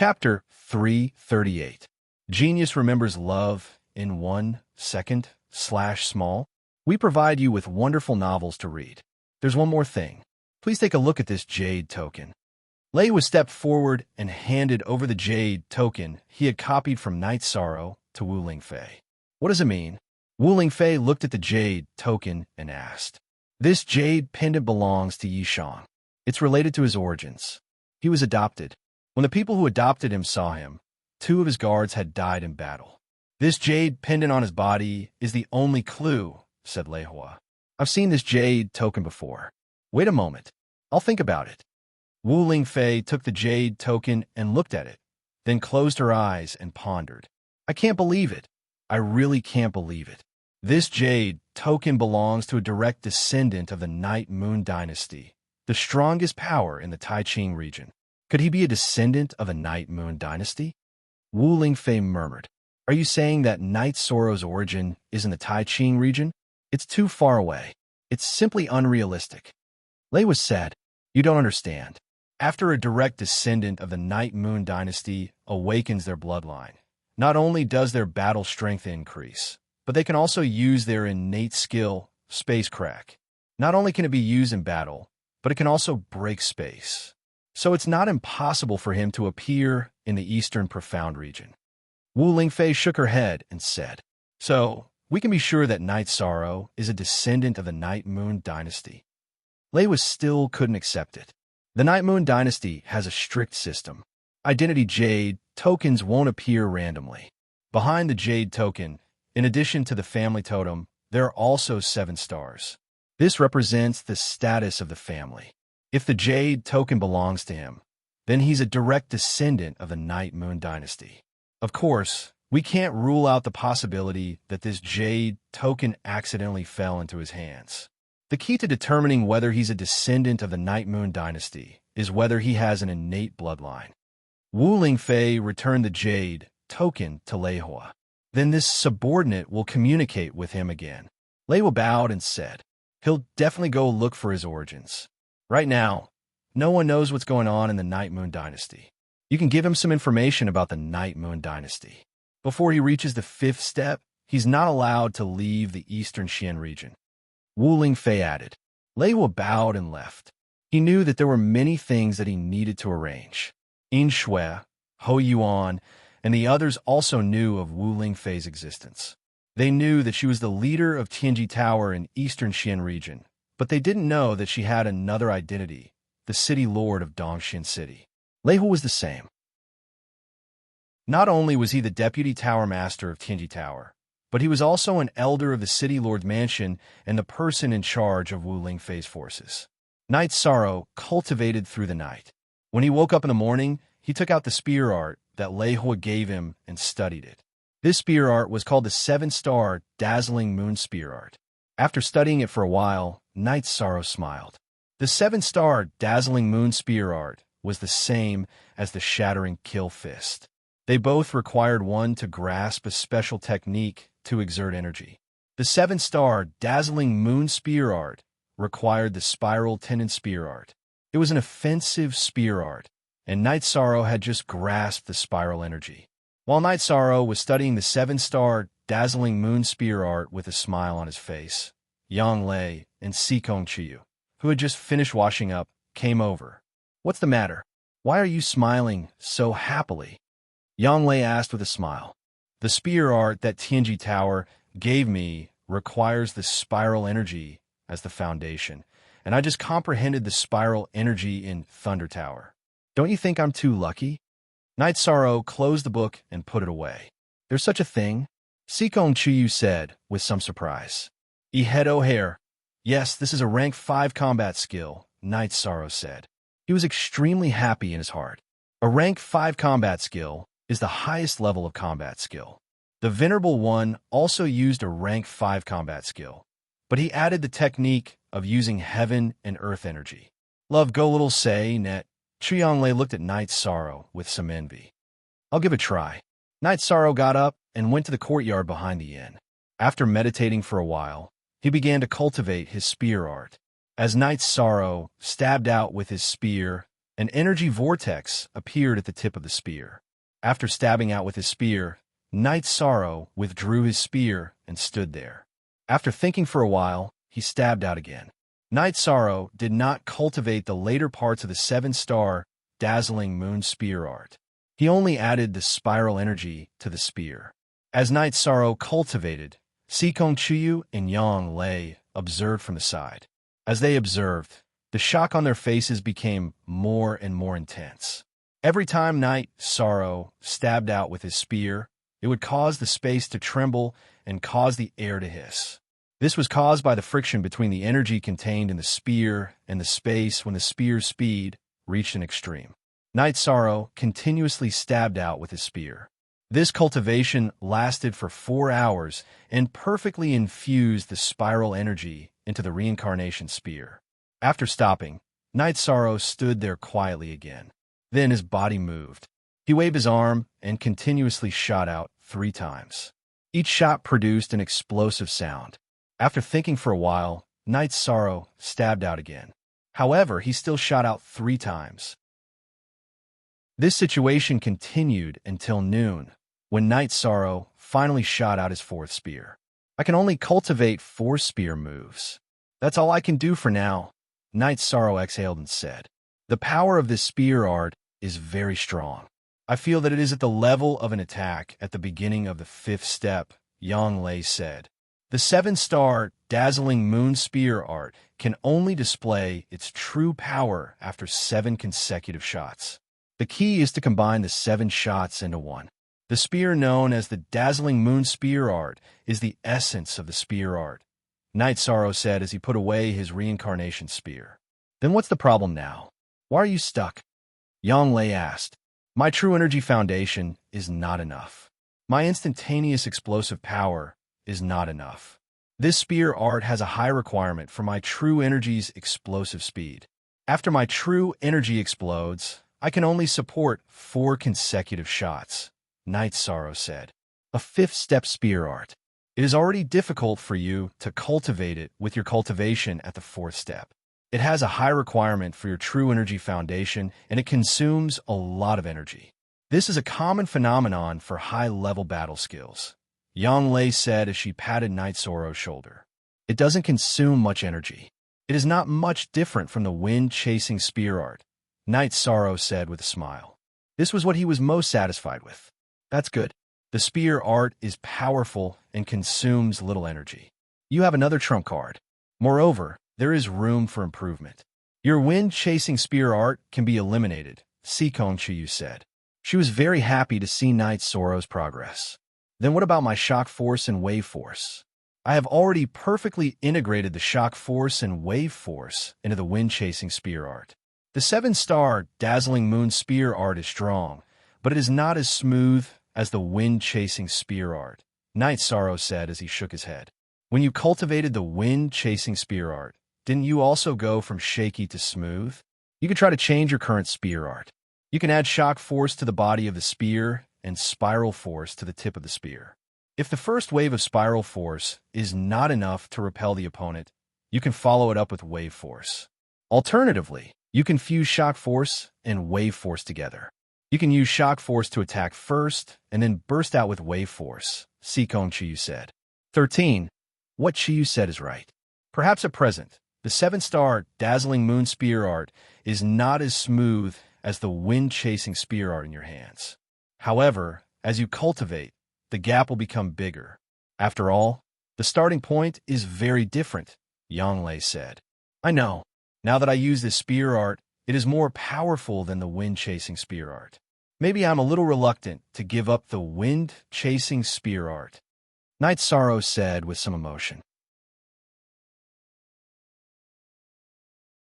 Chapter 338. Genius remembers love in 1 second / small. We provide you with wonderful novels to read. There's one more thing. Please take a look at this jade token. Lei was stepped forward and handed over the jade token he had copied from Night Sorrow to Wu Lingfei. What does it mean? Wu Lingfei looked at the jade token and asked. This jade pendant belongs to Yishang. It's related to his origins. He was adopted. When the people who adopted him saw him, 2 of his guards had died in battle. This jade pendant on his body is the only clue, said Lei Hua. I've seen this jade token before. Wait a moment. I'll think about it. Wu Lingfei took the jade token and looked at it, then closed her eyes and pondered. I can't believe it. I really can't believe it. This jade token belongs to a direct descendant of the Night Moon Dynasty, the strongest power in the Taiqing region. Could he be a descendant of the Night Moon Dynasty? Wu Lingfei murmured. Are you saying that Night Sorrow's origin is in the Taiqing region? It's too far away. It's simply unrealistic. Lei was said, you don't understand. After a direct descendant of the Night Moon Dynasty awakens their bloodline, not only does their battle strength increase, but they can also use their innate skill, Space Crack. Not only can it be used in battle, but it can also break space. So it's not impossible for him to appear in the Eastern Profound region. Wu Lingfei shook her head and said, so, we can be sure that Night Sorrow is a descendant of the Night Moon Dynasty. Lei still couldn't accept it. The Night Moon Dynasty has a strict system. Identity Jade tokens won't appear randomly. Behind the Jade token, in addition to the family totem, there are also 7 stars. This represents the status of the family. If the Jade token belongs to him, then he's a direct descendant of the Night Moon Dynasty. Of course, we can't rule out the possibility that this Jade token accidentally fell into his hands. The key to determining whether he's a descendant of the Night Moon Dynasty is whether he has an innate bloodline. Wu Lingfei returned the Jade token to Lei Hua. Then this subordinate will communicate with him again. Lei Hua bowed and said, he'll definitely go look for his origins. Right now, no one knows what's going on in the Night Moon Dynasty. You can give him some information about the Night Moon Dynasty. Before he reaches the 5th step, he's not allowed to leave the Eastern Xian region. Wu Lingfei added. Lei Hua bowed and left. He knew that there were many things that he needed to arrange. In Shui, Ho Yuan, and the others also knew of Wu Lingfei's existence. They knew that she was the leader of Tianji Tower in Eastern Xian region, but they didn't know that she had another identity, the city lord of Dongxin City. Lei Hua was the same. Not only was he the deputy tower master of Tianji Tower, but he was also an elder of the city lord's mansion and the person in charge of Wu Lingfei's forces. Night Sorrow cultivated through the night. When he woke up in the morning, he took out the spear art that Lei Hua gave him and studied it. This spear art was called the 7-star Dazzling Moon Spear Art. After studying it for a while, Night Sorrow smiled. The 7-star Dazzling Moon Spear Art was the same as the Shattering Kill Fist. They both required one to grasp a special technique to exert energy. The 7-star Dazzling Moon Spear Art required the Spiral Tendon Spear Art. It was an offensive spear art, and Night Sorrow had just grasped the spiral energy. While Night Sorrow was studying the 7-star Dazzling Moon Spear Art with a smile on his face, Yang Lei and Sikong Chiyu, who had just finished washing up, came over. What's the matter? Why are you smiling so happily? Yang Lei asked with a smile. The spear art that Tianji Tower gave me requires the spiral energy as the foundation, and I just comprehended the spiral energy in Thunder Tower. Don't you think I'm too lucky? Night Sorrow closed the book and put it away. There's such a thing? Sikong Chiyu said with some surprise. Head O'Hare. Yes, this is a rank 5 combat skill, Night Sorrow said. He was extremely happy in his heart. A rank 5 combat skill is the highest level of combat skill. The Venerable One also used a rank 5 combat skill, but he added the technique of using heaven and earth energy. Love go little say, net. Chianglei looked at Night Sorrow with some envy. I'll give it a try. Night Sorrow got up and went to the courtyard behind the inn. After meditating for a while, he began to cultivate his spear art. As Night Sorrow stabbed out with his spear, An energy vortex appeared at the tip of the spear. After stabbing out with his spear, Knight Sorrow withdrew his spear and stood there. After thinking for a while, he stabbed out again. Knight Sorrow did not cultivate the later parts of the 7-star dazzling moon spear art. He only added the spiral energy to the spear. As Knight Sorrow cultivated, Sikong Chuyu and Yang Lei observed from the side. As they observed, the shock on their faces became more and more intense. Every time Knight Sorrow stabbed out with his spear, it would cause the space to tremble and cause the air to hiss. This was caused by the friction between the energy contained in the spear and the space when the spear's speed reached an extreme. Knight Sorrow continuously stabbed out with his spear. This cultivation lasted for 4 hours and perfectly infused the spiral energy into the reincarnation spear. After stopping, Knight Sorrow stood there quietly again. Then his body moved. He waved his arm and continuously shot out 3 times. Each shot produced an explosive sound. After thinking for a while, Knight Sorrow stabbed out again. However, he still shot out 3 times. This situation continued until noon, when Knight Sorrow finally shot out his 4th spear. I can only cultivate 4 spear moves. That's all I can do for now, Knight Sorrow exhaled and said. The power of this spear art is very strong. I feel that it is at the level of an attack at the beginning of the 5th step, Yang Lei said. The 7-star dazzling moon spear art can only display its true power after 7 consecutive shots. The key is to combine the 7 shots into one. The spear known as the dazzling moon spear art is the essence of the spear art, Knight Sorrow said as he put away his reincarnation spear. Then what's the problem now? Why are you stuck? Yang Lei asked. My true energy foundation is not enough. My instantaneous explosive power is not enough. This spear art has a high requirement for my true energy's explosive speed. After my true energy explodes, I can only support 4 consecutive shots, Knight Sorrow said. A 5th step spear art. It is already difficult for you to cultivate it with your cultivation at the 4th step. It has a high requirement for your true energy foundation, and it consumes a lot of energy. This is a common phenomenon for high-level battle skills, Yang Lei said as she patted Knight Sorrow's shoulder. It doesn't consume much energy. It is not much different from the wind-chasing spear art, Knight Sorrow said with a smile. This was what he was most satisfied with. That's good. The spear art is powerful and consumes little energy. You have another trump card. Moreover, there is room for improvement. Your wind-chasing spear art can be eliminated, Sikong Chuyu said. She was very happy to see Knight Sorrow's progress. Then what about my shock force and wave force? I have already perfectly integrated the shock force and wave force into the wind-chasing spear art. The 7-star dazzling moon spear art is strong, but it is not as smooth as the wind-chasing spear art, Knight Sorrow said as he shook his head. When you cultivated the wind-chasing spear art, didn't you also go from shaky to smooth? You could try to change your current spear art. You can add shock force to the body of the spear and spiral force to the tip of the spear. If the first wave of spiral force is not enough to repel the opponent, you can follow it up with wave force. Alternatively, you can fuse shock force and wave force together. You can use shock force to attack first and then burst out with wave force, Sikong Chuyu said. 13. What Chuyu said is right. Perhaps at present, the 7-star dazzling moon spear art is not as smooth as the wind-chasing spear art in your hands. However, as you cultivate, the gap will become bigger. After all, the starting point is very different, Yang Lei said. I know. Now that I use this spear art, it is more powerful than the wind-chasing spear art. Maybe I'm a little reluctant to give up the wind-chasing spear art, Knight Sorrow said with some emotion.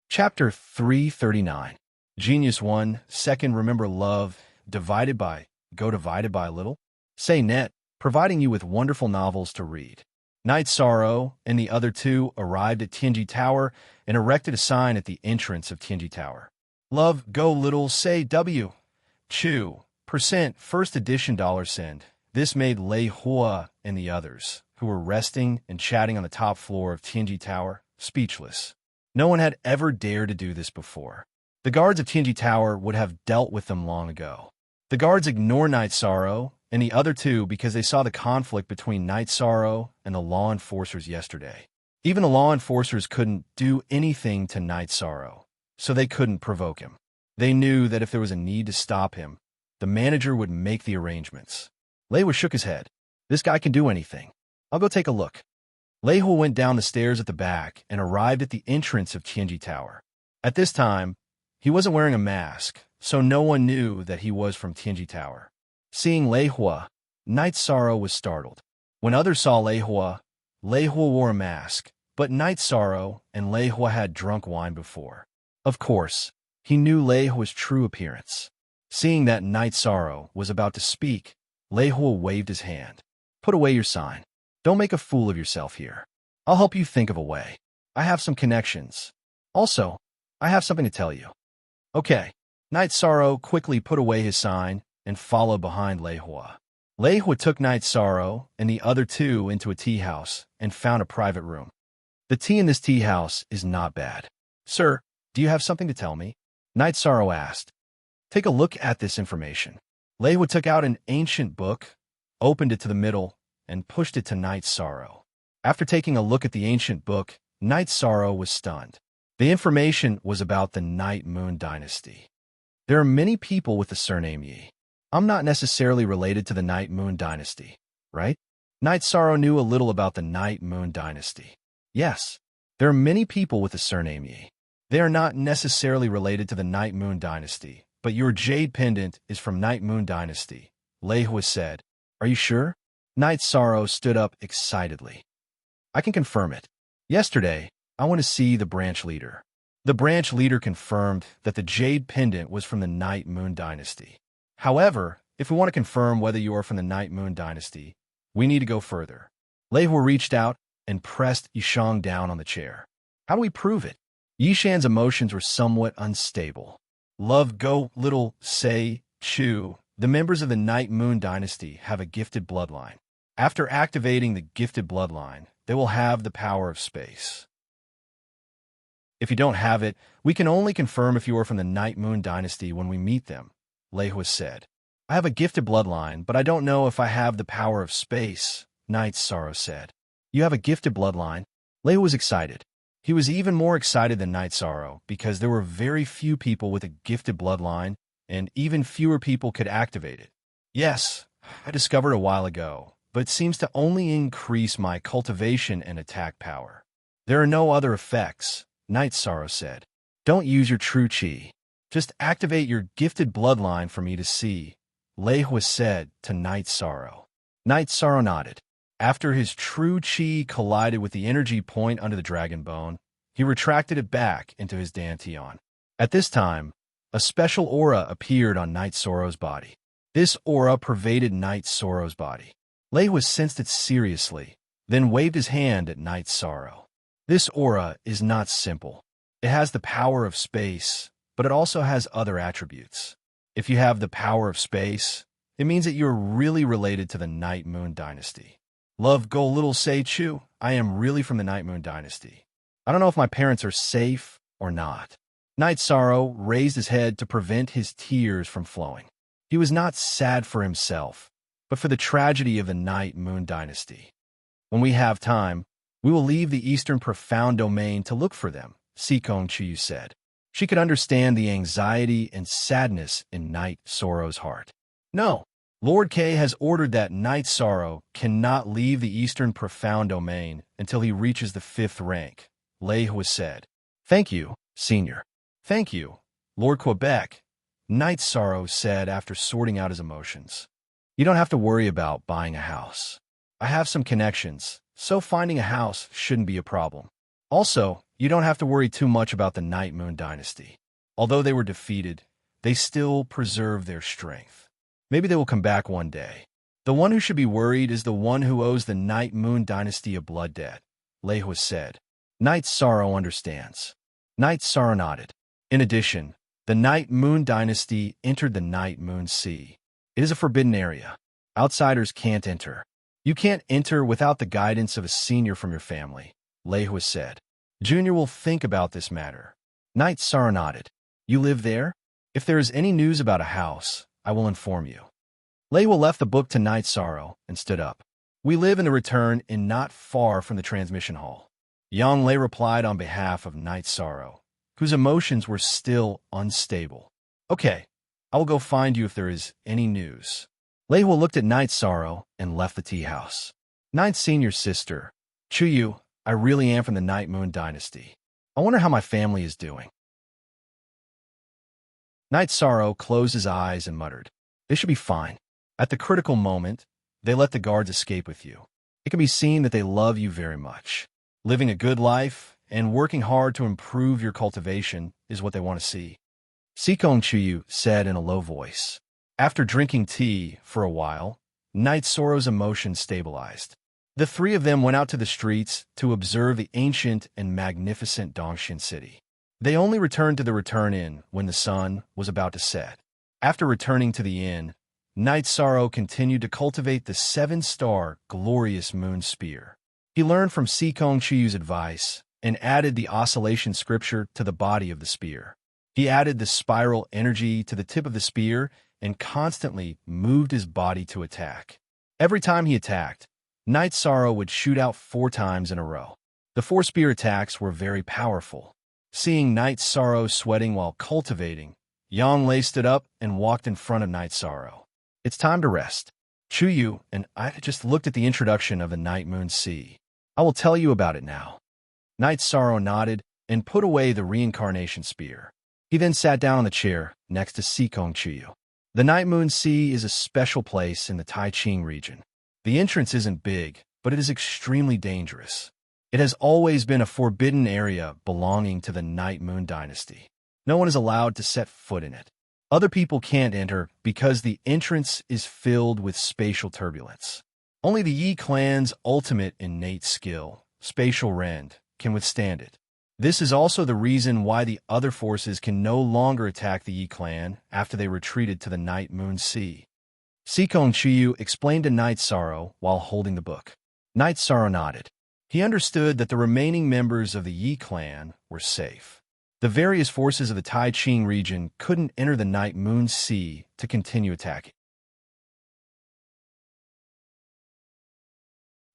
Chapter 339. Genius 1, Second Remember Love, Divided by, Go Divided by a Little? Say Net, providing you with wonderful novels to read. Knight Sorrow and the other 2 arrived at Tianji Tower and erected a sign at the entrance of Tianji Tower. Love, go little, say W. Chu, % first edition $send. This made Lei Hua and the others, who were resting and chatting on the top floor of Tianji Tower, speechless. No one had ever dared to do this before. The guards of Tianji Tower would have dealt with them long ago. The guards ignore Night Sorrow and the other two because they saw the conflict between Night Sorrow and the law enforcers yesterday. Even the law enforcers couldn't do anything to Night Sorrow, so they couldn't provoke him. They knew that if there was a need to stop him, the manager would make the arrangements. Lei Hua shook his head. This guy can do anything. I'll go take a look. Lei Hua went down the stairs at the back and arrived at the entrance of Tianji Tower. At this time, he wasn't wearing a mask, so no one knew that he was from Tianji Tower. Seeing Lei Hua, Night Sorrow was startled. When others saw Lei Hua wore a mask, but Night Sorrow and Lei Hua had drunk wine before. Of course, he knew Lei Hua's true appearance. Seeing that Night Sorrow was about to speak, Lei Hua waved his hand. Put away your sign. Don't make a fool of yourself here. I'll help you think of a way. I have some connections. Also, I have something to tell you. Okay. Night Sorrow quickly put away his sign and followed behind Lei Hua. Lei Hua took Night Sorrow and the other two into a tea house and found a private room. The tea in this tea house is not bad. Sir, do you have something to tell me? Night Sorrow asked. Take a look at this information. Lei Hua took out an ancient book, opened it to the middle, and pushed it to Night Sorrow. After taking a look at the ancient book, Night Sorrow was stunned. The information was about the Night Moon Dynasty. There are many people with the surname Yi. I'm not necessarily related to the Night Moon Dynasty, right? Night Sorrow knew a little about the Night Moon Dynasty. Yes, there are many people with the surname Yi. They are not necessarily related to the Night Moon Dynasty, but your jade pendant is from Night Moon Dynasty, Lei Hua said. Are you sure? Night Sorrow stood up excitedly. I can confirm it. Yesterday, I went to see the branch leader. The branch leader confirmed that the jade pendant was from the Night Moon Dynasty. However, if we want to confirm whether you are from the Night Moon Dynasty, we need to go further. Lei Hua reached out and pressed Yishang down on the chair. How do we prove it? Yishan's emotions were somewhat unstable. Love go little say Chu. The members of the Night Moon Dynasty have a gifted bloodline. After activating the gifted bloodline, they will have the power of space. If you don't have it, we can only confirm if you are from the Night Moon Dynasty when we meet them, Lei Hua said. I have a gifted bloodline, but I don't know if I have the power of space, Night Sorrow said. You have a gifted bloodline? Lei Hua was excited. He was even more excited than Night Sorrow because there were very few people with a gifted bloodline, and even fewer people could activate it. Yes, I discovered a while ago, but it seems to only increase my cultivation and attack power. There are no other effects, Night Sorrow said. Don't use your true chi. Just activate your gifted bloodline for me to see, Lei Hua said to Night Sorrow. Night Sorrow nodded. After his true chi collided with the energy point under the dragon bone, he retracted it back into his dantian. At this time, a special aura appeared on Night Sorrow's body. This aura pervaded Night Sorrow's body. Lei Hua sensed it seriously, then waved his hand at Night Sorrow. This aura is not simple. It has the power of space, but it also has other attributes. If you have the power of space, it means that you're really related to the Night Moon Dynasty. Love go little say Chu, I am really from the Night Moon Dynasty. I don't know if my parents are safe or not. Night Sorrow raised his head to prevent his tears from flowing. He was not sad for himself, but for the tragedy of the Night Moon Dynasty. When we have time, we will leave the Eastern Profound Domain to look for them, Sikong Chiyu said. She could understand the anxiety and sadness in Night Sorrow's heart. No, Lord K has ordered that Night Sorrow cannot leave the Eastern Profound Domain until he reaches the 5th rank, Lei Hua said. Thank you, Senior. Thank you, Lord Quebec, Night Sorrow said after sorting out his emotions. You don't have to worry about buying a house. I have some connections, so finding a house shouldn't be a problem. Also, you don't have to worry too much about the Night Moon Dynasty. Although they were defeated, they still preserve their strength. Maybe they will come back one day. The one who should be worried is the one who owes the Night Moon Dynasty a blood debt, Lei Hua said. Night Sorrow understands. Night Sorrow nodded. In addition, the Night Moon Dynasty entered the Night Moon Sea. It is a forbidden area. Outsiders can't enter. You can't enter without the guidance of a senior from your family, Lei Hua said. Junior will think about this matter. Night Sorrow nodded. You live there? If there is any news about a house, I will inform you. Leiwa left the book to Night Sorrow and stood up. We live in the return inn not far from the transmission hall. Yang Lei replied on behalf of Night Sorrow, whose emotions were still unstable. Okay, I will go find you if there is any news. Leihua looked at Night Sorrow and left the tea house. Night's senior sister, Chuyu, I really am from the Night Moon dynasty. I wonder how my family is doing. Night Sorrow closed his eyes and muttered, they should be fine. At the critical moment, they let the guards escape with you. It can be seen that they love you very much. Living a good life and working hard to improve your cultivation is what they want to see. Sikong Chuyu said in a low voice. After drinking tea for a while, Night Sorrow's emotions stabilized. The three of them went out to the streets to observe the ancient and magnificent Dongshin city. They only returned to the return inn when the sun was about to set. After returning to the inn, Night Sorrow continued to cultivate the 7-star glorious moon spear. He learned from Sikong Chuyu's advice and added the oscillation scripture to the body of the spear. He added the spiral energy to the tip of the spear and constantly moved his body to attack. Every time he attacked, Night Sorrow would shoot out 4 times in a row. The 4 spear attacks were very powerful. Seeing Night Sorrow sweating while cultivating, Yang Lei stood up and walked in front of Night Sorrow. It's time to rest. Chuyu and I just looked at the introduction of the Night Moon Sea. I will tell you about it now. Night Sorrow nodded and put away the reincarnation spear. He then sat down on the chair next to Sikong Chuyu. The Night Moon Sea is a special place in the Taiching region. The entrance isn't big, but it is extremely dangerous. It has always been a forbidden area belonging to the Night Moon dynasty. No one is allowed to set foot in it. Other people can't enter because the entrance is filled with spatial turbulence. Only the Yi clan's ultimate innate skill, Spatial Rend, can withstand it. This is also the reason why the other forces can no longer attack the Yi clan after they retreated to the Night Moon Sea. Sikong Chuyu explained to Night Sorrow while holding the book. Night Sorrow nodded. He understood that the remaining members of the Yi clan were safe. The various forces of the Taiching region couldn't enter the Night Moon Sea to continue attacking.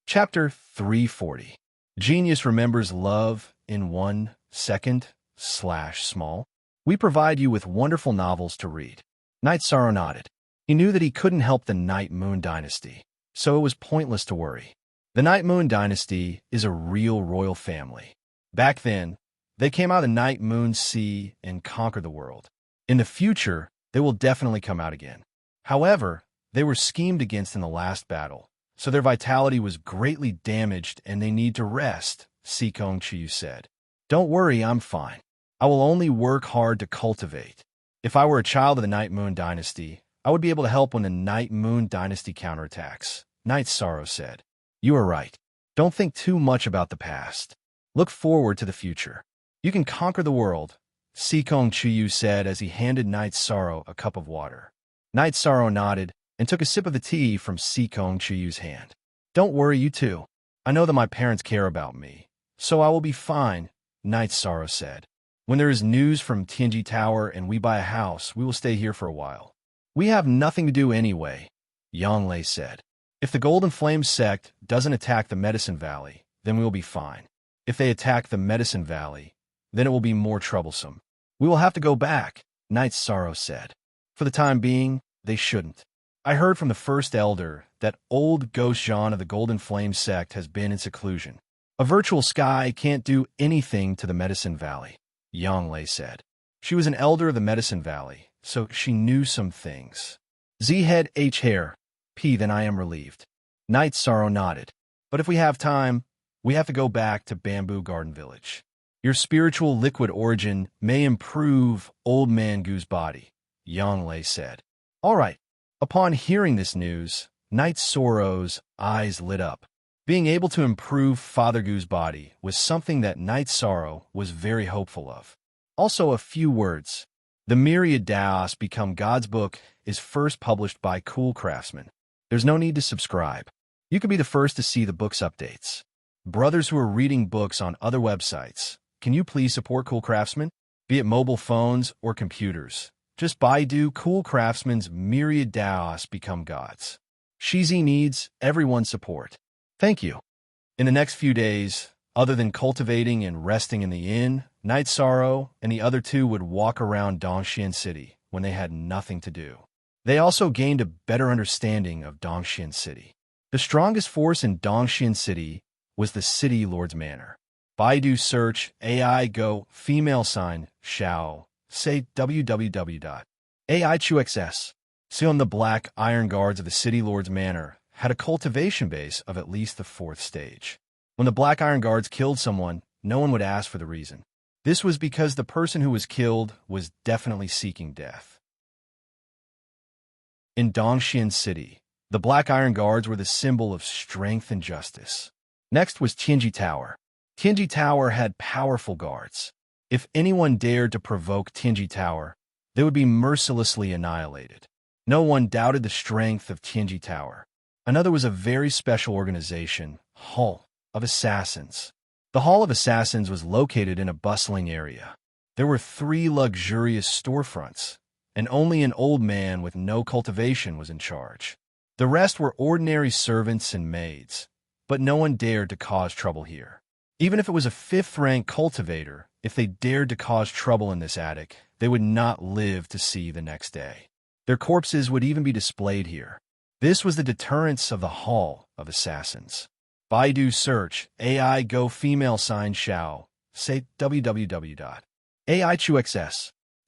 Chapter 340. Genius remembers love in 1 second / small. We provide you with wonderful novels to read. Night Sorrow nodded. He knew that he couldn't help the Night Moon dynasty, so it was pointless to worry. The Night Moon dynasty is a real royal family. Back then, they came out of the Night Moon Sea and conquered the world. In the future, they will definitely come out again. However, they were schemed against in the last battle, so their vitality was greatly damaged and they need to rest, Sikong Chuyu said. Don't worry, I'm fine. I will only work hard to cultivate. If I were a child of the Night Moon dynasty, I would be able to help when the Night Moon dynasty counterattacks, Night Sorrow said. You are right. Don't think too much about the past. Look forward to the future. You can conquer the world, Sikong Chuyu said as he handed Night Sorrow a cup of water. Night Sorrow nodded and took a sip of the tea from Sikong Chuyu's hand. Don't worry, you too. I know that my parents care about me, so I will be fine, Night Sorrow said. When there is news from Tianji Tower and we buy a house, we will stay here for a while. We have nothing to do anyway, Yang Lei said. If the Golden Flame sect doesn't attack the Medicine Valley, then we will be fine. If they attack the Medicine Valley, then it will be more troublesome. We will have to go back, Night Sorrow said. For the time being, they shouldn't. I heard from the first elder that old Ghost Jean of the Golden Flame sect has been in seclusion. A virtual sky can't do anything to the Medicine Valley, Yang Lei said. She was an elder of the Medicine Valley, so she knew some things. Z-head H hair, P, then I am relieved. Night Sorrow nodded. But if we have time, we have to go back to Bamboo Garden Village. Your spiritual liquid origin may improve Old Man Goo's body, Yang Lei said. All right. Upon hearing this news, Night Sorrow's eyes lit up. Being able to improve Father Goo's body was something that Night Sorrow was very hopeful of. Also, a few words. The Myriad Daos Become God's book is first published by Cool Craftsman. There's no need to subscribe. You can be the first to see the book's updates. Brothers who are reading books on other websites, can you please support Cool Craftsman? be it mobile phones or computers. Just Baidu cool craftsman's Myriad Daos become gods. Shizi needs everyone's support. Thank you. In the next few days, other than cultivating and resting in the inn, Night Sorrow and the other two would walk around Dongxian City when they had nothing to do. They also gained a better understanding of Dongxian City. The strongest force in Dongxian City was the City Lord's Manor. Baidu search AI go female sign Xiao say www.aichuxs. See on the black iron guards of the City Lord's Manor had a cultivation base of at least the 4th stage. When the black iron guards killed someone, no one would ask for the reason. This was because the person who was killed was definitely seeking death. In Dongxian City, the black iron guards were the symbol of strength and justice. Next was Tianji Tower. Tianji Tower had powerful guards. If anyone dared to provoke Tianji Tower, they would be mercilessly annihilated. No one doubted the strength of Tianji Tower. Another was a very special organization, Hall of Assassins. The Hall of Assassins was located in a bustling area. There were 3 luxurious storefronts, and only an old man with no cultivation was in charge. The rest were ordinary servants and maids, but no one dared to cause trouble here. Even if it was a 5th-rank cultivator, if they dared to cause trouble in this attic, they would not live to see the next day. Their corpses would even be displayed here. This was the deterrence of the Hall of Assassins. Baidu search AI go female sign Xiao say www.aichuxs.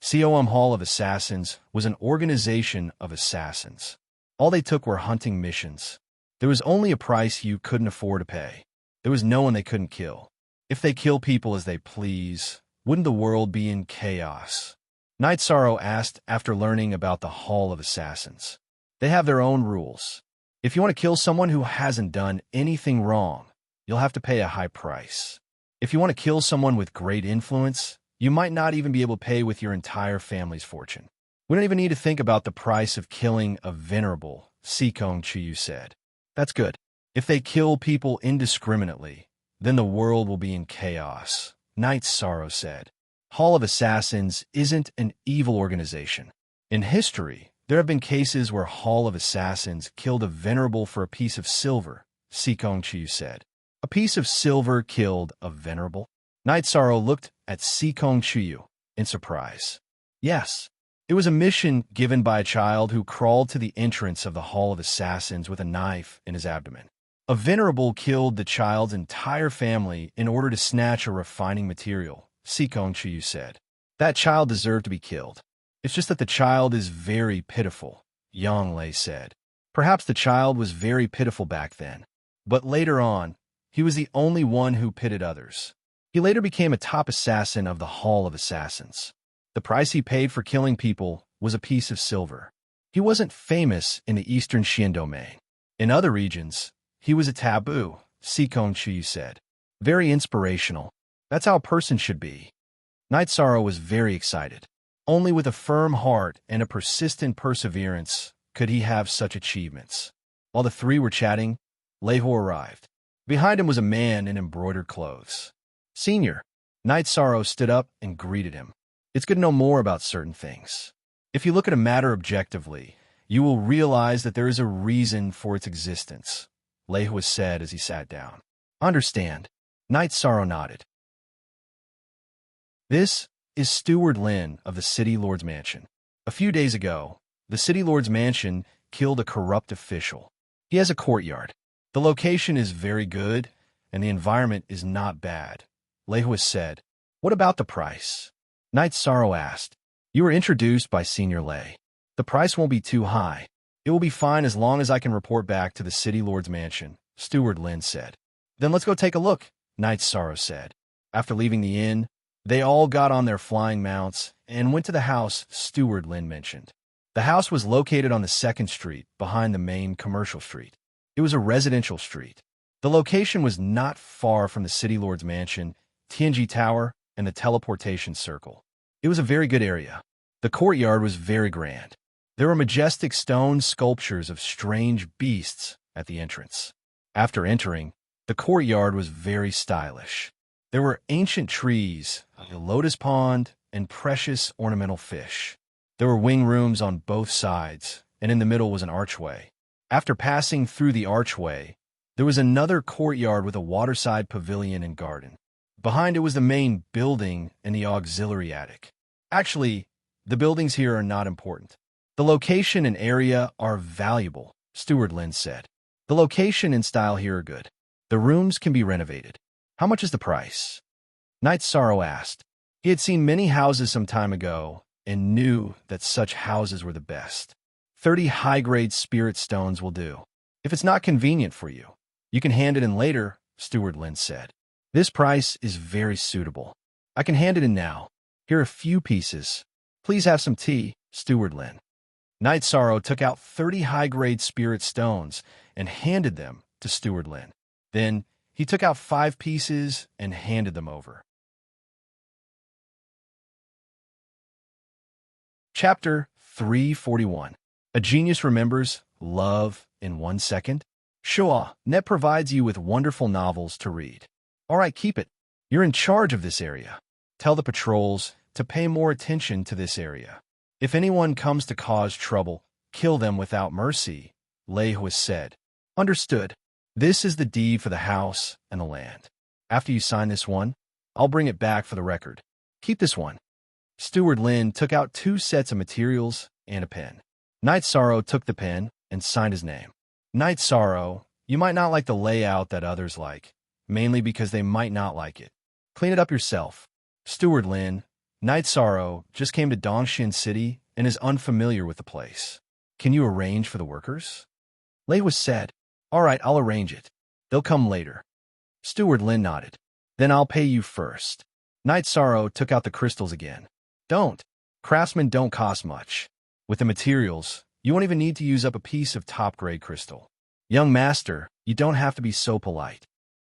COM Hall of Assassins was an organization of assassins. All they took were hunting missions. There was only a price you couldn't afford to pay. There was no one they couldn't kill. If they kill people as they please, wouldn't the world be in chaos? Night Sorrow asked after learning about the Hall of Assassins. They have their own rules. If you want to kill someone who hasn't done anything wrong, you'll have to pay a high price. If you want to kill someone with great influence, you might not even be able to pay with your entire family's fortune. We don't even need to think about the price of killing a venerable, Sikong Chiyu said. That's good. If they kill people indiscriminately, then the world will be in chaos, Night Sorrow said. Hall of Assassins isn't an evil organization. In history, there have been cases where Hall of Assassins killed a venerable for a piece of silver, Sikong Chiyu said. A piece of silver killed a venerable? Night Sorrow looked at Sikong Chiyu in surprise. Yes, it was a mission given by a child who crawled to the entrance of the Hall of Assassins with a knife in his abdomen. A venerable killed the child's entire family in order to snatch a refining material, Sikong Chiyu said. That child deserved to be killed. It's just that the child is very pitiful, Yang Lei said. Perhaps the child was very pitiful back then. But later on, he was the only one who pitied others. He later became a top assassin of the Hall of Assassins. The price he paid for killing people was a piece of silver. He wasn't famous in the Eastern Xian domain. In other regions, he was a taboo, Sikong Chiyu said. Very inspirational. That's how a person should be. Night Sorrow was very excited. Only with a firm heart and a persistent perseverance could he have such achievements. While the 3 were chatting, Lei Ho arrived. Behind him was a man in embroidered clothes. Senior. Night Sorrow stood up and greeted him. It's good to know more about certain things. If you look at a matter objectively, you will realize that there is a reason for its existence, Lei Ho said as he sat down. Understand. Night Sorrow nodded. This is Steward Lin of the City Lord's Mansion. A few days ago, the City Lord's Mansion killed a corrupt official. He has a courtyard. The location is very good, and the environment is not bad, Lei Ho said. What about the price? Night Sorrow asked. You were introduced by Senior Lei. The price won't be too high. It will be fine as long as I can report back to the City Lord's Mansion, Steward Lin said. Then let's go take a look, Night Sorrow said. After leaving the inn, they all got on their flying mounts and went to the house Steward Lin mentioned. The house was located on the 2nd street behind the main commercial street. It was a residential street. The location was not far from the City Lord's Mansion, Tianji Tower, and the teleportation circle. It was a very good area. The courtyard was very grand. There were majestic stone sculptures of strange beasts at the entrance. After entering, the courtyard was very stylish. There were ancient trees, a lotus pond, and precious ornamental fish. There were wing rooms on both sides, and in the middle was an archway. After passing through the archway, there was another courtyard with a waterside pavilion and garden. Behind it was the main building and the auxiliary attic. Actually, the buildings here are not important. The location and area are valuable, Steward Lin said. The location and style here are good. The rooms can be renovated. How much is the price? Knight Sorrow asked. He had seen many houses some time ago and knew that such houses were the best. 30 high-grade spirit stones will do. If it's not convenient for you, you can hand it in later, Steward Lin said. This price is very suitable. I can hand it in now. Here are a few pieces. Please have some tea, Steward Lin. Knight Sorrow took out 30 high-grade spirit stones and handed them to Steward Lin. Then he took out 5 pieces and handed them over. Chapter 341. A Genius Remembers Love in 1 Second. Shua, Net provides you with wonderful novels to read. All right, keep it. You're in charge of this area. Tell the patrols to pay more attention to this area. If anyone comes to cause trouble, kill them without mercy, Lei Hua said. Understood. This is the deed for the house and the land. After you sign this one, I'll bring it back for the record. Keep this one. Steward Lin took out 2 sets of materials and a pen. Knight Sorrow took the pen and signed his name. Knight Sorrow, you might not like the layout that others like, mainly because they might not like it. Clean it up yourself. Steward Lin, Knight Sorrow just came to Dongshin City and is unfamiliar with the place. Can you arrange for the workers? Lei Hua said. All right, I'll arrange it. They'll come later. Steward Lin nodded. Then I'll pay you first. Knight Sorrow took out the crystals again. Don't. Craftsmen don't cost much. With the materials, you won't even need to use up a piece of top-grade crystal. Young master, you don't have to be so polite.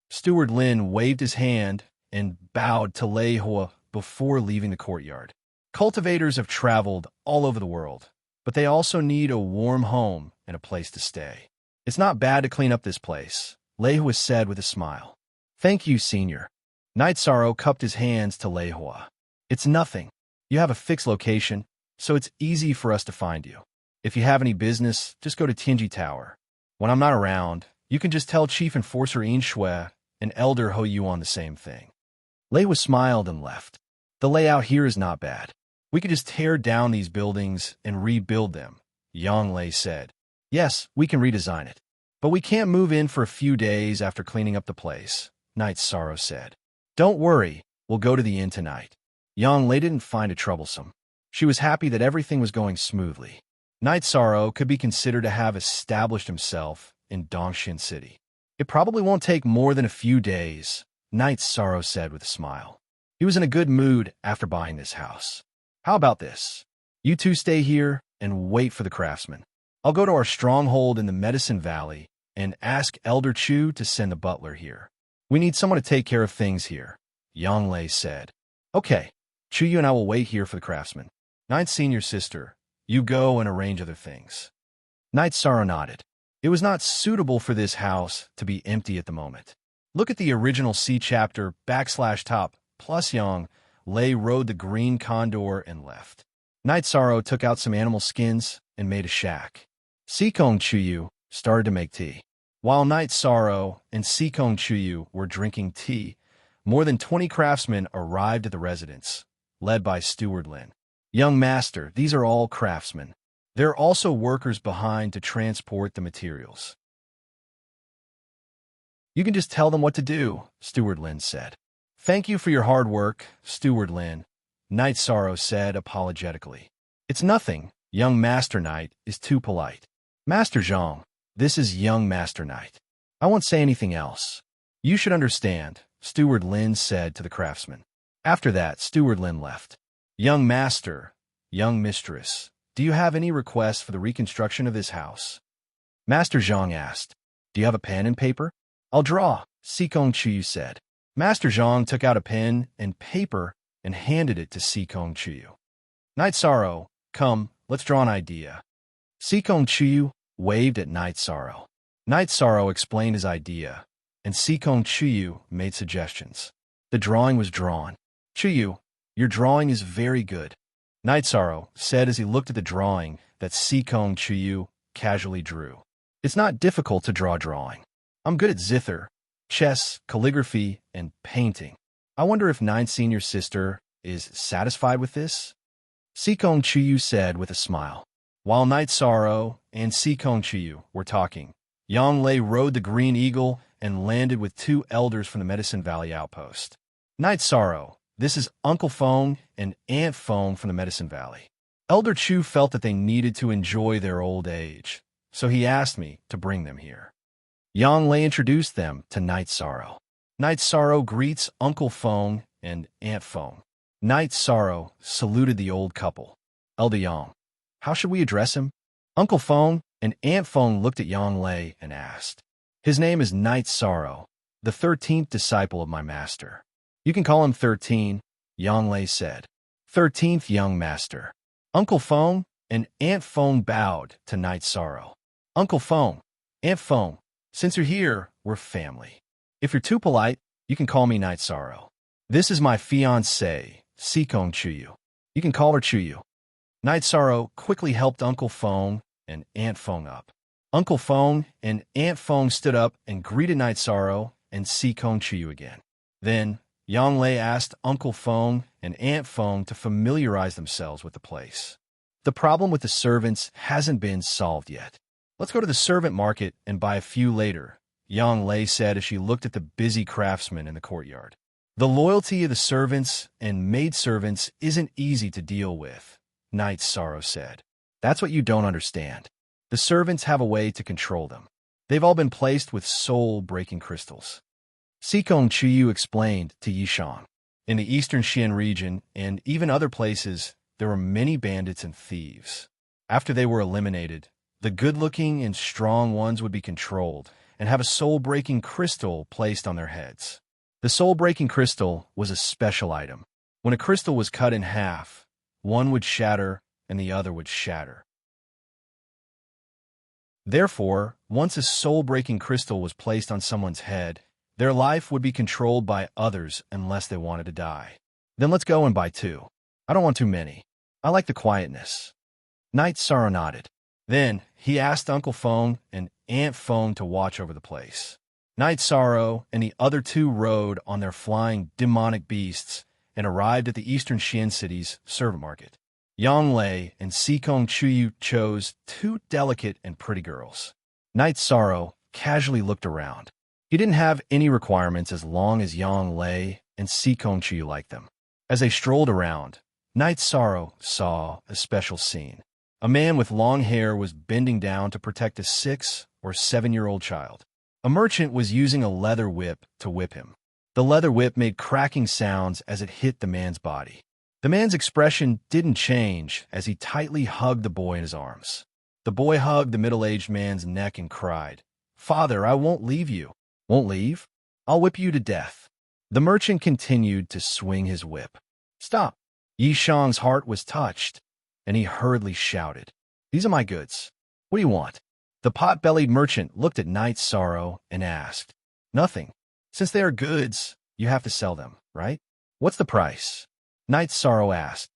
Steward Lin waved his hand and bowed to Lei Hua before leaving the courtyard. Cultivators have traveled all over the world, but they also need a warm home and a place to stay. It's not bad to clean up this place, Lei Hua said with a smile. Thank you, senior. Knight Sorrow cupped his hands to Lei Hua. It's nothing. You have a fixed location, so it's easy for us to find you. If you have any business, just go to Tianji Tower. When I'm not around, you can just tell Chief Enforcer In Shui and Elder Ho Yuan the same thing. Lei Hua smiled and left. The layout here is not bad. We could just tear down these buildings and rebuild them, Yang Lei said. Yes, we can redesign it. But we can't move in for a few days after cleaning up the place, Knight Sorrow said. Don't worry, we'll go to the inn tonight. Yang Lei didn't find it troublesome. She was happy that everything was going smoothly. Knight Sorrow could be considered to have established himself in Dongshin City. It probably won't take more than a few days, Knight Sorrow said with a smile. He was in a good mood after buying this house. How about this? You two stay here and wait for the craftsman. I'll go to our stronghold in the Medicine Valley and ask Elder Chu to send the butler here. We need someone to take care of things here, Yang Lei said. Okay, Chu Yu and I will wait here for the craftsman. Knight's senior sister, you go and arrange other things. Knight Sorrow nodded. It was not suitable for this house to be empty at the moment. Look at the original C chapter /top plus Yang Lei rode the green condor and left. Knight Sorrow took out some animal skins and made a shack. Sikong Chuyu started to make tea. While Knight Sorrow and Sikong Chuyu were drinking tea, more than 20 craftsmen arrived at the residence, led by Steward Lin. Young master, these are all craftsmen. There are also workers behind to transport the materials. You can just tell them what to do, Steward Lin said. Thank you for your hard work, Steward Lin, Knight Sorrow said apologetically. It's nothing. Young Master Knight is too polite. Master Zhang, this is young Master Knight. I won't say anything else. You should understand, Steward Lin said to the craftsman. After that, Steward Lin left. Young Master, young Mistress, do you have any requests for the reconstruction of this house? Master Zhang asked. Do you have a pen and paper? I'll draw, Sikong Chuyu said. Master Zhang took out a pen and paper and handed it to Sikong Chuyu. Knight Sorrow, come, let's draw an idea. Sikong Chuyu waved at Knight Sorrow. Knight Sorrow explained his idea, and Sikong Chuyu made suggestions. The drawing was drawn. Chuyu, Your drawing is very good, Night Sorrow said as he looked at the drawing that Sikong Chuyu casually drew. It's not difficult to draw drawing. I'm good at zither, chess, calligraphy, and painting. I wonder if Nine's senior sister is satisfied with this? Sikong Chuyu said with a smile. While Night Sorrow and Sikong Chuyu were talking, Yang Lei rode the Green Eagle and landed with 2 elders from the Medicine Valley outpost. Night Sorrow, this is Uncle Fong and Aunt Fong from the Medicine Valley. Elder Chu felt that they needed to enjoy their old age, so he asked me to bring them here. Yang Lei introduced them to Night Sorrow. Night Sorrow greets Uncle Fong and Aunt Fong. Night Sorrow saluted the old couple. Elder Yang, how should we address him? Uncle Fong and Aunt Fong looked at Yang Lei and asked. His name is Night Sorrow, the 13th disciple of my master. You can call him 13, Yang Lei said. 13th young master. Uncle Fong and Aunt Fong bowed to Night Sorrow. Uncle Fong, Aunt Fong, since you're here, we're family. If you're too polite, you can call me Night Sorrow. This is my fiancée, Sikong Chuyu. You can call her Chuyu. Night Sorrow quickly helped Uncle Fong and Aunt Fong up. Uncle Fong and Aunt Fong stood up and greeted Night Sorrow and Sikong Chuyu again. Then, Yang Lei asked Uncle Fong and Aunt Fong to familiarize themselves with the place. The problem with the servants hasn't been solved yet. Let's go to the servant market and buy a few later, Yang Lei said as she looked at the busy craftsmen in the courtyard. The loyalty of the servants and maidservants isn't easy to deal with, Night Sorrow said. That's what you don't understand. The servants have a way to control them. They've all been placed with soul-breaking crystals. Sikong Chuyu explained to Yishang. In the eastern Xian region, and even other places, there were many bandits and thieves. After they were eliminated, the good-looking and strong ones would be controlled and have a soul-breaking crystal placed on their heads. The soul-breaking crystal was a special item. When a crystal was cut in half, one would shatter and the other would shatter. Therefore, once a soul-breaking crystal was placed on someone's head, their life would be controlled by others unless they wanted to die. Then let's go and buy 2. I don't want too many. I like the quietness. Night Sorrow nodded. Then he asked Uncle Fong and Aunt Fong to watch over the place. Night Sorrow and the other 2 rode on their flying demonic beasts and arrived at the eastern Xian city's servant market. Yang Lei and Sikong Chuyu chose 2 delicate and pretty girls. Night Sorrow casually looked around. He didn't have any requirements as long as Yang Lei and Sikong Chuyu liked them. As they strolled around, Night Sorrow saw a special scene. A man with long hair was bending down to protect a 6- or 7-year-old child. A merchant was using a leather whip to whip him. The leather whip made cracking sounds as it hit the man's body. The man's expression didn't change as he tightly hugged the boy in his arms. The boy hugged the middle-aged man's neck and cried, "Father, I won't leave you." "Won't leave? I'll whip you to death." The merchant continued to swing his whip. "Stop." Yi Shang's heart was touched, and he hurriedly shouted, "These are my goods. What do you want?" The pot-bellied merchant looked at Night Sorrow and asked, "Nothing. Since they are goods, you have to sell them, right? What's the price?" Night Sorrow asked.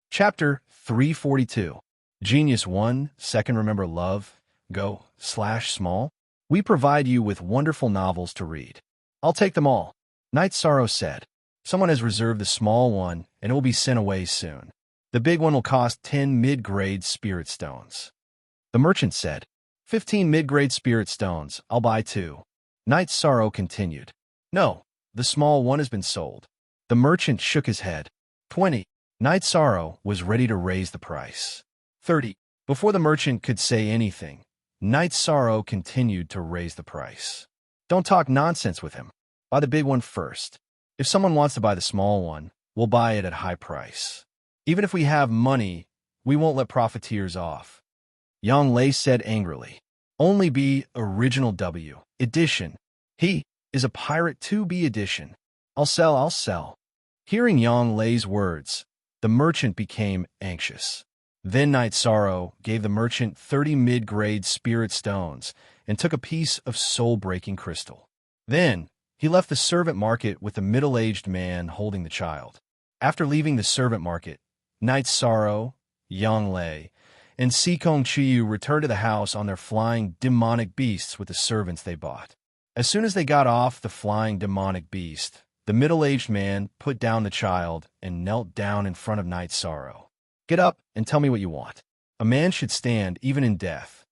Chapter 342. Genius 1, Second Remember Love, Go/Small. We provide you with wonderful novels to read. I'll take them all, Night Sorrow said. Someone has reserved the small one, and it will be sent away soon. The big one will cost 10 mid-grade spirit stones. The merchant said, 15 mid-grade spirit stones, I'll buy 2. Night Sorrow continued. No, the small one has been sold. The merchant shook his head. 20. Night Sorrow was ready to raise the price. 30. Before the merchant could say anything, Night Sorrow continued to raise the price. Don't talk nonsense with him. Buy the big one first. If someone wants to buy the small one, we'll buy it at high price. Even if we have money, we won't let profiteers off. Yang Lei said angrily. Only be Original W edition. He is a Pirate 2B edition. I'll sell. Hearing Yang Lei's words, the merchant became anxious. Then Night Sorrow gave the merchant 30 mid-grade spirit stones and took a piece of soul-breaking crystal. Then, He left the servant market with the middle-aged man holding the child. After leaving the servant market, Night Sorrow, Yang Lei, and Sikong Chiyu returned to the house on their flying demonic beasts with the servants they bought. As soon as they got off the flying demonic beast, the middle-aged man put down the child and knelt down in front of Night Sorrow. "Get up and tell me what you want. A man should stand even in death."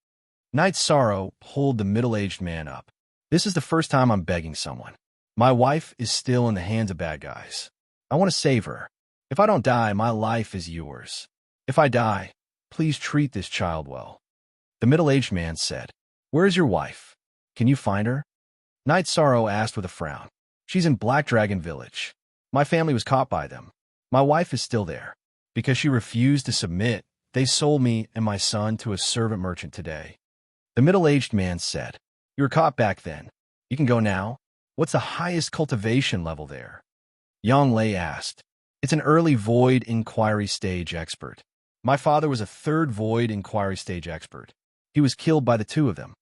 Night Sorrow pulled the middle-aged man up. "This is the first time I'm begging someone. My wife is still in the hands of bad guys. I want to save her. If I don't die, my life is yours. If I die, please treat this child well." The middle-aged man said, "Where is your wife? Can you find her?" Night Sorrow asked with a frown. "She's in Black Dragon Village. My family was caught by them. My wife is still there. Because she refused to submit, they sold me and my son to a servant merchant today." The middle-aged man said, "You were caught back then. You can go now. What's the highest cultivation level there?" Yang Lei asked. "It's an early void inquiry stage expert. My father was a third void inquiry stage expert. He was killed by the two of them."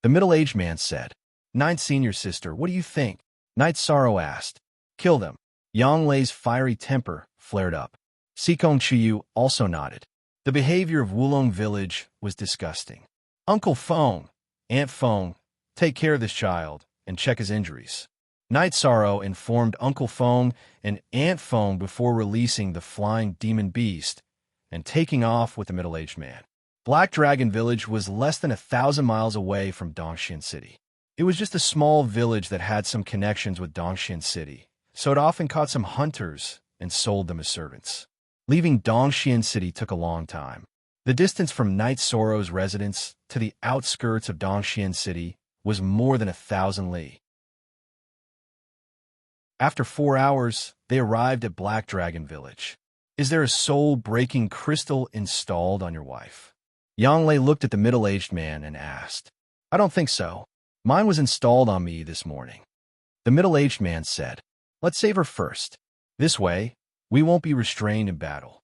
The middle-aged man said, "Ninth senior sister, what do you think?" Night Sorrow asked. "Kill them." Yang Lei's fiery temper flared up. Sikong Chiyu also nodded. The behavior of Wulong Village was disgusting. "Uncle Feng, Aunt Feng, take care of this child and check his injuries." Night Sorrow informed Uncle Feng and Aunt Feng before releasing the flying demon beast and taking off with the middle-aged man. Black Dragon Village was less than 1,000 miles away from Dongxian City. It was just a small village that had some connections with Dongxian City, so it often caught some hunters and sold them as servants. Leaving Dongxian City took a long time. The distance from Night Sorrow's residence to the outskirts of Dongxian City was more than 1,000 li. After 4 hours, they arrived at Black Dragon Village. "Is there a soul-breaking crystal installed on your wife?" Yang Lei looked at the middle-aged man and asked. "I don't think so. Mine was installed on me this morning." The middle-aged man said, "Let's save her first. This way, we won't be restrained in battle."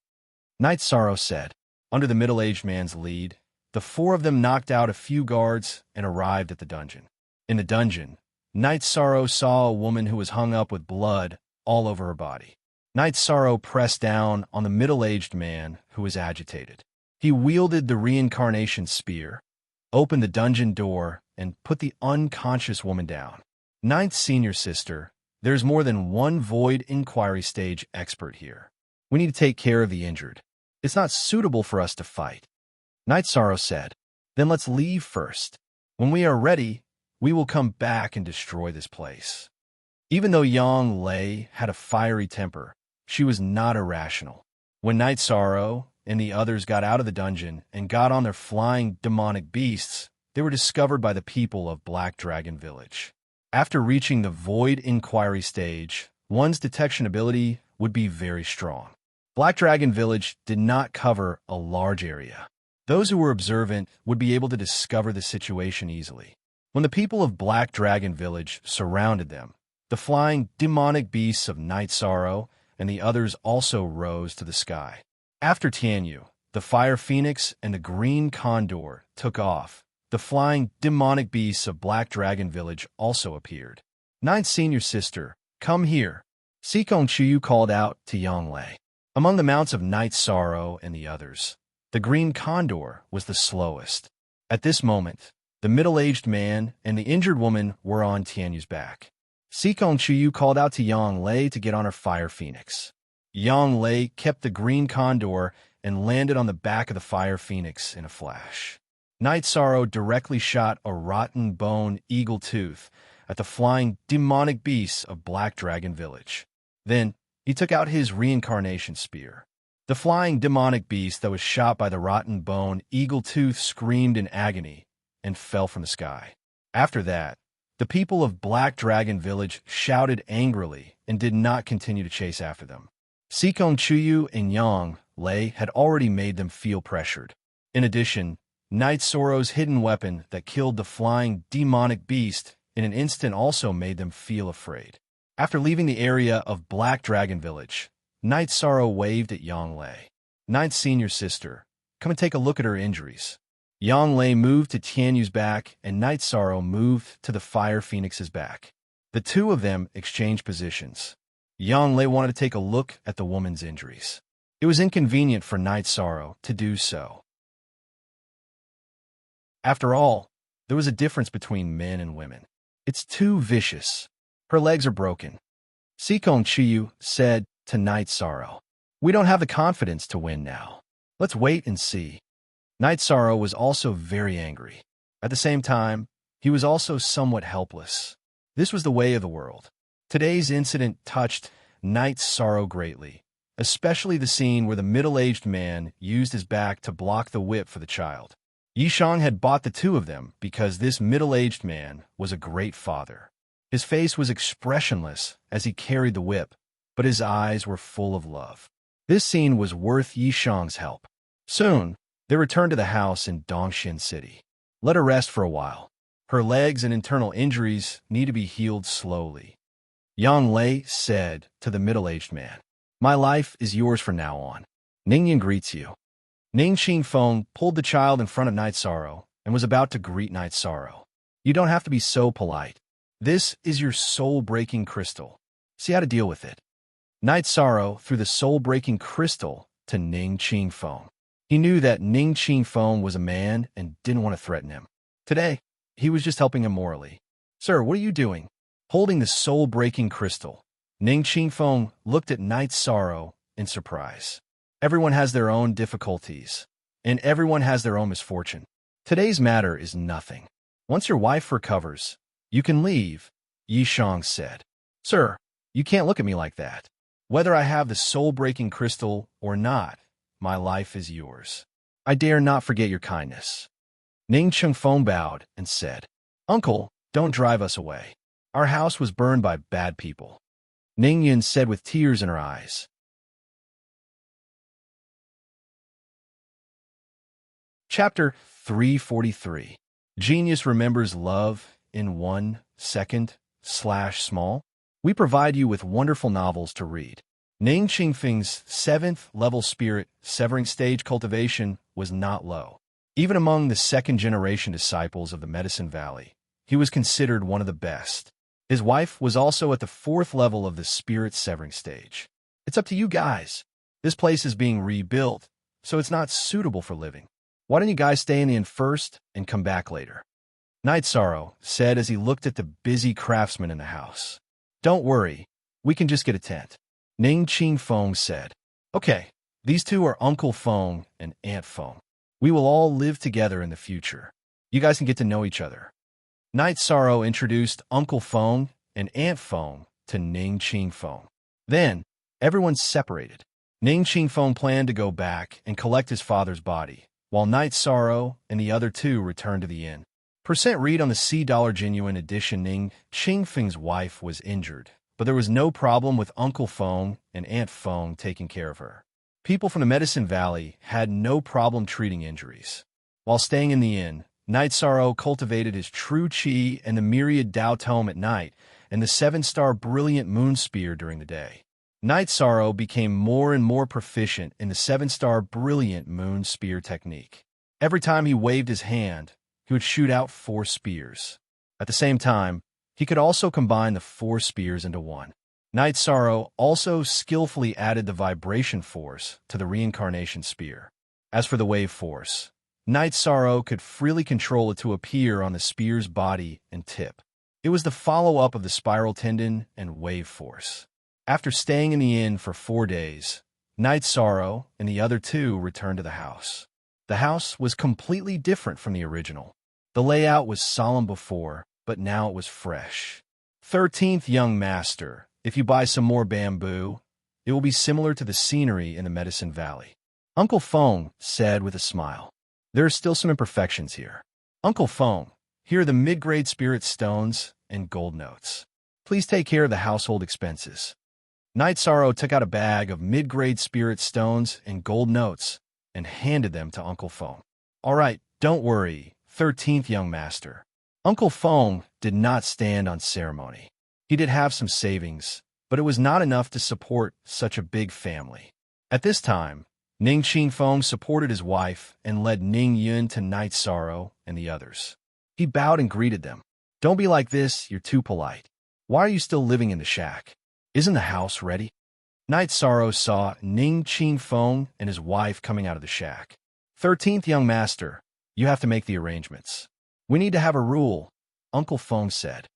Night Sorrow said. Under the middle-aged man's lead, the four of them knocked out a few guards and arrived at the dungeon. In the dungeon, Night Sorrow saw a woman who was hung up with blood all over her body. Night Sorrow pressed down on the middle-aged man who was agitated. He wielded the reincarnation spear, opened the dungeon door, and put the unconscious woman down. "Ninth senior sister, there's more than one void inquiry stage expert here. We need to take care of the injured. It's not suitable for us to fight." Night Sorrow said, "Then let's leave first. When we are ready, we will come back and destroy this place." Even though Yang Lei had a fiery temper, she was not irrational. When Night Sorrow and the others got out of the dungeon and got on their flying demonic beasts, they were discovered by the people of Black Dragon Village. After reaching the Void Inquiry stage, one's detection ability would be very strong. Black Dragon Village did not cover a large area. Those who were observant would be able to discover the situation easily. When the people of Black Dragon Village surrounded them, the flying demonic beasts of Night Sorrow and the others also rose to the sky. After Tianyu, the Fire Phoenix and the Green Condor took off. The flying demonic beasts of Black Dragon Village also appeared. "Ninth senior sister, come here," Sikong Chiyu called out to Yang Lei. Among the mounts of Night Sorrow and the others, the Green Condor was the slowest. At this moment, the middle-aged man and the injured woman were on Tianyu's back. Sikong Chiyu called out to Yang Lei to get on her Fire Phoenix. Yang Lei kept the Green Condor and landed on the back of the Fire Phoenix in a flash. Night Sorrow directly shot a rotten bone eagle tooth at the flying demonic beasts of Black Dragon Village. Then, he took out his reincarnation spear. The flying demonic beast that was shot by the rotten bone eagle tooth screamed in agony and fell from the sky. After that, the people of Black Dragon Village shouted angrily and did not continue to chase after them. Sikong Chiyu and Yang Lei had already made them feel pressured. In addition, Night Sorrow's hidden weapon that killed the flying demonic beast in an instant also made them feel afraid. After leaving the area of Black Dragon Village, Night Sorrow waved at Yang Lei. "Ninth senior sister, come and take a look at her injuries." Yang Lei moved to Tianyu's back, and Night Sorrow moved to the Fire Phoenix's back. The two of them exchanged positions. Yang Lei wanted to take a look at the woman's injuries. It was inconvenient for Night Sorrow to do so. After all, there was a difference between men and women. It's too vicious. Her legs are broken. Sikong Chiyu said to Night Sorrow, "We don't have the confidence to win now. Let's wait and see." Night Sorrow was also very angry. At the same time, he was also somewhat helpless. This was the way of the world. Today's incident touched Night Sorrow greatly, especially the scene where the middle-aged man used his back to block the whip for the child. Yishang had bought the two of them because this middle-aged man was a great father. His face was expressionless as he carried the whip, but his eyes were full of love. This scene was worth Yishang's help. Soon, they returned to the house in Dongxin City. Let her rest for a while. Her legs and internal injuries need to be healed slowly. Yang Lei said to the middle-aged man, "My life is yours from now on. Ningyan greets you." Ning Qingfeng pulled the child in front of Night Sorrow and was about to greet Night Sorrow. "You don't have to be so polite. This is your soul-breaking crystal. See how to deal with it." Night Sorrow threw the soul-breaking crystal to Ning Qingfeng. He knew that Ning Qingfeng was a man and didn't want to threaten him. Today, he was just helping him morally. "Sir, what are you doing?" Holding the soul-breaking crystal, Ning Qingfeng looked at Night Sorrow in surprise. Everyone has their own difficulties, and everyone has their own misfortune. Today's matter is nothing. Once your wife recovers, you can leave, Yishang said. "Sir, you can't look at me like that. Whether I have the soul-breaking crystal or not, my life is yours. I dare not forget your kindness." Ning Qingfeng bowed and said, "Uncle, don't drive us away. Our house was burned by bad people." Ning Yun said with tears in her eyes. Chapter 343. Genius Remembers Love in 1 second /small. We provide you with wonderful novels to read. Ning Qingfeng's 7th level spirit severing stage cultivation was not low. Even among the second-generation disciples of the Medicine Valley, he was considered one of the best. His wife was also at the 4th level of the spirit severing stage. "It's up to you guys. This place is being rebuilt, so it's not suitable for living. Why don't you guys stay in the inn first and come back later?" Night Sorrow said as he looked at the busy craftsmen in the house. "Don't worry, we can just get a tent." Ning Qingfeng said, "Okay, these two are Uncle Feng and Aunt Feng. We will all live together in the future. You guys can get to know each other." Night Sorrow introduced Uncle Feng and Aunt Feng to Ning Qingfeng. Then, everyone separated. Ning Qingfeng planned to go back and collect his father's body, while Night Sorrow and the other two returned to the inn. Percent read on the $C genuine edition. Ning Qingfeng's wife was injured, but there was no problem with Uncle Feng and Aunt Feng taking care of her. People from the Medicine Valley had no problem treating injuries. While staying in the inn, Night Sorrow cultivated his true chi and the Myriad Dao Tome at night, and the 7-star Brilliant Moon Spear during the day. Night Sorrow became more and more proficient in the 7-star Brilliant Moon Spear technique. Every time he waved his hand, he would shoot out 4 spears. At the same time, he could also combine the 4 spears into one. Night Sorrow also skillfully added the vibration force to the reincarnation spear. As for the wave force, Night Sorrow could freely control it to appear on the spear's body and tip. It was the follow-up of the spiral tendon and wave force. After staying in the inn for 4 days, Night Sorrow and the other two returned to the house. The house was completely different from the original. The layout was solemn before, but now it was fresh. 13th Young Master, if you buy some more bamboo, it will be similar to the scenery in the Medicine Valley. Uncle Feng said with a smile. There are still some imperfections here. Uncle Feng, here are the mid-grade spirit stones and gold notes. Please take care of the household expenses. Night Sorrow took out a bag of mid-grade spirit stones and gold notes and handed them to Uncle Feng. All right, don't worry, 13th Young Master. Uncle Feng did not stand on ceremony. He did have some savings, but it was not enough to support such a big family. At this time, Ning Qingfeng supported his wife and led Ning Yun to Night Sorrow and the others. He bowed and greeted them. Don't be like this, you're too polite. Why are you still living in the shack? Isn't the house ready? Night Sorrow saw Ning Qing Feng and his wife coming out of the shack. 13th young master, you have to make the arrangements. We need to have a rule, Uncle Feng said.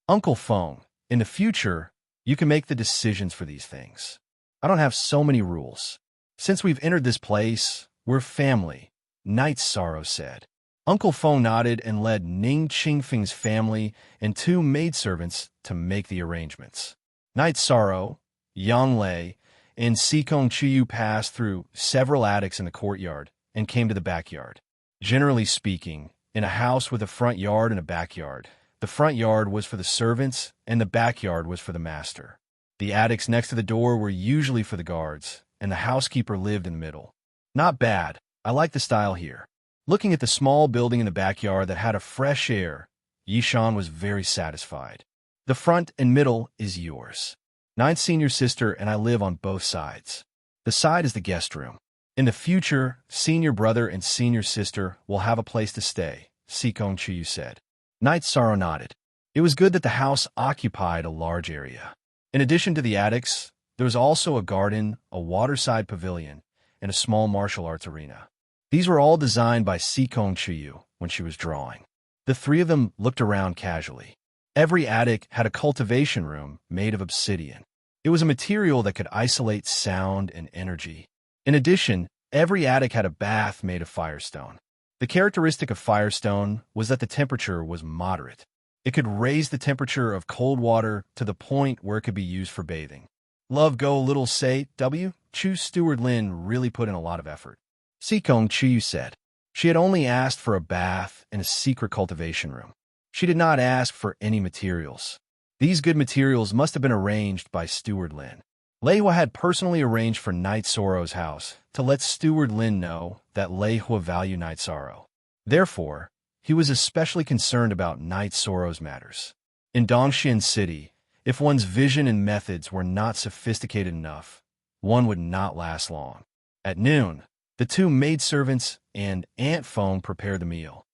Uncle Feng, in the future, you can make the decisions for these things. I don't have so many rules. Since we've entered this place, we're family, Night Sorrow said. Uncle Feng nodded and led Ning Qingfeng's family and 2 maidservants to make the arrangements. Night Sorrow, Yang Lei, and Sikong Chiyu passed through several attics in the courtyard and came to the backyard. Generally speaking, in a house with a front yard and a backyard, the front yard was for the servants and the backyard was for the master. The attics next to the door were usually for the guards, and the housekeeper lived in the middle. Not bad. I like the style here. Looking at the small building in the backyard that had a fresh air, Yishan was very satisfied. The front and middle is yours. 9th senior sister and I live on both sides. The side is the guest room. In the future, senior brother and senior sister will have a place to stay, Sikong Chiyu said. Night Sorrow nodded. It was good that the house occupied a large area. In addition to the attics, there was also a garden, a waterside pavilion, and a small martial arts arena. These were all designed by Sikong Chiyu when she was drawing. The 3 of them looked around casually. Every attic had a cultivation room made of obsidian. It was a material that could isolate sound and energy. In addition, every attic had a bath made of firestone. The characteristic of firestone was that the temperature was moderate. It could raise the temperature of cold water to the point where it could be used for bathing. Love go little say, W. Chu Steward Lin really put in a lot of effort. Sikong Chiyu said. She had only asked for a bath and a secret cultivation room. She did not ask for any materials. These good materials must have been arranged by Steward Lin. Lei Hua had personally arranged for Night Sorrow's house to let Steward Lin know that Lei Hua valued Night Sorrow. Therefore, he was especially concerned about Night Sorrow's matters. In Dongxian City, if one's vision and methods were not sophisticated enough, one would not last long. At noon, the 2 maidservants and Aunt Feng prepared the meal.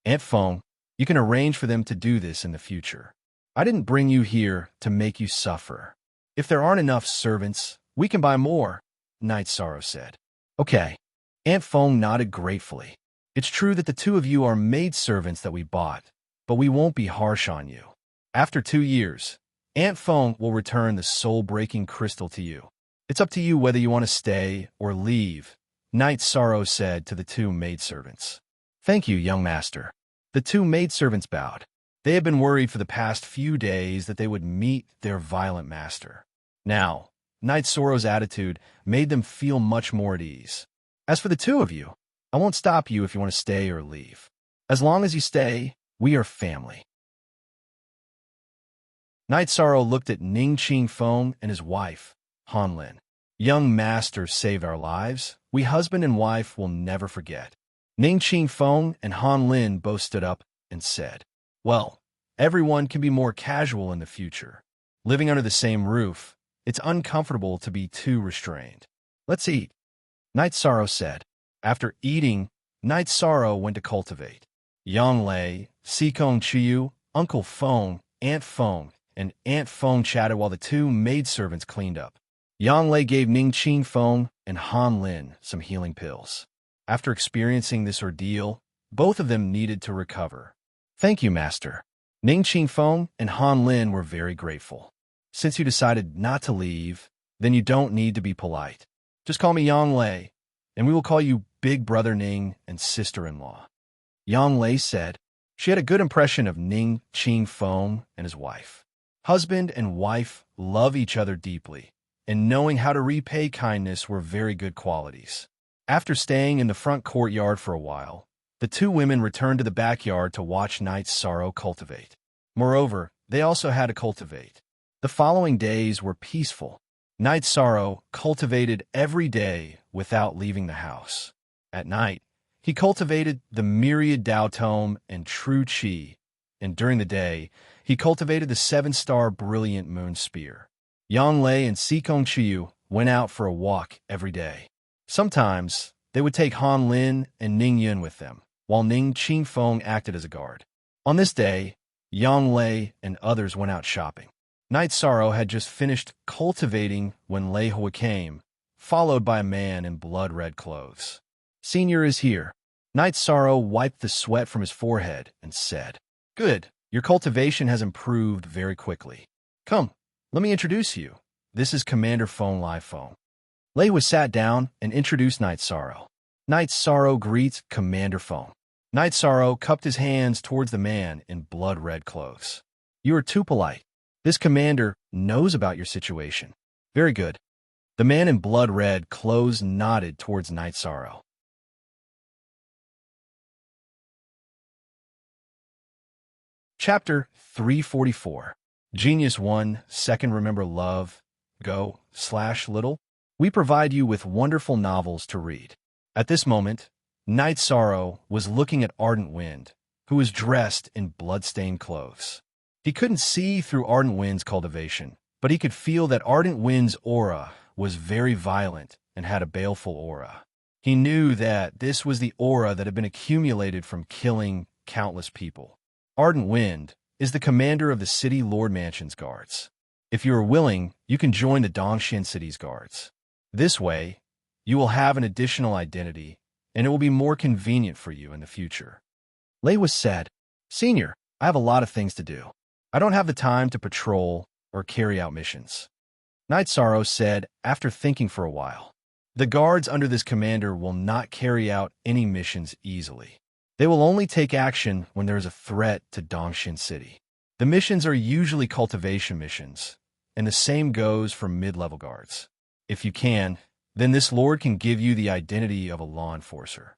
Aunt Feng, you can arrange for them to do this in the future. I didn't bring you here to make you suffer. If there aren't enough servants, we can buy more, Night Sorrow said. Okay. Aunt Feng nodded gratefully. It's true that the 2 of you are maidservants that we bought, but we won't be harsh on you. After 2 years, Aunt Feng will return the soul-breaking crystal to you. It's up to you whether you want to stay or leave, Night Sorrow said to the 2 maidservants. Thank you, young master. The 2 maidservants bowed. They had been worried for the past few days that they would meet their violent master. Now, Night Sorrow's attitude made them feel much more at ease. As for the 2 of you, I won't stop you if you want to stay or leave. As long as you stay, we are family. Night Sorrow looked at Ning Qing Feng and his wife, Han Lin. Young master saved our lives. We husband and wife will never forget. Ning Qing Feng and Han Lin both stood up and said, well, everyone can be more casual in the future. Living under the same roof, it's uncomfortable to be too restrained. Let's eat, Night Sorrow said. After eating, Night Sorrow went to cultivate. Yang Lei, Sikong Chiyu, Uncle Feng, Aunt Feng, and Aunt Feng chatted while the 2 maidservants cleaned up. Yang Lei gave Ning Qing Feng and Han Lin some healing pills. After experiencing this ordeal, both of them needed to recover. Thank you, Master. Ning Qing Feng and Han Lin were very grateful. Since you decided not to leave, then you don't need to be polite. Just call me Yang Lei, and we will call you Big Brother Ning and sister-in-law. Yang Lei said. She had a good impression of Ning Qing Feng and his wife. Husband and wife love each other deeply, and knowing how to repay kindness were very good qualities. After staying in the front courtyard for a while, the 2 women returned to the backyard to watch Night Sorrow cultivate. Moreover, they also had to cultivate. The following days were peaceful. Night Sorrow cultivated every day without leaving the house. At night, he cultivated the Myriad Dao Tome and True Qi, and during the day, he cultivated the 7-star Brilliant Moon Spear. Yang Lei and Sikong Chiyu went out for a walk every day. Sometimes, they would take Han Lin and Ning Yun with them, while Ning Qing Feng acted as a guard. On this day, Lei, and others went out shopping. Night Sorrow had just finished cultivating when Lei Hua came, followed by a man in blood-red clothes. "Senior is here." Night Sorrow wiped the sweat from his forehead and said, "Good. Your cultivation has improved very quickly. Come, let me introduce you. This is Commander Phone Live Phone." Lei Hua sat down and introduced Night Sorrow. Night Sorrow greets Commander Phone. Night Sorrow cupped his hands towards the man in blood-red clothes. "You are too polite. This commander knows about your situation." "Very good." The man in blood-red clothes nodded towards Night Sorrow. Chapter 344. Genius 1, Second Remember Love, Go/Little. We provide you with wonderful novels to read. At this moment, Night Sorrow was looking at Ardent Wind, who was dressed in blood-stained clothes. He couldn't see through Ardent Wind's cultivation, but he could feel that Ardent Wind's aura was very violent and had a baleful aura. He knew that this was the aura that had been accumulated from killing countless people. Ardent Wind is the commander of the City Lord Mansion's guards. If you are willing, you can join the Dongxian City's guards. This way, you will have an additional identity, and it will be more convenient for you in the future. Lei Hua said, "Senior, I have a lot of things to do. I don't have the time to patrol or carry out missions." Night Sorrow said after thinking for a while, "The guards under this commander will not carry out any missions easily. They will only take action when there is a threat to Dongxian City. The missions are usually cultivation missions, and the same goes for mid-level guards. If you can, then this lord can give you the identity of a law enforcer."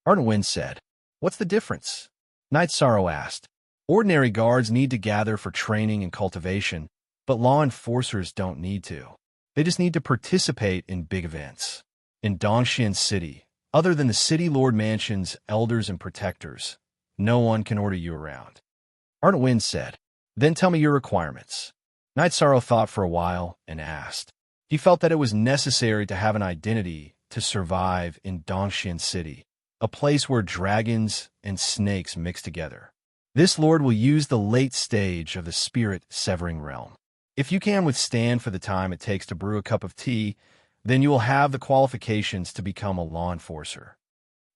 Ardent Wind said, "What's the difference?" Night Sorrow asked. "Ordinary guards need to gather for training and cultivation, but law enforcers don't need to. They just need to participate in big events. In Dongxian City, other than the City Lord Mansion's elders and protectors, no one can order you around." Ardent Wind said, "Then tell me your requirements." Night Sorrow thought for a while and asked. He felt that it was necessary to have an identity to survive in Dongxian City, a place where dragons and snakes mix together. This lord will use the late stage of the spirit-severing realm. If you can withstand for the time it takes to brew a cup of tea, then you will have the qualifications to become a law enforcer."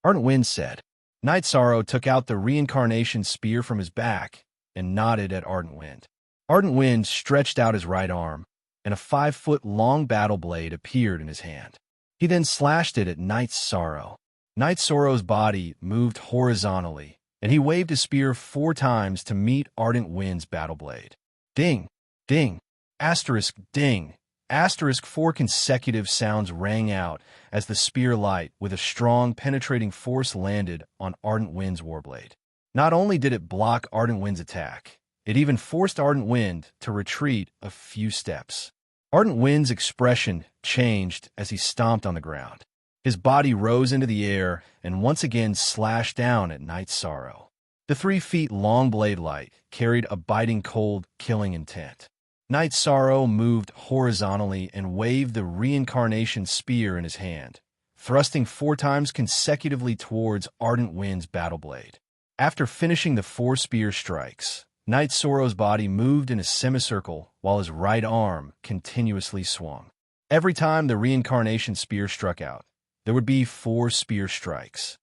Ardent Wind said. Night Sorrow took out the reincarnation spear from his back and nodded at Ardent Wind. Ardent Wind stretched out his right arm, and a 5-foot-long battle blade appeared in his hand. He then slashed it at Night Sorrow. Night Sorrow's body moved horizontally, and he waved his spear 4 times to meet Ardent Wind's battle blade. Ding! Ding! Asterisk! Ding! Asterisk! 4 consecutive sounds rang out as the spear light with a strong penetrating force landed on Ardent Wind's warblade. Not only did it block Ardent Wind's attack, it even forced Ardent Wind to retreat a few steps. Ardent Wind's expression changed as he stomped on the ground. His body rose into the air and once again slashed down at Night Sorrow. The 3-feet-long blade light carried a biting cold, killing intent. Night Sorrow moved horizontally and waved the reincarnation spear in his hand, thrusting 4 times consecutively towards Ardent Wind's battle blade. After finishing the 4 spear strikes, Night Sorrow's body moved in a semicircle while his right arm continuously swung. Every time the reincarnation spear struck out, there would be 4 spear strikes.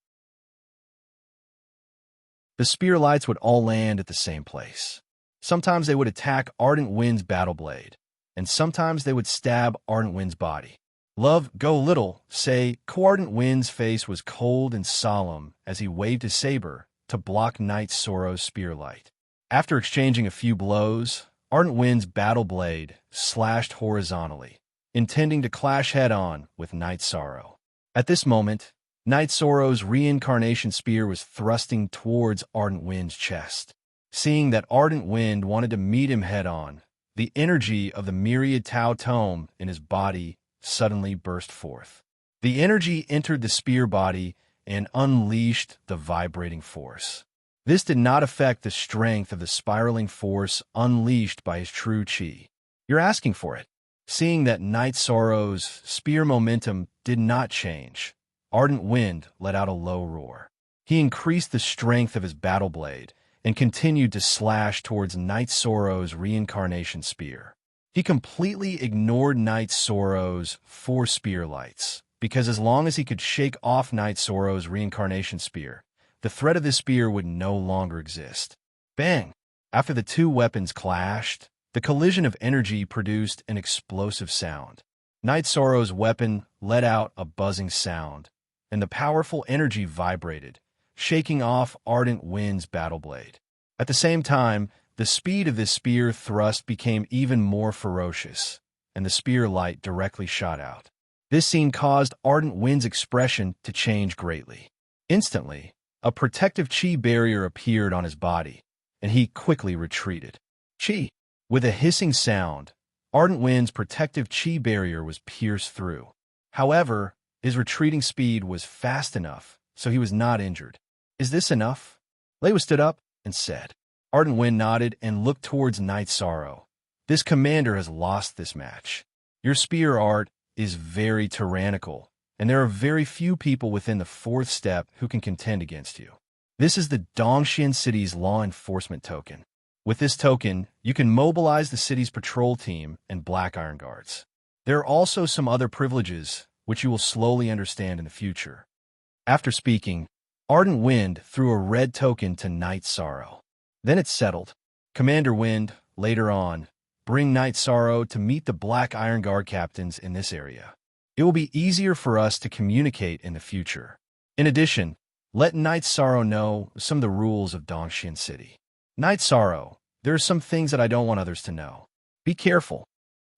The spear lights would all land at the same place. Sometimes they would attack Ardent Wind's battle blade, and sometimes they would stab Ardent Wind's body. Love, go little, say, Ardent Wind's face was cold and solemn as he waved his saber to block Night Sorrow's spear light. After exchanging a few blows, Ardent Wind's battle blade slashed horizontally, intending to clash head-on with Night Sorrow. At this moment, Night Sorrow's reincarnation spear was thrusting towards Ardent Wind's chest. Seeing that Ardent Wind wanted to meet him head-on, the energy of the Myriad Tao Tome in his body suddenly burst forth. The energy entered the spear body and unleashed the vibrating force. This did not affect the strength of the spiraling force unleashed by his true chi. You're asking for it. Seeing that Night Sorrow's spear momentum did not change, Ardent Wind let out a low roar. He increased the strength of his battle blade and continued to slash towards Knight Sorrow's reincarnation spear. He completely ignored Knight Sorrow's 4 spear lights, because as long as he could shake off Knight Sorrow's reincarnation spear, the threat of this spear would no longer exist. Bang! After the 2 weapons clashed, the collision of energy produced an explosive sound. Knight Sorrow's weapon let out a buzzing sound, and the powerful energy vibrated, shaking off Ardent Wind's battle blade. At the same time, the speed of this spear thrust became even more ferocious, and the spear light directly shot out. This scene caused Ardent Wind's expression to change greatly. Instantly, a protective chi barrier appeared on his body, and he quickly retreated. Chi! With a hissing sound, Ardent Wind's protective chi barrier was pierced through. However, his retreating speed was fast enough, so he was not injured. Is this enough? Lei stood up and said. Ardent Wind nodded and looked towards Knight Sorrow. This commander has lost this match. Your spear art is very tyrannical, and there are very few people within the 4th step who can contend against you. This is the Dongxian City's law enforcement token. With this token, you can mobilize the city's patrol team and Black Iron Guards. There are also some other privileges, which you will slowly understand in the future. After speaking, Ardent Wind threw a red token to Knight Sorrow. Then it settled. Commander Wind, later on, bring Knight Sorrow to meet the Black Iron Guard captains in this area. It will be easier for us to communicate in the future. In addition, let Knight Sorrow know some of the rules of Dongxian City. Knight Sorrow, there are some things that I don't want others to know. Be careful.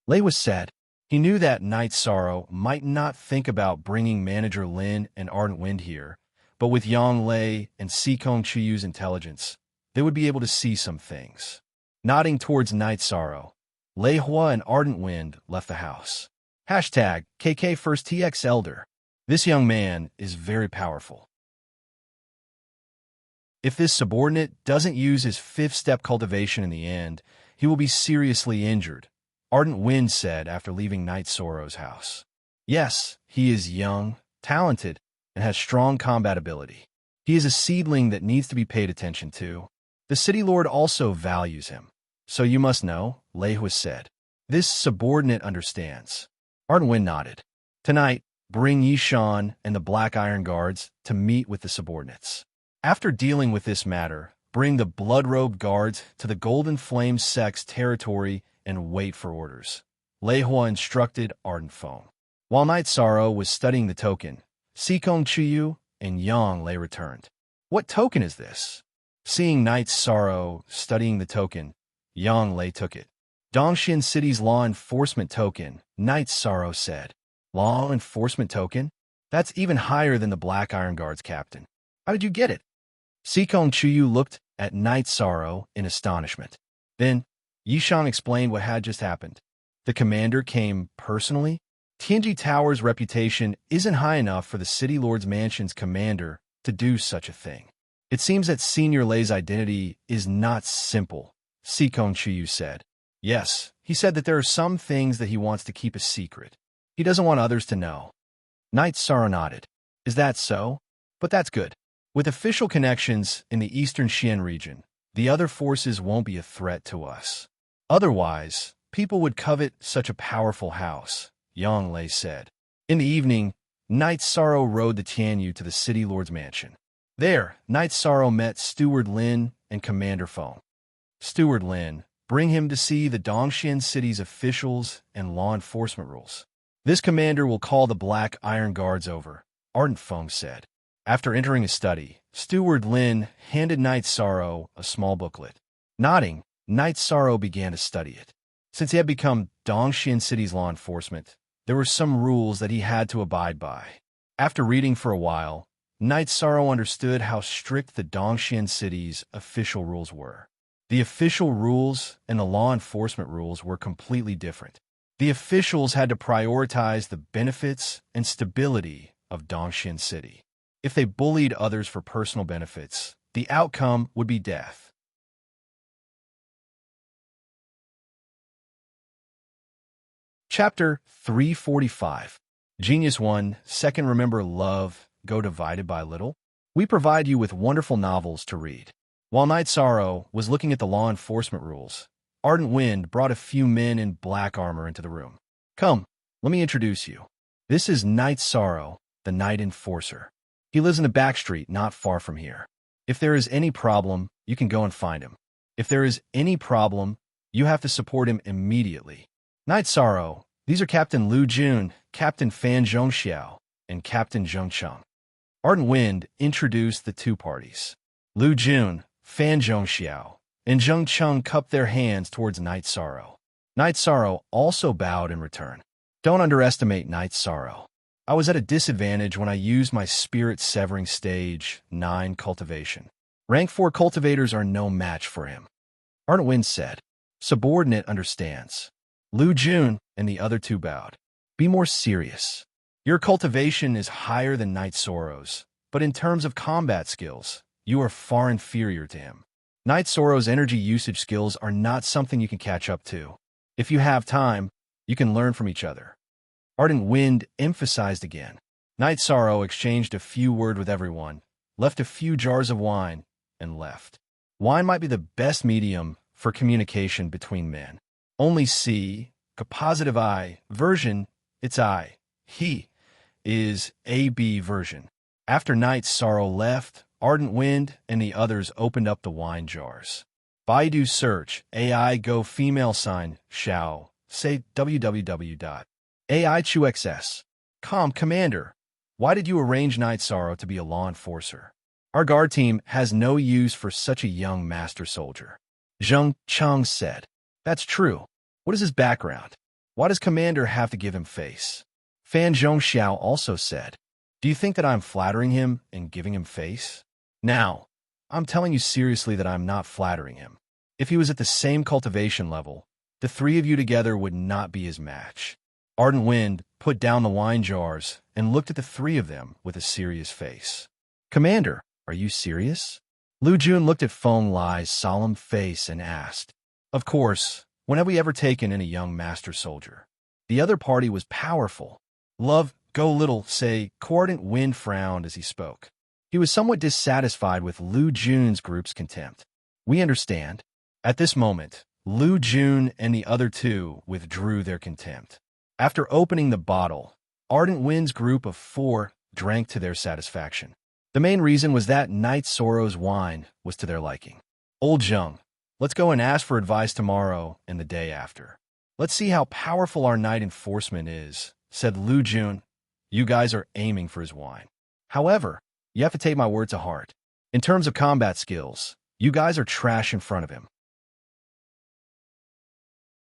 Lei said. He knew that Knight Sorrow might not think about bringing Manager Lin and Ardent Wind here, but with Yang Lei and Sikong Chuyu's intelligence, they would be able to see some things. Nodding towards Knight Sorrow, Lei Hua and Ardent Wind left the house. Hashtag KK First TX Elder. This young man is very powerful. If this subordinate doesn't use his 5th step cultivation in the end, he will be seriously injured, Ardent Wind said after leaving Knight Sorrow's house. Yes, he is young, talented, and has strong combat ability. He is a seedling that needs to be paid attention to. The City Lord also values him. So you must know, Lei said. This subordinate understands. Ardent Wind nodded. Tonight, bring Yishan and the Black Iron Guards to meet with the subordinates. After dealing with this matter, bring the Blood-Robed Guards to the Golden Flame Sect's territory and wait for orders. Lei Hua instructed Ardent Foam. While Knight Sorrow was studying the token, Sikong Chuyu and Yang Lei returned. What token is this? Seeing Knight Sorrow studying the token, Yang Lei took it. Dongxian City's law enforcement token, Knight Sorrow said. Law enforcement token? That's even higher than the Black Iron Guard's captain. How did you get it? Sikong Chuyu looked at Knight Sorrow in astonishment. Then, Yishan explained what had just happened. The commander came personally? Tianji Tower's reputation isn't high enough for the City Lord's Mansion's commander to do such a thing. It seems that Senior Lei's identity is not simple, Sikong Chuyu said. Yes, he said that there are some things that he wants to keep a secret. He doesn't want others to know. Knight Sorrow nodded. Is that so? But that's good. With official connections in the Eastern Xian region, the other forces won't be a threat to us. Otherwise, people would covet such a powerful house, Yang Lei said. In the evening, Knight Sorrow rode the Tianyu to the City Lord's mansion. There, Knight Sorrow met Steward Lin and Commander Foam. Steward Lin, bring him to see the Dongxian City's officials and law enforcement rules. This commander will call the Black Iron Guards over, Ardent Foam said. After entering his study, Steward Lin handed Knight Sorrow a small booklet. Nodding, Knight Sorrow began to study it. Since he had become Dongxian City's law enforcement, there were some rules that he had to abide by. After reading for a while, Knight Sorrow understood how strict the Dongxian City's official rules were. The official rules and the law enforcement rules were completely different. The officials had to prioritize the benefits and stability of Dongxian City. If they bullied others for personal benefits, the outcome would be death. Chapter 345. Genius 1, Second Remember Love, Go Divided by Little? We provide you with wonderful novels to read. While Night Sorrow was looking at the law enforcement rules, Ardent Wind brought a few men in black armor into the room. Come, let me introduce you. This is Night Sorrow, the Night Enforcer. He lives in a back street not far from here. If there is any problem, you can go and find him. If there is any problem, you have to support him immediately. Night Sorrow, these are Captain Lu Jun, Captain Fan Zhongxiao, and Captain Zheng Cheng. Ardent Wind introduced the two parties. Lu Jun, Fan Zhongxiao, and Zheng Cheng cupped their hands towards Night Sorrow. Night Sorrow also bowed in return. Don't underestimate Night Sorrow. I was at a disadvantage when I used my spirit-severing stage 9 cultivation. Rank 4 cultivators are no match for him. Ardent Wind said. Subordinate understands. Lu Jun and the other two bowed. Be more serious. Your cultivation is higher than Night Sorrow's, but in terms of combat skills, you are far inferior to him. Night Sorrow's energy usage skills are not something you can catch up to. If you have time, you can learn from each other. Ardent Wind emphasized again. Night Sorrow exchanged a few words with everyone, left a few jars of wine, and left. Wine might be the best medium for communication between men. Only C, positive I, version, it's I. He is AB version. After Night Sorrow left, Ardent Wind and the others opened up the wine jars. Baidu search, AI go female sign, Xiao, say www.aichuxs. Commander, why did you arrange Night Sorrow to be a law enforcer? Our guard team has no use for such a young master soldier. Zheng Cheng said. That's true. What is his background? Why does Commander have to give him face? Fan Zhongxiao also said. Do you think that I'm flattering him and giving him face? Now, I'm telling you seriously that I'm not flattering him. If he was at the same cultivation level, the three of you together would not be his match. Ardent Wind put down the wine jars and looked at the three of them with a serious face. Commander, are you serious? Lu Jun looked at Feng Lai's solemn face and asked. Of course, when have we ever taken in a young master soldier? The other party was powerful. Love, go little, say, Ardent Wind frowned as he spoke. He was somewhat dissatisfied with Lu Jun's group's contempt. We understand. At this moment, Lu Jun and the other two withdrew their contempt. After opening the bottle, Ardent Wind's group of 4 drank to their satisfaction. The main reason was that Night Sorrow's wine was to their liking. Old Zheng, let's go and ask for advice tomorrow and the day after. Let's see how powerful our night enforcement is, said Lu Jun. You guys are aiming for his wine. However, you have to take my word to heart. In terms of combat skills, you guys are trash in front of him.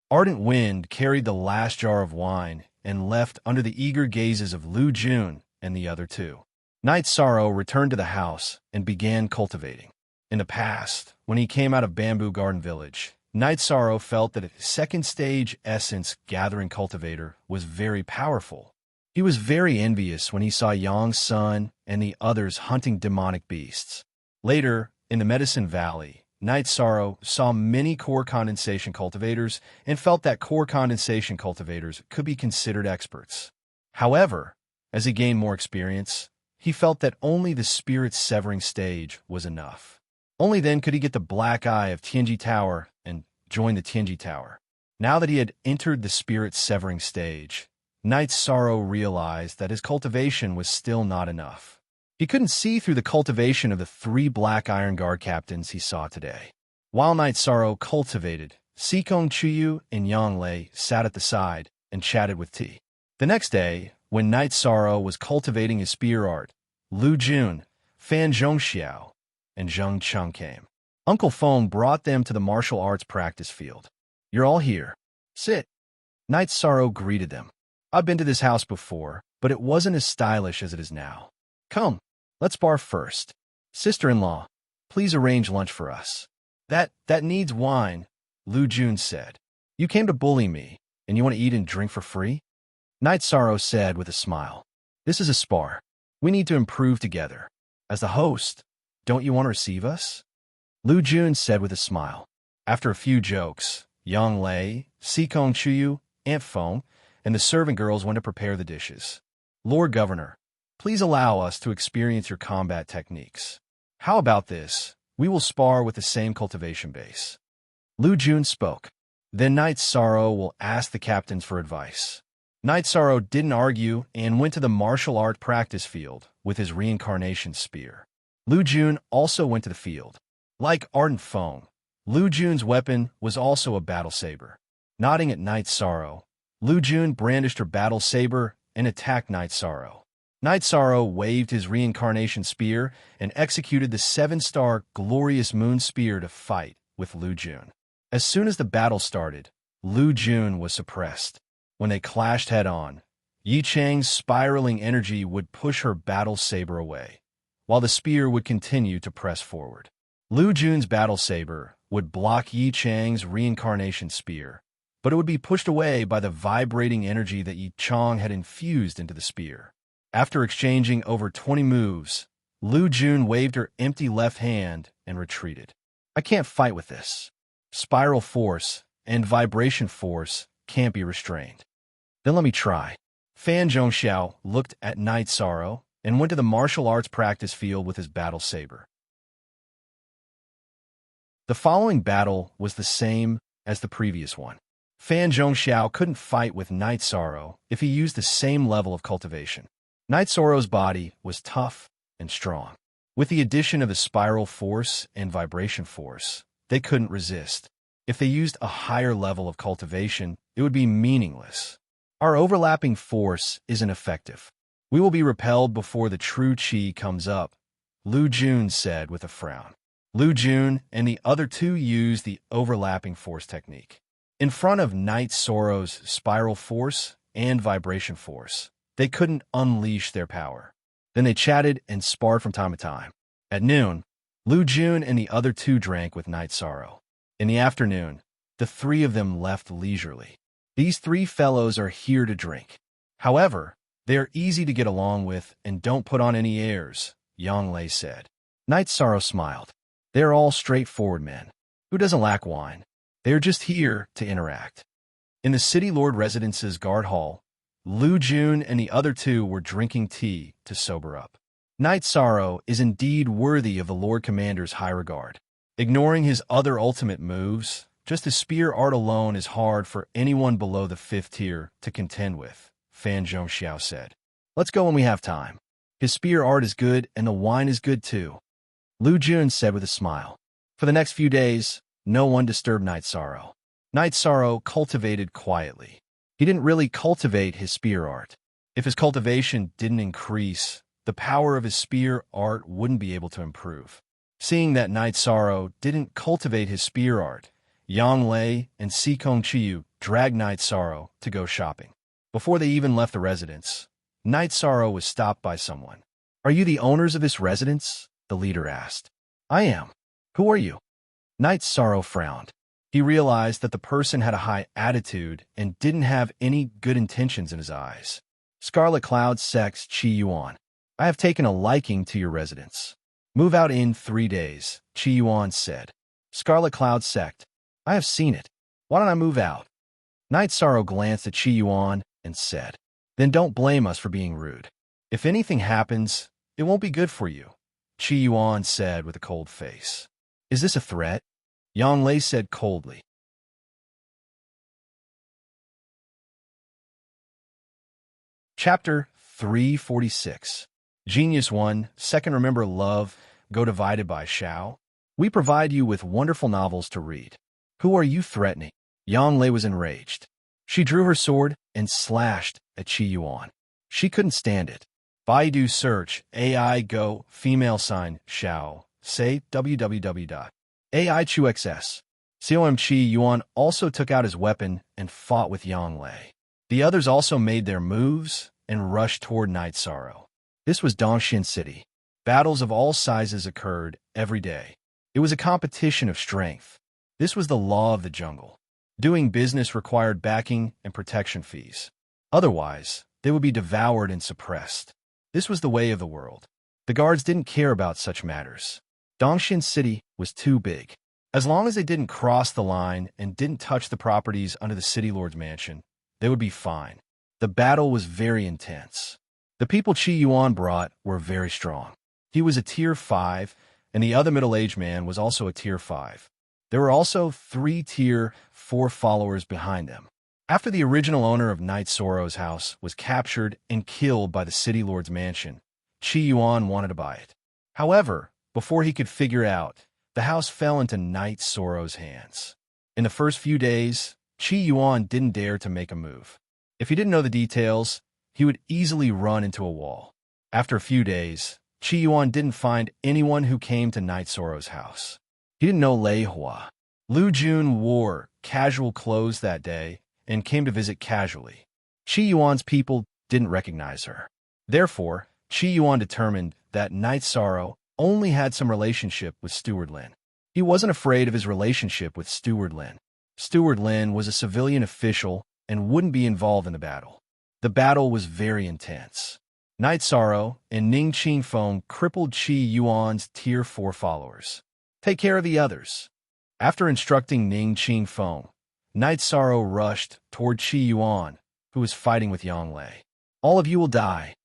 Ardent Wind carried the last jar of wine and left under the eager gazes of Lu Jun and the other two. Night Sorrow returned to the house and began cultivating. In the past, when he came out of Bamboo Garden Village, Night Sorrow felt that a second-stage essence-gathering cultivator was very powerful. He was very envious when he saw Yang's son and the others hunting demonic beasts. Later, in the Medicine Valley, Night Sorrow saw many core condensation cultivators and felt that core condensation cultivators could be considered experts. However, as he gained more experience, he felt that only the spirit-severing stage was enough. Only then could he get the black eye of Tianji Tower and join the Tianji Tower. Now that he had entered the spirit-severing stage, Night Sorrow realized that his cultivation was still not enough. He couldn't see through the cultivation of the 3 Black Iron Guard captains he saw today. While Night Sorrow cultivated, Sikong Chuyu and Yang Lei sat at the side and chatted with T. The next day, when Night Sorrow was cultivating his spear art, Lu Jun, Fan Zhongxiao, and Zheng Cheng came. Uncle Feng brought them to the martial arts practice field. You're all here. Sit. Night Sorrow greeted them. I've been to this house before, but it wasn't as stylish as it is now. Come, let's bar first. Sister-in-law, please arrange lunch for us. That needs wine, Lu Jun said. You came to bully me, and you want to eat and drink for free? Night Sorrow said with a smile. This is a spar. We need to improve together. As the host, don't you want to receive us? Lu Jun said with a smile. After a few jokes, Yang Lei, Sikong Chuyu, Aunt Feng, and the servant girls went to prepare the dishes. Lord Governor, please allow us to experience your combat techniques. How about this? We will spar with the same cultivation base. Lu Jun spoke. Then Night Sorrow will ask the captains for advice. Night Sorrow didn't argue and went to the martial art practice field with his reincarnation spear. Lu Jun also went to the field. Like Ardent Fong, Lu Jun's weapon was also a battle saber. Nodding at Night Sorrow, Lu Jun brandished her battle saber and attacked Night Sorrow. Night Sorrow waved his reincarnation spear and executed the 7-star Glorious Moon Spear to fight with Lu Jun. As soon as the battle started, Lu Jun was suppressed. When they clashed head-on, Yi Chang's spiraling energy would push her battle saber away, while the spear would continue to press forward. Lu Jun's battle saber would block Yi Chang's reincarnation spear, but it would be pushed away by the vibrating energy that Yi Chang had infused into the spear. After exchanging over 20 moves, Lu Jun waved her empty left hand and retreated. I can't fight with this. Spiral force and vibration force can't be restrained. Then let me try. Fan Zhongxiao looked at Night Sorrow and went to the martial arts practice field with his battle saber. The following battle was the same as the previous one. Fan Zhongxiao couldn't fight with Night Sorrow if he used the same level of cultivation. Night Sorrow's body was tough and strong. With the addition of the spiral force and vibration force, they couldn't resist. If they used a higher level of cultivation, it would be meaningless. Our overlapping force isn't effective. We will be repelled before the true Qi comes up, Lu Jun said with a frown. Lu Jun and the other two used the overlapping force technique. In front of Night Sorrow's spiral force and vibration force, they couldn't unleash their power. Then they chatted and sparred from time to time. At noon, Lu Jun and the other two drank with Night Sorrow. In the afternoon, the three of them left leisurely. These three fellows are here to drink. However, they are easy to get along with and don't put on any airs, Yang Lei said. Night Sorrow smiled. They are all straightforward men. Who doesn't lack wine? They are just here to interact. In the City Lord Residence's guard hall, Lu Jun and the other two were drinking tea to sober up. Night Sorrow is indeed worthy of the Lord Commander's high regard. Ignoring his other ultimate moves, just his spear art alone is hard for anyone below the 5th tier to contend with, Fan Zhongxiao said. Let's go when we have time. His spear art is good and the wine is good too, Lu Jun said with a smile. For the next few days, no one disturbed Night Sorrow. Night Sorrow cultivated quietly. He didn't really cultivate his spear art. If his cultivation didn't increase, the power of his spear art wouldn't be able to improve. Seeing that Night Sorrow didn't cultivate his spear art, Yang Lei and Sikong Chiyu dragged Night Sorrow to go shopping. Before they even left the residence, Night Sorrow was stopped by someone. Are you the owners of this residence? The leader asked. I am. Who are you? Night Sorrow frowned. He realized that the person had a high attitude and didn't have any good intentions in his eyes. Scarlet Cloud Sex Chi Yuan. I have taken a liking to your residence. Move out in 3 days, Chi Yuan said. Scarlet Cloud Sect. I have seen it. Why don't I move out? Night Sorrow glanced at Chi Yuan and said, Then don't blame us for being rude. If anything happens, it won't be good for you, Chi Yuan said with a cold face. Is this a threat? Yang Lei said coldly. Chapter 346. Genius 1, Second Remember Love, Go Divided by Shao. We provide you with wonderful novels to read. Who are you threatening? Yang Lei was enraged. She drew her sword and slashed at Chi Yuan. She couldn't stand it. Baidu search AI Go female sign Shao. Say www.aichuxs. COM Chi Yuan also took out his weapon and fought with Yang Lei. The others also made their moves and rushed toward Night Sorrow. This was Dongxin City. Battles of all sizes occurred every day. It was a competition of strength. This was the law of the jungle. Doing business required backing and protection fees. Otherwise, they would be devoured and suppressed. This was the way of the world. The guards didn't care about such matters. Dongxin City was too big. As long as they didn't cross the line and didn't touch the properties under the City Lord's mansion, they would be fine. The battle was very intense. The people Chi Yuan brought were very strong. He was a Tier 5, and the other middle-aged man was also a Tier 5. There were also 3 Tier 4 followers behind them. After the original owner of Knight Soro's house was captured and killed by the city lord's mansion, Chi Yuan wanted to buy it. However, before he could figure out, the house fell into Knight Soro's hands. In the first few days, Chi Yuan didn't dare to make a move. If he didn't know the details, he would easily run into a wall. After a few days, Chi Yuan didn't find anyone who came to Knight Soro's house. He didn't know Lei Hua. Lu Jun wore casual clothes that day and came to visit casually. Chi Yuan's people didn't recognize her. Therefore, Chi Yuan determined that Knight Soro only had some relationship with Steward Lin. He wasn't afraid of his relationship with Steward Lin. Steward Lin was a civilian official and wouldn't be involved in the battle. The battle was very intense. Knight Soro and Ning Qingfeng crippled Chi Yuan's Tier 4 followers. Take care of the others. After instructing Ning Qingfeng, Knight Soro rushed toward Chi Yuan, who was fighting with Yang Lei. All of you will die.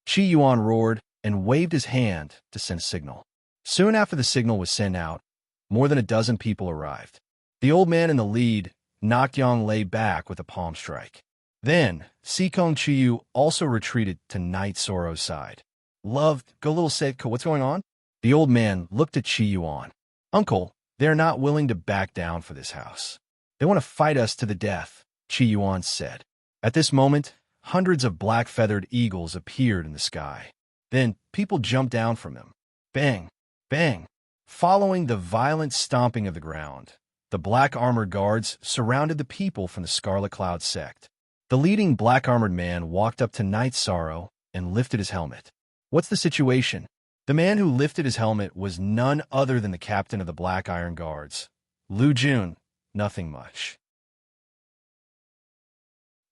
Chi Yuan roared and waved his hand to send a signal. Soon after the signal was sent out, more than a dozen people arrived. The old man in the lead knocked Yang Lei back with a palm strike. Then, Sikong Chiyu also retreated to Knight Soro's side. Love, go little Seiko, what's going on? The old man looked at Chi Yuan. Uncle, they're not willing to back down for this house. They want to fight us to the death, Chi Yuan said. At this moment, hundreds of black-feathered eagles appeared in the sky. Then, people jumped down from them. Bang! Bang! Following the violent stomping of the ground, the black-armored guards surrounded the people from the Scarlet Cloud sect. The leading black-armored man walked up to Knight Soro and lifted his helmet. What's the situation? The man who lifted his helmet was none other than the captain of the Black Iron Guards. Lu Jun, nothing much.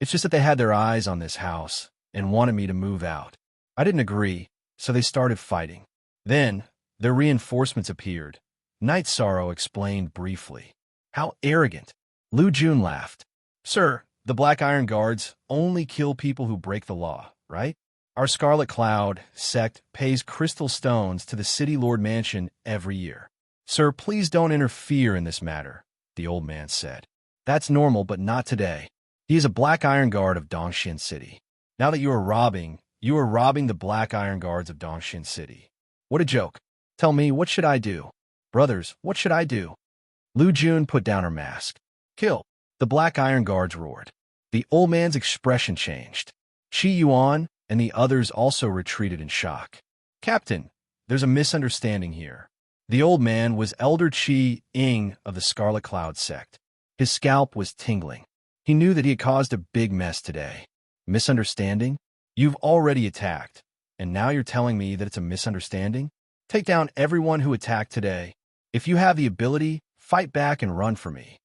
It's just that they had their eyes on this house and wanted me to move out. I didn't agree, so they started fighting. Then, their reinforcements appeared. Knight Soro explained briefly. How arrogant. Lu Jun laughed. Sir, the Black Iron Guards only kill people who break the law, right? Our Scarlet Cloud sect pays crystal stones to the City Lord Mansion every year. Sir, please don't interfere in this matter, the old man said. That's normal, but not today. He is a Black Iron Guard of Dongxian City. Now that you are robbing the Black Iron Guards of Dongxian City. What a joke. Tell me, what should I do? Brothers, what should I do? Lu Jun put down her mask. Kill. The Black Iron Guards roared. The old man's expression changed. Chi Yuan and the others also retreated in shock. Captain, there's a misunderstanding here. The old man was Elder Chi Ying of the Scarlet Cloud sect. His scalp was tingling. He knew that he had caused a big mess today. Misunderstanding? You've already attacked, and now you're telling me that it's a misunderstanding? Take down everyone who attacked today. If you have the ability, fight back and run for me.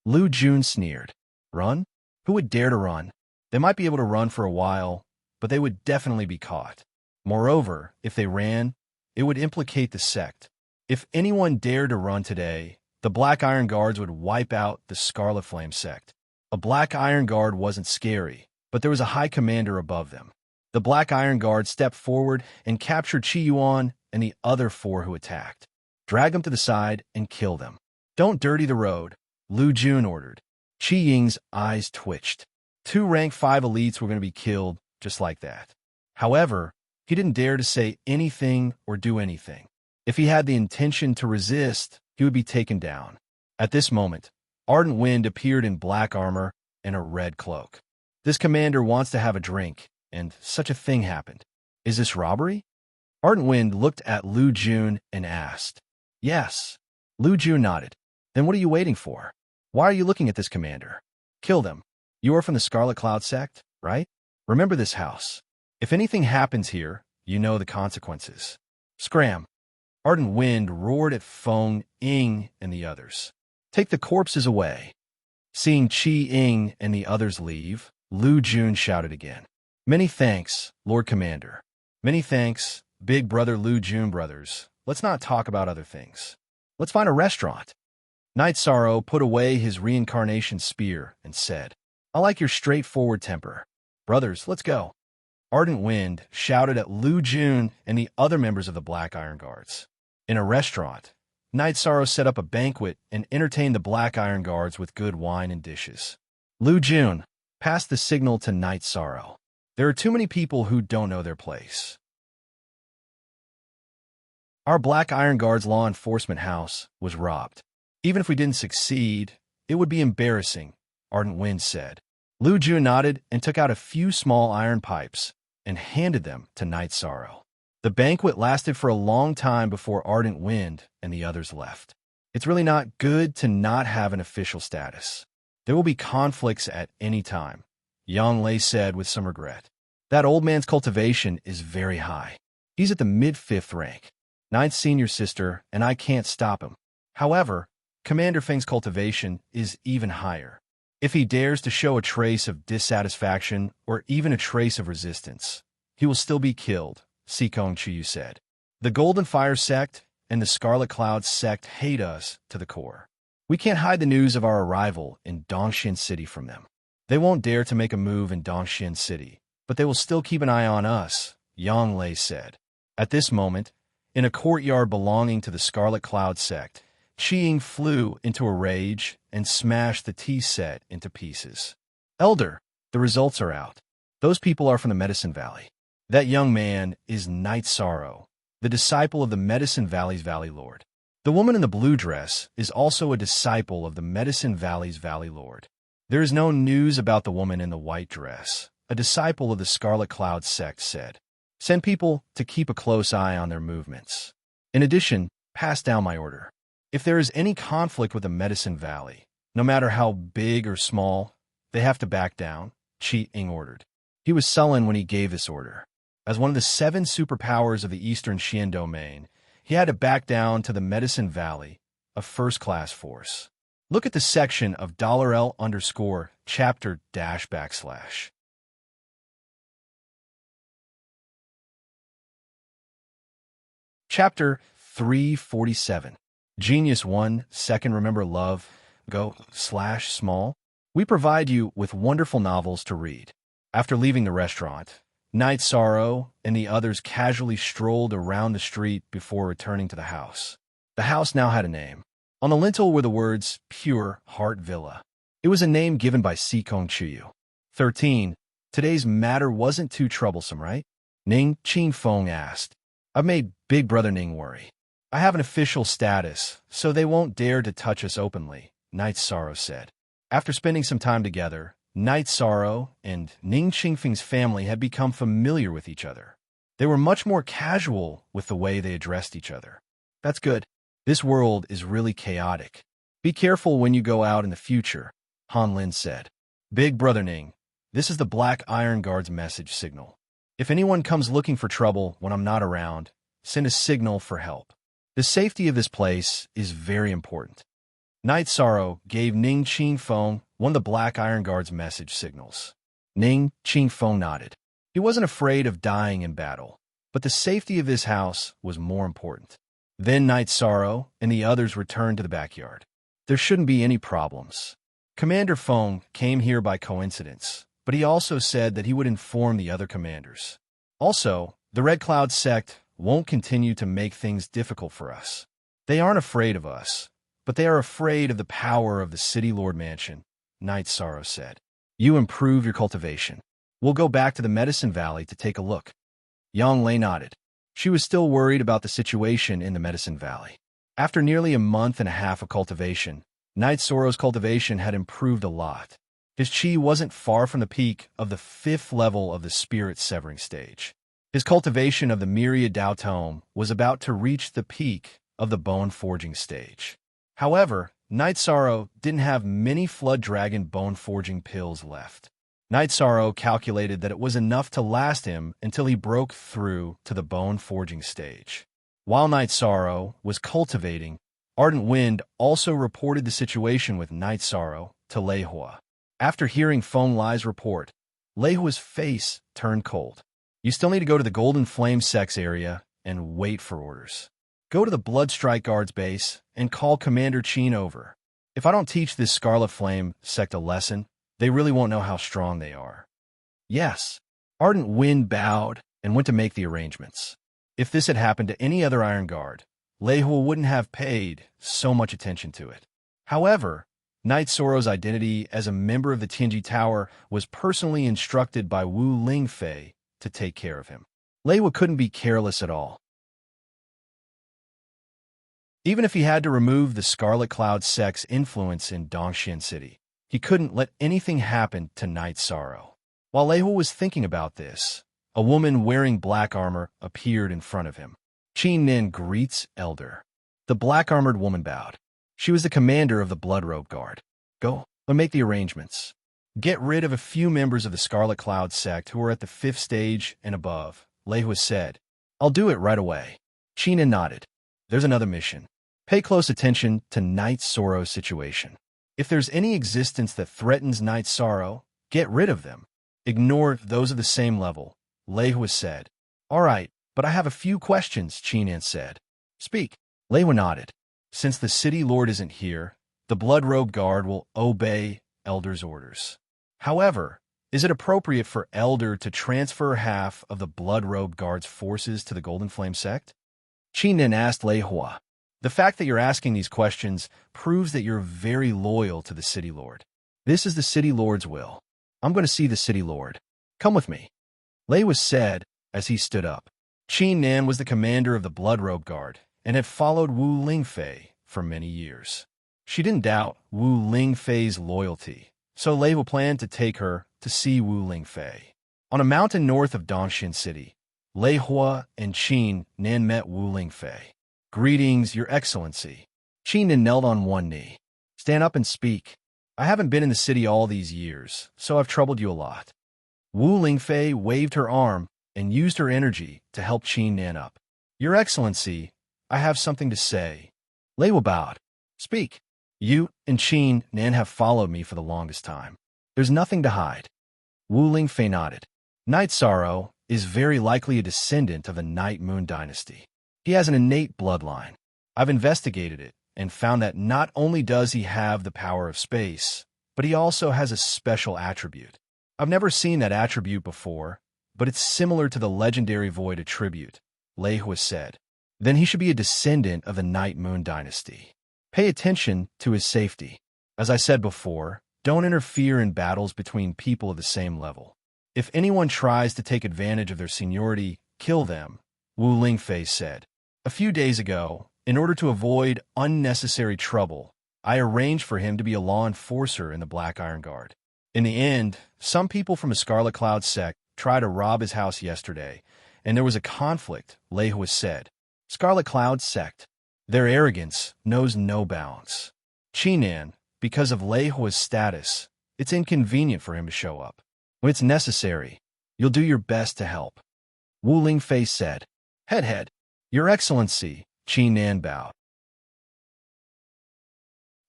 Lu Jun sneered. Run? Who would dare to run? They might be able to run for a while, but they would definitely be caught. Moreover, if they ran, it would implicate the sect. If anyone dared to run today, the Black Iron Guards would wipe out the Scarlet Flame sect. A Black Iron Guard wasn't scary, but there was a high commander above them. The Black Iron Guard stepped forward and captured Chi Yuan and the other 4 who attacked. Drag them to the side and kill them. Don't dirty the road, Lu Jun ordered. Chi Ying's eyes twitched. 2 rank 5 elites were going to be killed just like that. However, he didn't dare to say anything or do anything. If he had the intention to resist, he would be taken down. At this moment, Ardent Wind appeared in black armor and a red cloak. This commander wants to have a drink, and such a thing happened. Is this robbery? Ardent Wind looked at Lu Jun and asked. Yes. Lu Jun nodded. Then what are you waiting for? Why are you looking at this commander? Kill them. You are from the Scarlet Cloud sect, right? Remember this house. If anything happens here, you know the consequences. Scram. Ardent Wind roared at Feng Ying and the others. Take the corpses away. Seeing Chi Ying and the others leave, Lu Jun shouted again. Many thanks, Lord Commander. Many thanks, Big Brother Lu Jun brothers. Let's not talk about other things. Let's find a restaurant. Knight Soro put away his reincarnation spear and said, I like your straightforward temper. Brothers, let's go. Ardent Wind shouted at Lu Jun and the other members of the Black Iron Guards. In a restaurant, Night Sorrow set up a banquet and entertained the Black Iron Guards with good wine and dishes. Lu Jun passed the signal to Night Sorrow. There are too many people who don't know their place. Our Black Iron Guards law enforcement house was robbed. Even if we didn't succeed, it would be embarrassing, Ardent Wind said. Lu Jun nodded and took out a few small iron pipes and handed them to Night Sorrow. The banquet lasted for a long time before Ardent Wind and the others left. It's really not good to not have an official status. There will be conflicts at any time, Yang Lei said with some regret. That old man's cultivation is very high. He's at the mid-5th rank. 9th senior sister, and I can't stop him. However, Commander Feng's cultivation is even higher. If he dares to show a trace of dissatisfaction or even a trace of resistance, he will still be killed, Sikong Chiyu said. The Golden Fire sect and the Scarlet Cloud sect hate us to the core. We can't hide the news of our arrival in Dongxian City from them. They won't dare to make a move in Dongxian City, but they will still keep an eye on us, Yang Lei said. At this moment, in a courtyard belonging to the Scarlet Cloud sect, Qiying flew into a rage and smashed the tea set into pieces. Elder, the results are out. Those people are from the Medicine Valley. That young man is Night Sorrow, the disciple of the Medicine Valley's Valley Lord. The woman in the blue dress is also a disciple of the Medicine Valley's Valley Lord. There is no news about the woman in the white dress, a disciple of the Scarlet Cloud sect said. Send people to keep a close eye on their movements. In addition, pass down my order. If there is any conflict with the Medicine Valley, no matter how big or small, they have to back down, Qiying ordered. He was sullen when he gave this order. As one of the 7 superpowers of the Eastern Xian domain, he had to back down to the Medicine Valley, a first-class force. Look at the section of $L_chapter-. Chapter 347. Genius 1 Second Remember Love, Go/Small. We provide you with wonderful novels to read. After leaving the restaurant, Night Sorrow and the others casually strolled around the street before returning to the house. The house now had a name. On the lintel were the words, Pure Heart Villa. It was a name given by Sikong Chiyu. 13. Today's matter wasn't too troublesome, right? Ning Qingfeng asked. I've made Big Brother Ning worry. I have an official status, so they won't dare to touch us openly, Night Sorrow said. After spending some time together, Night Sorrow and Ning Qingfeng's family had become familiar with each other. They were much more casual with the way they addressed each other. That's good. This world is really chaotic. Be careful when you go out in the future, Han Lin said. Big Brother Ning, this is the Black Iron Guard's message signal. If anyone comes looking for trouble when I'm not around, send a signal for help. The safety of this place is very important. Night Sorrow gave Ning Qingfeng one of the Black Iron Guard's message signals. Ning Qingfeng nodded. He wasn't afraid of dying in battle, but the safety of his house was more important. Then Night Sorrow and the others returned to the backyard. There shouldn't be any problems. Commander Feng came here by coincidence, but he also said that he would inform the other commanders. Also, the Red Cloud sect won't continue to make things difficult for us. They aren't afraid of us, but they are afraid of the power of the City Lord Mansion, Night Sorrow said. You improve your cultivation. We'll go back to the Medicine Valley to take a look. Yang Lei nodded. She was still worried about the situation in the Medicine Valley. After nearly a month and a half of cultivation, Night Sorrow's cultivation had improved a lot. His chi wasn't far from the peak of the 5th level of the Spirit Severing stage. His cultivation of the Myriad Dao Tome was about to reach the peak of the Bone Forging stage. However, Night Sorrow didn't have many Flood Dragon Bone Forging pills left. Night Sorrow calculated that it was enough to last him until he broke through to the Bone Forging stage. While Night Sorrow was cultivating, Ardent Wind also reported the situation with Night Sorrow to Lei Hua. After hearing Feng Lai's report, Lei Hua's face turned cold. You still need to go to the Golden Flame Sex area and wait for orders. Go to the Bloodstrike Guard's base and call Commander Qin over. If I don't teach this Scarlet Flame sect a lesson, they really won't know how strong they are. Yes. Ardent Wind bowed and went to make the arrangements. If this had happened to any other Iron Guard, Lei Hua wouldn't have paid so much attention to it. However, Knight Sorrow's identity as a member of the Tianji Tower was personally instructed by Wu Lingfei to take care of him. Lei Hua couldn't be careless at all. Even if he had to remove the Scarlet Cloud sect's influence in Dongxian City, he couldn't let anything happen to Knight Sorrow. While Lei Hua was thinking about this, a woman wearing black armor appeared in front of him. Qin Nin greets Elder. The black-armored woman bowed. She was the commander of the Blood Robe Guard. Go and make the arrangements. Get rid of a few members of the Scarlet Cloud sect who are at the 5th stage and above, Lei Hua said. I'll do it right away. Qin Nin nodded. There's another mission. Pay close attention to Knight Sorrow's situation. If there's any existence that threatens Knight Sorrow, get rid of them. Ignore those of the same level, Lei Hua said. All right, but I have a few questions, Qin Nin said. Speak. Lei Hua nodded. Since the city lord isn't here, the Blood Robe Guard will obey Elder's orders. However, is it appropriate for Elder to transfer half of the Blood Robe Guard's forces to the Golden Flame sect? Qin Nin asked Lei Hua. The fact that you're asking these questions proves that you're very loyal to the City Lord. This is the City Lord's will. I'm going to see the City Lord. Come with me. Lei Hua said as he stood up. Qin Nin was the commander of the Blood Robe Guard and had followed Wu Lingfei for many years. She didn't doubt Wu Lingfei's loyalty, so Lei Hua planned to take her to see Wu Lingfei. On a mountain north of Dongxian City, Lei Hua and Qin Nin met Wu Lingfei. Greetings, Your Excellency. Qin Nin knelt on one knee. Stand up and speak. I haven't been in the city all these years, so I've troubled you a lot. Wu Lingfei waved her arm and used her energy to help Qin Nin up. Your Excellency, I have something to say. Lei Hua bowed. Speak. You and Qin Nin have followed me for the longest time. There's nothing to hide. Wu Lingfei nodded. Knight Sorrow is very likely a descendant of the Night Moon dynasty. He has an innate bloodline. I've investigated it and found that not only does he have the power of space, but he also has a special attribute. I've never seen that attribute before, but it's similar to the legendary Void attribute, Lei Hua said. Then he should be a descendant of the Night Moon dynasty. Pay attention to his safety. As I said before, don't interfere in battles between people of the same level. If anyone tries to take advantage of their seniority, kill them, Wu Lingfei said. A few days ago, in order to avoid unnecessary trouble, I arranged for him to be a law enforcer in the Black Iron Guard. In the end, some people from the Scarlet Cloud sect tried to rob his house yesterday, and there was a conflict, Lei Hua said. Scarlet Cloud sect. Their arrogance knows no bounds. Qin Nin, because of Lei Hua's status, it's inconvenient for him to show up. When it's necessary, you'll do your best to help. Wu Lingfei said. Head. Your Excellency, Qin Nin bowed.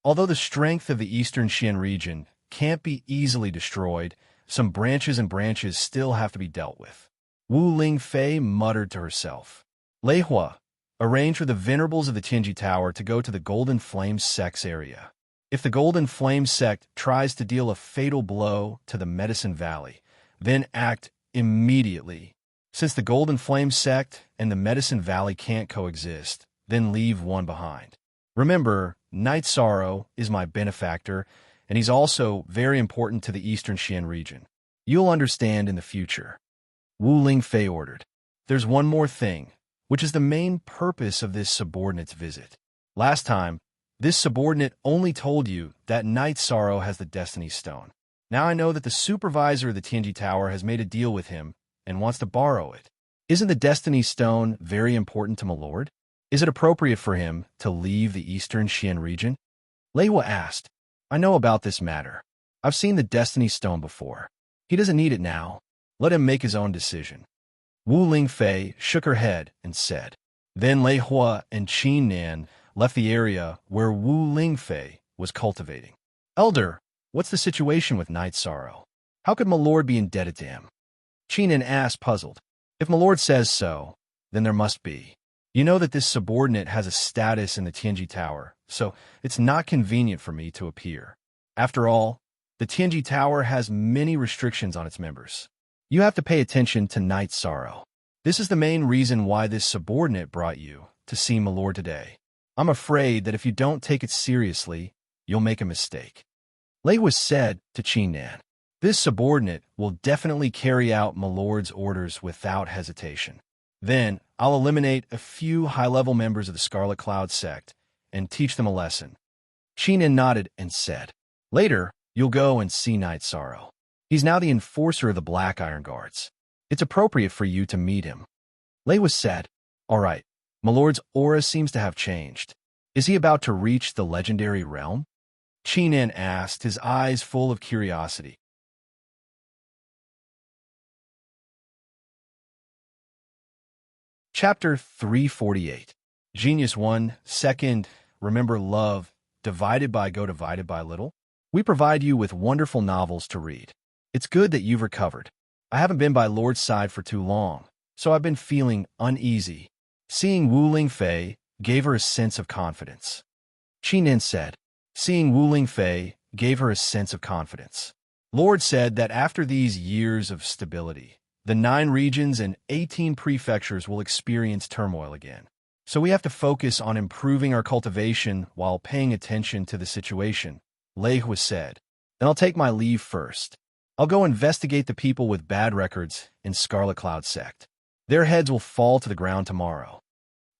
Although the strength of the Eastern Xian region can't be easily destroyed, some branches still have to be dealt with. Wu Lingfei muttered to herself. Lei Hua, arrange for the venerables of the Tianji Tower to go to the Golden Flame sect's area. If the Golden Flame sect tries to deal a fatal blow to the Medicine Valley, then act immediately. Since the Golden Flame sect and the Medicine Valley can't coexist, then leave one behind. Remember, Knight Sorrow is my benefactor, and he's also very important to the Eastern Xian region. You'll understand in the future. Wu Lingfei ordered. There's one more thing, which is the main purpose of this subordinate's visit. Last time, this subordinate only told you that Knight Sorrow has the Destiny Stone. Now I know that the supervisor of the Tianji Tower has made a deal with him and wants to borrow it. Isn't the Destiny Stone very important to my lord? Is it appropriate for him to leave the Eastern Xian region? Lei Hua asked. I know about this matter. I've seen the Destiny Stone before. He doesn't need it now. Let him make his own decision. Wu Lingfei shook her head and said. Then Lei Hua and Qin Nin left the area where Wu Lingfei was cultivating. Elder, what's the situation with Knight Sorrow? How could my lord be indebted to him? Qin Nin asked, puzzled. If my lord says so, then there must be. You know that this subordinate has a status in the Tianji Tower, so it's not convenient for me to appear. After all, the Tianji Tower has many restrictions on its members. You have to pay attention to Knight Sorrow. This is the main reason why this subordinate brought you to see my lord today. I'm afraid that if you don't take it seriously, you'll make a mistake. Lei was said to Qin. This subordinate will definitely carry out my lord's orders without hesitation. Then I'll eliminate a few high-level members of the Scarlet Cloud sect and teach them a lesson. Qin nodded and said, Later, you'll go and see Knight Sorrow. He's now the enforcer of the Black Iron Guards. It's appropriate for you to meet him. Lei was said, All right, my lord's aura seems to have changed. Is he about to reach the legendary realm? Qin asked, his eyes full of curiosity. Chapter 348. Genius 1, Second, Remember Love, Divided by Little? We provide you with wonderful novels to read. It's good that you've recovered. I haven't been by Lord's side for too long, so I've been feeling uneasy. Seeing Wu Lingfei gave her a sense of confidence. Qin said, Seeing Wu Lingfei gave her a sense of confidence. Lord said that after these years of stability, the 9 regions and 18 prefectures will experience turmoil again. So we have to focus on improving our cultivation while paying attention to the situation, Lei was said. Then I'll take my leave first. I'll go investigate the people with bad records in Scarlet Cloud sect. Their heads will fall to the ground tomorrow.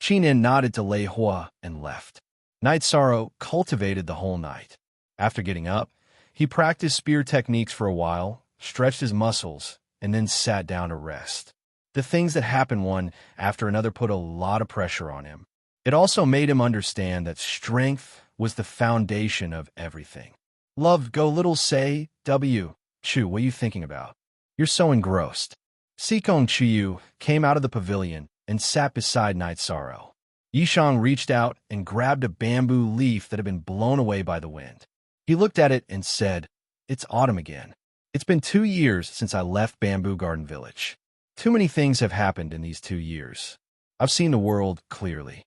Qin nodded to Lei Hua and left. Knight Sorrow cultivated the whole night. After getting up, he practiced spear techniques for a while, stretched his muscles, and then sat down to rest. The things that happened one after another put a lot of pressure on him. It also made him understand that strength was the foundation of everything. Love, go little say, W. Chu, what are you thinking about? You're so engrossed. Sikong Chiyu came out of the pavilion and sat beside Knight Sorrow. Yishang reached out and grabbed a bamboo leaf that had been blown away by the wind. He looked at it and said, It's autumn again. It's been 2 years since I left Bamboo Garden Village. Too many things have happened in these 2 years. I've seen the world clearly.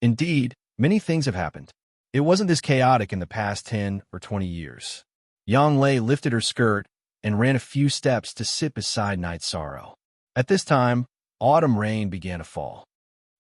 Indeed, many things have happened. It wasn't this chaotic in the past 10 or 20 years. Yang Lei lifted her skirt and ran a few steps to sit beside Knight Sorrow. At this time, autumn rain began to fall.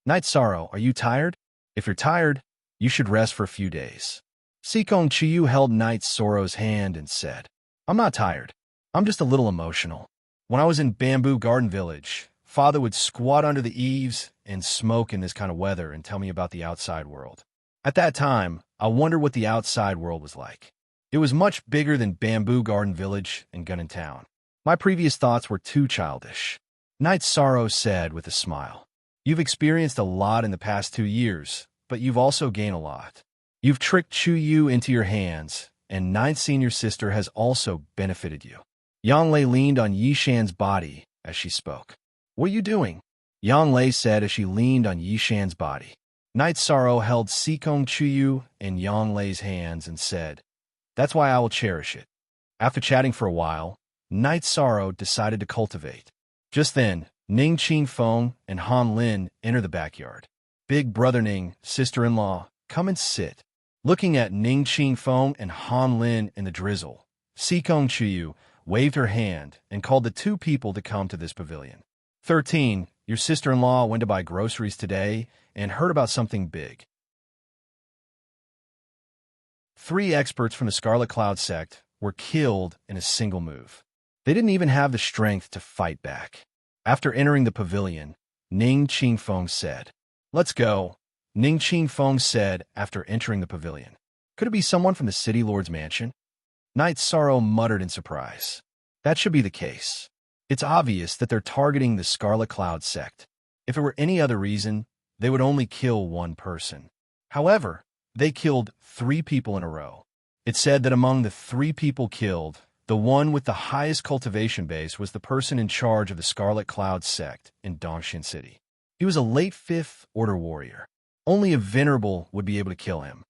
Knight Sorrow, are you tired? If you're tired, you should rest for a few days. Sikong Chiyu held Knight Sorrow's hand and said, I'm not tired. I'm just a little emotional. When I was in Bamboo Garden Village, Father would squat under the eaves and smoke in this kind of weather and tell me about the outside world. At that time, I wondered what the outside world was like. It was much bigger than Bamboo Garden Village and Gunnan Town. My previous thoughts were too childish. Knight Sorrow said with a smile, You've experienced a lot in the past 2 years, but you've also gained a lot. You've tricked Chu Yu into your hands, and Ninth Senior Sister has also benefited you. Yang Lei leaned on Yishan's body as she spoke. What are you doing? Yang Lei said as she leaned on Yishan's body. Knight Sorrow held Sikong Chuyu in Yang Lei's hands and said, That's why I will cherish it. After chatting for a while, Knight Sorrow decided to cultivate. Just then, Ning Qing Feng and Han Lin enter the backyard. Big brother Ning, sister-in-law, come and sit. Looking at Ning Qing Feng and Han Lin in the drizzle, Sikong Chuyu waved her hand and called the 2 people to come to this pavilion. 13, your sister-in-law went to buy groceries today and heard about something big. 3 experts from the Scarlet Cloud sect were killed in a single move. They didn't even have the strength to fight back. After entering the pavilion, Ning Qing Feng said, Let's go. Ning Qing Feng said after entering the pavilion. Could it be someone from the City Lord's mansion? Knight Sorrow muttered in surprise. That should be the case. It's obvious that they're targeting the Scarlet Cloud sect. If it were any other reason, they would only kill 1 person. However, they killed 3 people in a row. It said that among the 3 people killed, the one with the highest cultivation base was the person in charge of the Scarlet Cloud sect in Dongxin City. He was a late 5th Order warrior. Only a venerable would be able to kill him.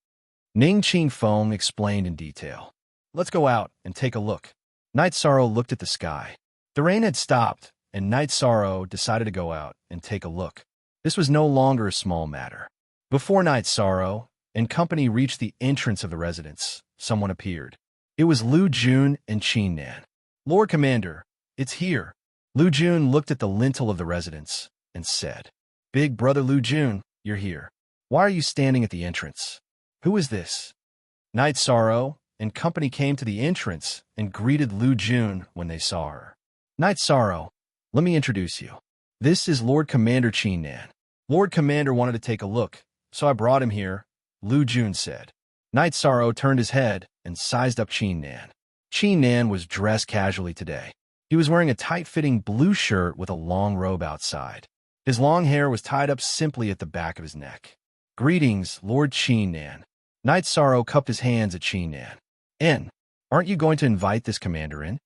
Ning Qing Feng explained in detail. Let's go out and take a look. Knight Sorrow looked at the sky. The rain had stopped, and Knight Sorrow decided to go out and take a look. This was no longer a small matter. Before Knight Sorrow and company reached the entrance of the residence, someone appeared. It was Lu Jun and Qin Nan. Lord Commander, it's here. Lu Jun looked at the lintel of the residence and said, Big brother Lu Jun, you're here. Why are you standing at the entrance? Who is this? Night Sorrow and company came to the entrance and greeted Lu Jun when they saw her. Night Sorrow, let me introduce you. This is Lord Commander Qin Nan. Lord Commander wanted to take a look, so I brought him here, Lu Jun said. Night Sorrow turned his head and sized up Qin Nan. Qin Nan was dressed casually today. He was wearing a tight-fitting blue shirt with a long robe outside. His long hair was tied up simply at the back of his neck. Greetings, Lord Qin Nan. Night Sorrow cupped his hands at Qin Nan. Aren't you going to invite this commander in?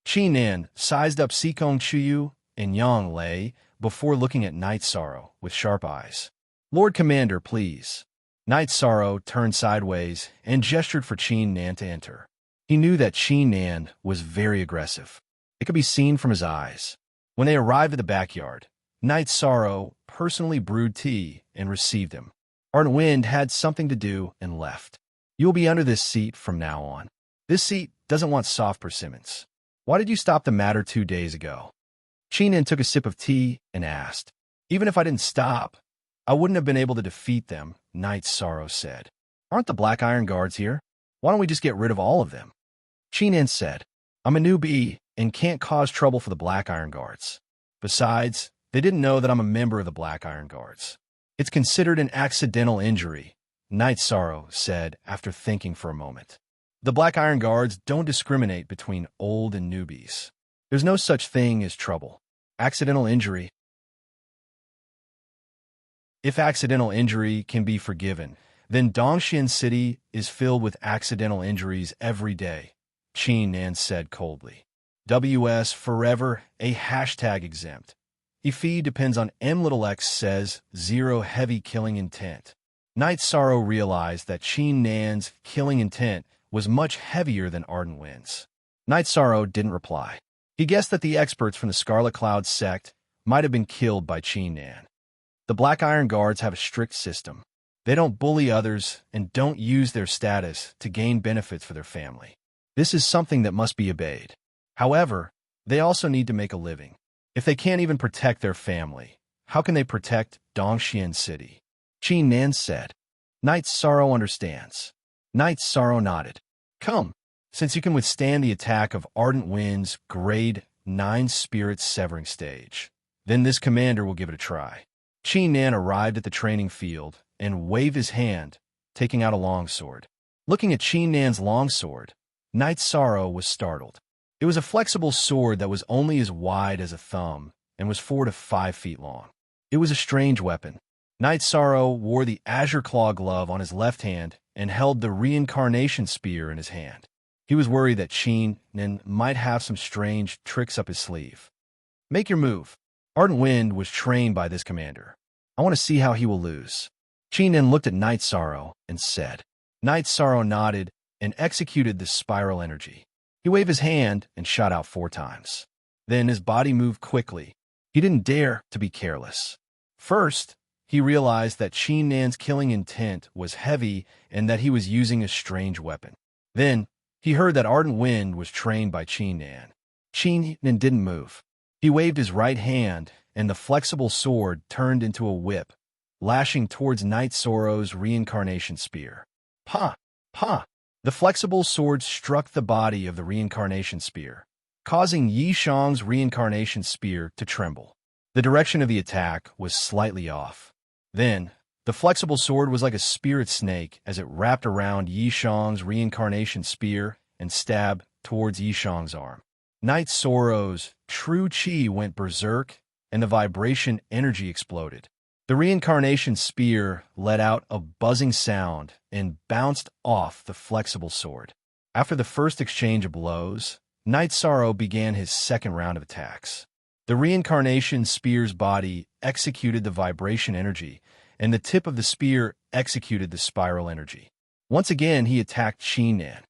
Qin Nan sized up Sikong Chuyu and Yang Lei before looking at Night Sorrow with sharp eyes. Lord Commander, please. Night Sorrow turned sideways and gestured for Qin Nan to enter. He knew that Qin Nan was very aggressive. It could be seen from his eyes. When they arrived at the backyard, Night Sorrow personally brewed tea and received him. Ardent Wind had something to do and left. You will be under this seat from now on. This seat doesn't want soft persimmons. Why did you stop the matter 2 days ago? Qin Nan took a sip of tea and asked. Even if I didn't stop, I wouldn't have been able to defeat them, Night Sorrow said. Aren't the Black Iron Guards here? Why don't we just get rid of all of them? Qin Nan said, I'm a newbie and can't cause trouble for the Black Iron Guards. Besides, they didn't know that I'm a member of the Black Iron Guards. It's considered an accidental injury, Night Sorrow said after thinking for a moment. The Black Iron Guards don't discriminate between old and newbies. There's no such thing as trouble. Accidental injury. If accidental injury can be forgiven, then Dongxian City is filled with accidental injuries every day, Qin Nan said coldly. WS forever, a hashtag exempt. If depends on M says, 0 heavy killing intent. Night Sorrow realized that Qin Nan's killing intent was much heavier than Ardent Wind's. Night Sorrow didn't reply. He guessed that the experts from the Scarlet Cloud sect might have been killed by Qin Nan. The Black Iron Guards have a strict system. They don't bully others and don't use their status to gain benefits for their family. This is something that must be obeyed. However, they also need to make a living. If they can't even protect their family, how can they protect Dongxian City? Qin Nan said. Night Sorrow understands. Night Sorrow nodded. Come, since you can withstand the attack of Ardent Wind's Grade 9 Spirit Severing Stage, then this commander will give it a try. Qin Nan arrived at the training field and waved his hand, taking out a longsword. Looking at Qin Nan's longsword, Night Sorrow was startled. It was a flexible sword that was only as wide as a thumb and was 4 to 5 feet long. It was a strange weapon. Night Sorrow wore the Azure Claw glove on his left hand and held the Reincarnation Spear in his hand. He was worried that Qin Nan might have some strange tricks up his sleeve. Make your move. Ardent Wind was trained by this commander. I want to see how he will lose. Qin Nan looked at Night Sorrow and said. Night Sorrow nodded and executed the spiral energy. He waved his hand and shot out 4 times. Then his body moved quickly. He didn't dare to be careless. First, he realized that Qin Nan's killing intent was heavy and that he was using a strange weapon. Then, he heard that Ardent Wind was trained by Qin Nan. Qin Nan didn't move. He waved his right hand, and the flexible sword turned into a whip, lashing towards Night Sorrow's Reincarnation Spear. Pa! Pa! The flexible sword struck the body of the Reincarnation Spear, causing Yi Shang's Reincarnation Spear to tremble. The direction of the attack was slightly off. Then, the flexible sword was like a spirit snake as it wrapped around Yi Shang's Reincarnation Spear and stabbed towards Yi Shang's arm. Night Sorrow's true chi went berserk, and the vibration energy exploded. The Reincarnation Spear let out a buzzing sound and bounced off the flexible sword. After the first exchange of blows, Night Sorrow began his second round of attacks. The Reincarnation Spear's body executed the vibration energy, and the tip of the spear executed the spiral energy. Once again, he attacked Qin Nan.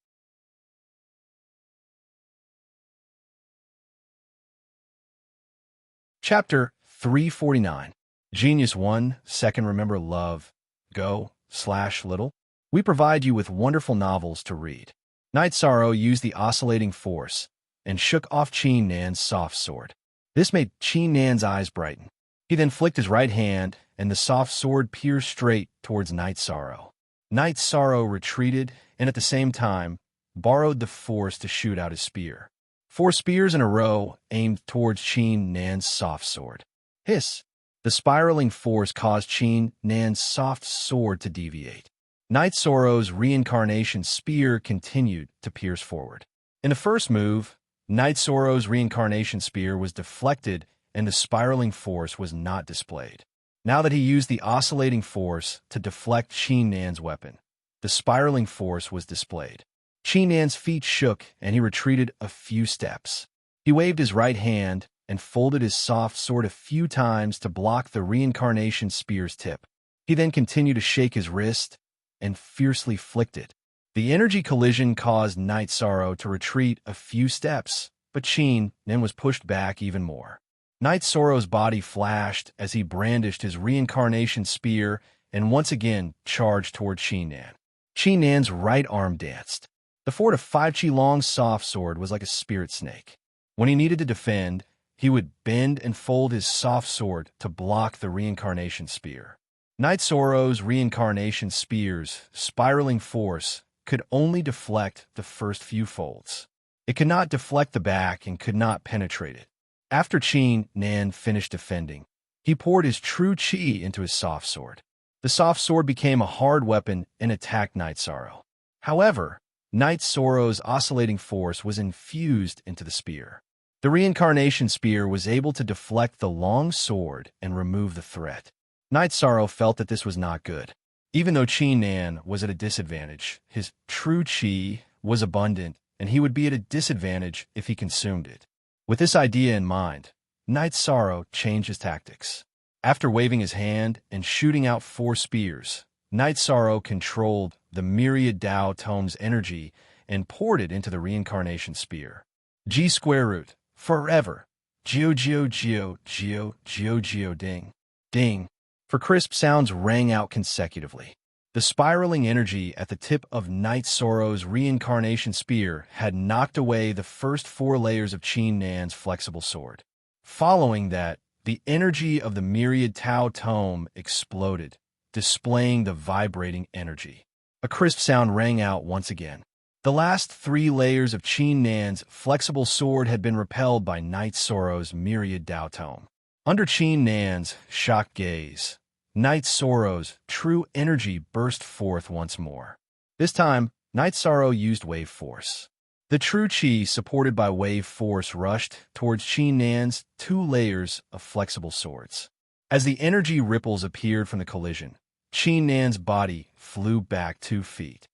Chapter 349. Genius 1, Second Remember Love, Go/Little. We provide you with wonderful novels to read. Night Sorrow used the oscillating force and shook off Qin Nan's soft sword. This made Qin Nan's eyes brighten. He then flicked his right hand, and the soft sword pierced straight towards Night Sorrow. Night Sorrow retreated, and at the same time, borrowed the force to shoot out his spear. 4 spears in a row aimed towards Qin Nan's soft sword. Hiss! The spiraling force caused Qin Nan's soft sword to deviate. Night Sorrow's reincarnation spear continued to pierce forward. In the first move, Night Sorrow's reincarnation spear was deflected and the spiraling force was not displayed. Now that he used the oscillating force to deflect Qin Nan's weapon, the spiraling force was displayed. Qin Nan's feet shook and he retreated a few steps. He waved his right hand and folded his soft sword a few times to block the reincarnation spear's tip. He then continued to shake his wrist and fiercely flicked it. The energy collision caused Night Sorrow to retreat a few steps, but Qin Nan was pushed back even more. Night Sorrow's body flashed as he brandished his reincarnation spear and once again charged toward Qin Nan. Qin Nan's right arm danced. The 4 to 5 chi long soft sword was like a spirit snake. When he needed to defend, he would bend and fold his soft sword to block the reincarnation spear. Night Sorrow's reincarnation spear's spiraling force could only deflect the first few folds. It could not deflect the back and could not penetrate it. After Qin Nan finished defending, he poured his true chi into his soft sword. The soft sword became a hard weapon and attacked Night Sorrow. However, Night Sorrow's oscillating force was infused into the spear. The reincarnation spear was able to deflect the long sword and remove the threat. Night Sorrow felt that this was not good. Even though Qin Nan was at a disadvantage, his true chi was abundant, and he would be at a disadvantage if he consumed it. With this idea in mind, Night Sorrow changed his tactics. After waving his hand and shooting out 4 spears, Night Sorrow controlled the Myriad Tao Tome's energy and poured it into the reincarnation spear. G square root, forever. Geo geo geo geo geo geo ding. Ding. For crisp sounds rang out consecutively. The spiraling energy at the tip of Night Sorrow's reincarnation spear had knocked away the first 4 layers of Qin Nan's flexible sword. Following that, the energy of the Myriad Tao Tome exploded, displaying the vibrating energy. A crisp sound rang out once again. The last 3 layers of Qin Nan's flexible sword had been repelled by Night Sorrow's Myriad Tao Tome. Under Qin Nan's shocked gaze, Night Sorrow's true energy burst forth once more. This time, Night Sorrow used wave force. The true chi supported by wave force rushed towards Qin Nan's 2 layers of flexible swords. As the energy ripples appeared from the collision, Qin Nan's body flew back 2 feet.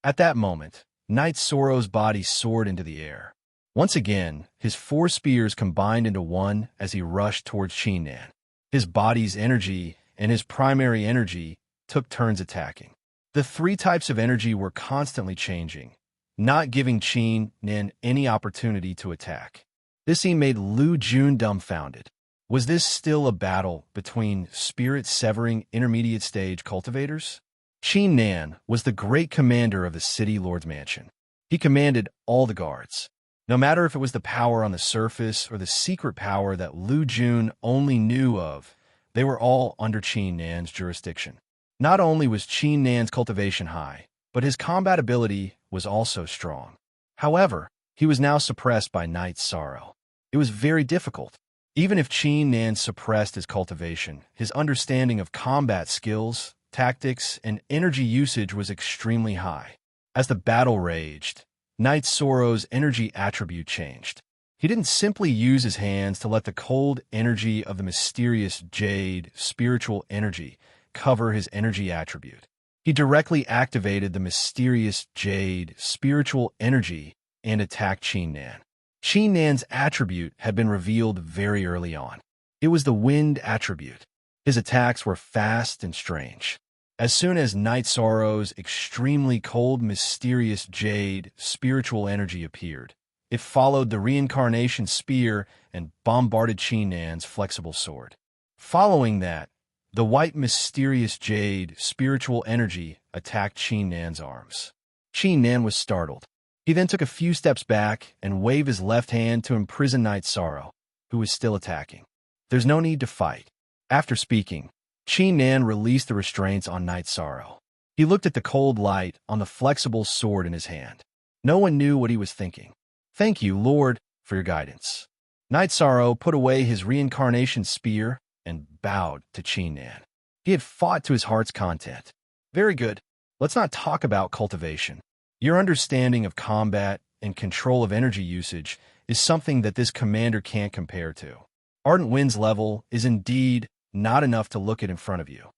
At that moment, Night Sorrow's body soared into the air. Once again, his 4 spears combined into one as he rushed towards Qin Nan. His body's energy and his primary energy took turns attacking. The 3 types of energy were constantly changing, not giving Qin Nan any opportunity to attack. This scene made Lu Jun dumbfounded. Was this still a battle between spirit-severing intermediate stage cultivators? Qin Nan was the great commander of the City Lord's Mansion. He commanded all the guards. No matter if it was the power on the surface or the secret power that Lu Jun only knew of, they were all under Qin Nan's jurisdiction. Not only was Qin Nan's cultivation high, but his combat ability was also strong. However, he was now suppressed by Night Sorrow. It was very difficult. Even if Qin Nan suppressed his cultivation, his understanding of combat skills, tactics, and energy usage was extremely high. As the battle raged, Night Sorrow's energy attribute changed. He didn't simply use his hands to let the cold energy of the mysterious jade spiritual energy cover his energy attribute. He directly activated the mysterious jade spiritual energy and attacked Qin Nan. Qin Nan's attribute had been revealed very early on. It was the wind attribute. His attacks were fast and strange. As soon as Night Sorrow's extremely cold, mysterious jade spiritual energy appeared, it followed the reincarnation spear and bombarded Qin Nan's flexible sword. Following that, the white mysterious jade spiritual energy attacked Qin Nan's arms. Qin Nan was startled. He then took a few steps back and waved his left hand to imprison Night Sorrow, who was still attacking. There's no need to fight. After speaking, Chi Nan released the restraints on Night Sorrow. He looked at the cold light on the flexible sword in his hand. No one knew what he was thinking. Thank you, Lord, for your guidance. Night Sorrow put away his reincarnation spear and bowed to Chi Nan. He had fought to his heart's content. Very good. Let's not talk about cultivation. Your understanding of combat and control of energy usage is something that this commander can't compare to. Ardent Wind's level is indeed not enough to look at in front of you.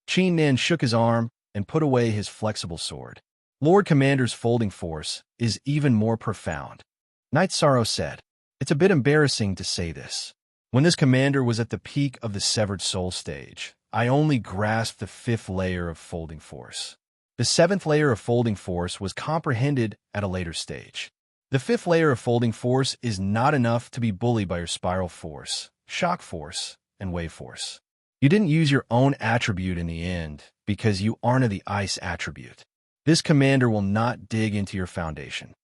Chi Nan shook his arm and put away his flexible sword. Lord Commander's folding force is even more profound. Night Sorrow said, "It's a bit embarrassing to say this. When this commander was at the peak of the Severed Soul stage, I only grasped the 5th layer of folding force. The 7th layer of folding force was comprehended at a later stage. The 5th layer of folding force is not enough to be bullied by your spiral force, shock force, and wave force. You didn't use your own attribute in the end because you aren't of the ice attribute. This commander will not dig into your foundation."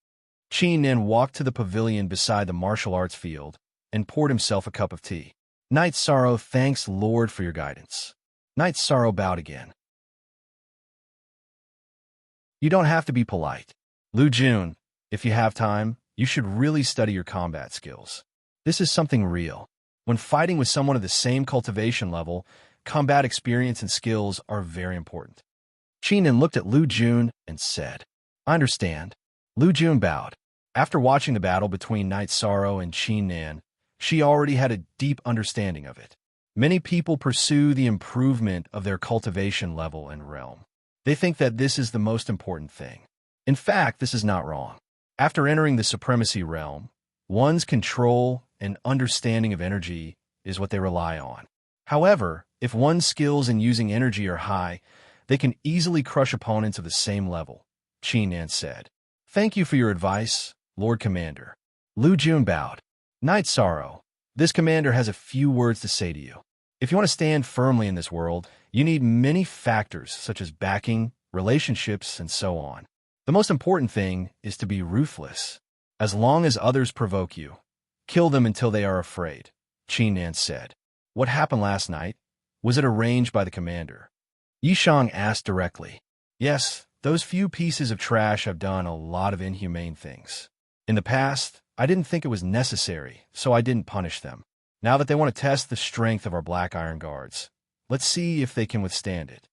Chi Nan walked to the pavilion beside the martial arts field and poured himself a cup of tea. Night Sorrow thanks Lord for your guidance. Night Sorrow bowed again. You don't have to be polite. Lu Jun, if you have time, you should really study your combat skills. This is something real. When fighting with someone of the same cultivation level, combat experience and skills are very important. Chi Nan looked at Lu Jun and said, "I understand." Lu Jun bowed. After watching the battle between Night Sorrow and Chi Nan, she already had a deep understanding of it. Many people pursue the improvement of their cultivation level and realm. They think that this is the most important thing. In fact, this is not wrong. After entering the supremacy realm, one's control and understanding of energy is what they rely on. However, if one's skills in using energy are high, they can easily crush opponents of the same level, Chi Nan said. Thank you for your advice, Lord Commander. Lu Jun bowed. Night Sorrow, this commander has a few words to say to you. If you want to stand firmly in this world, you need many factors such as backing, relationships, and so on. The most important thing is to be ruthless. As long as others provoke you, kill them until they are afraid, Chi Nan said. What happened last night? Was it arranged by the commander? Yishang asked directly. Yes, those few pieces of trash have done a lot of inhumane things. In the past, I didn't think it was necessary, so I didn't punish them. Now that they want to test the strength of our Black Iron Guards, let's see if they can withstand it.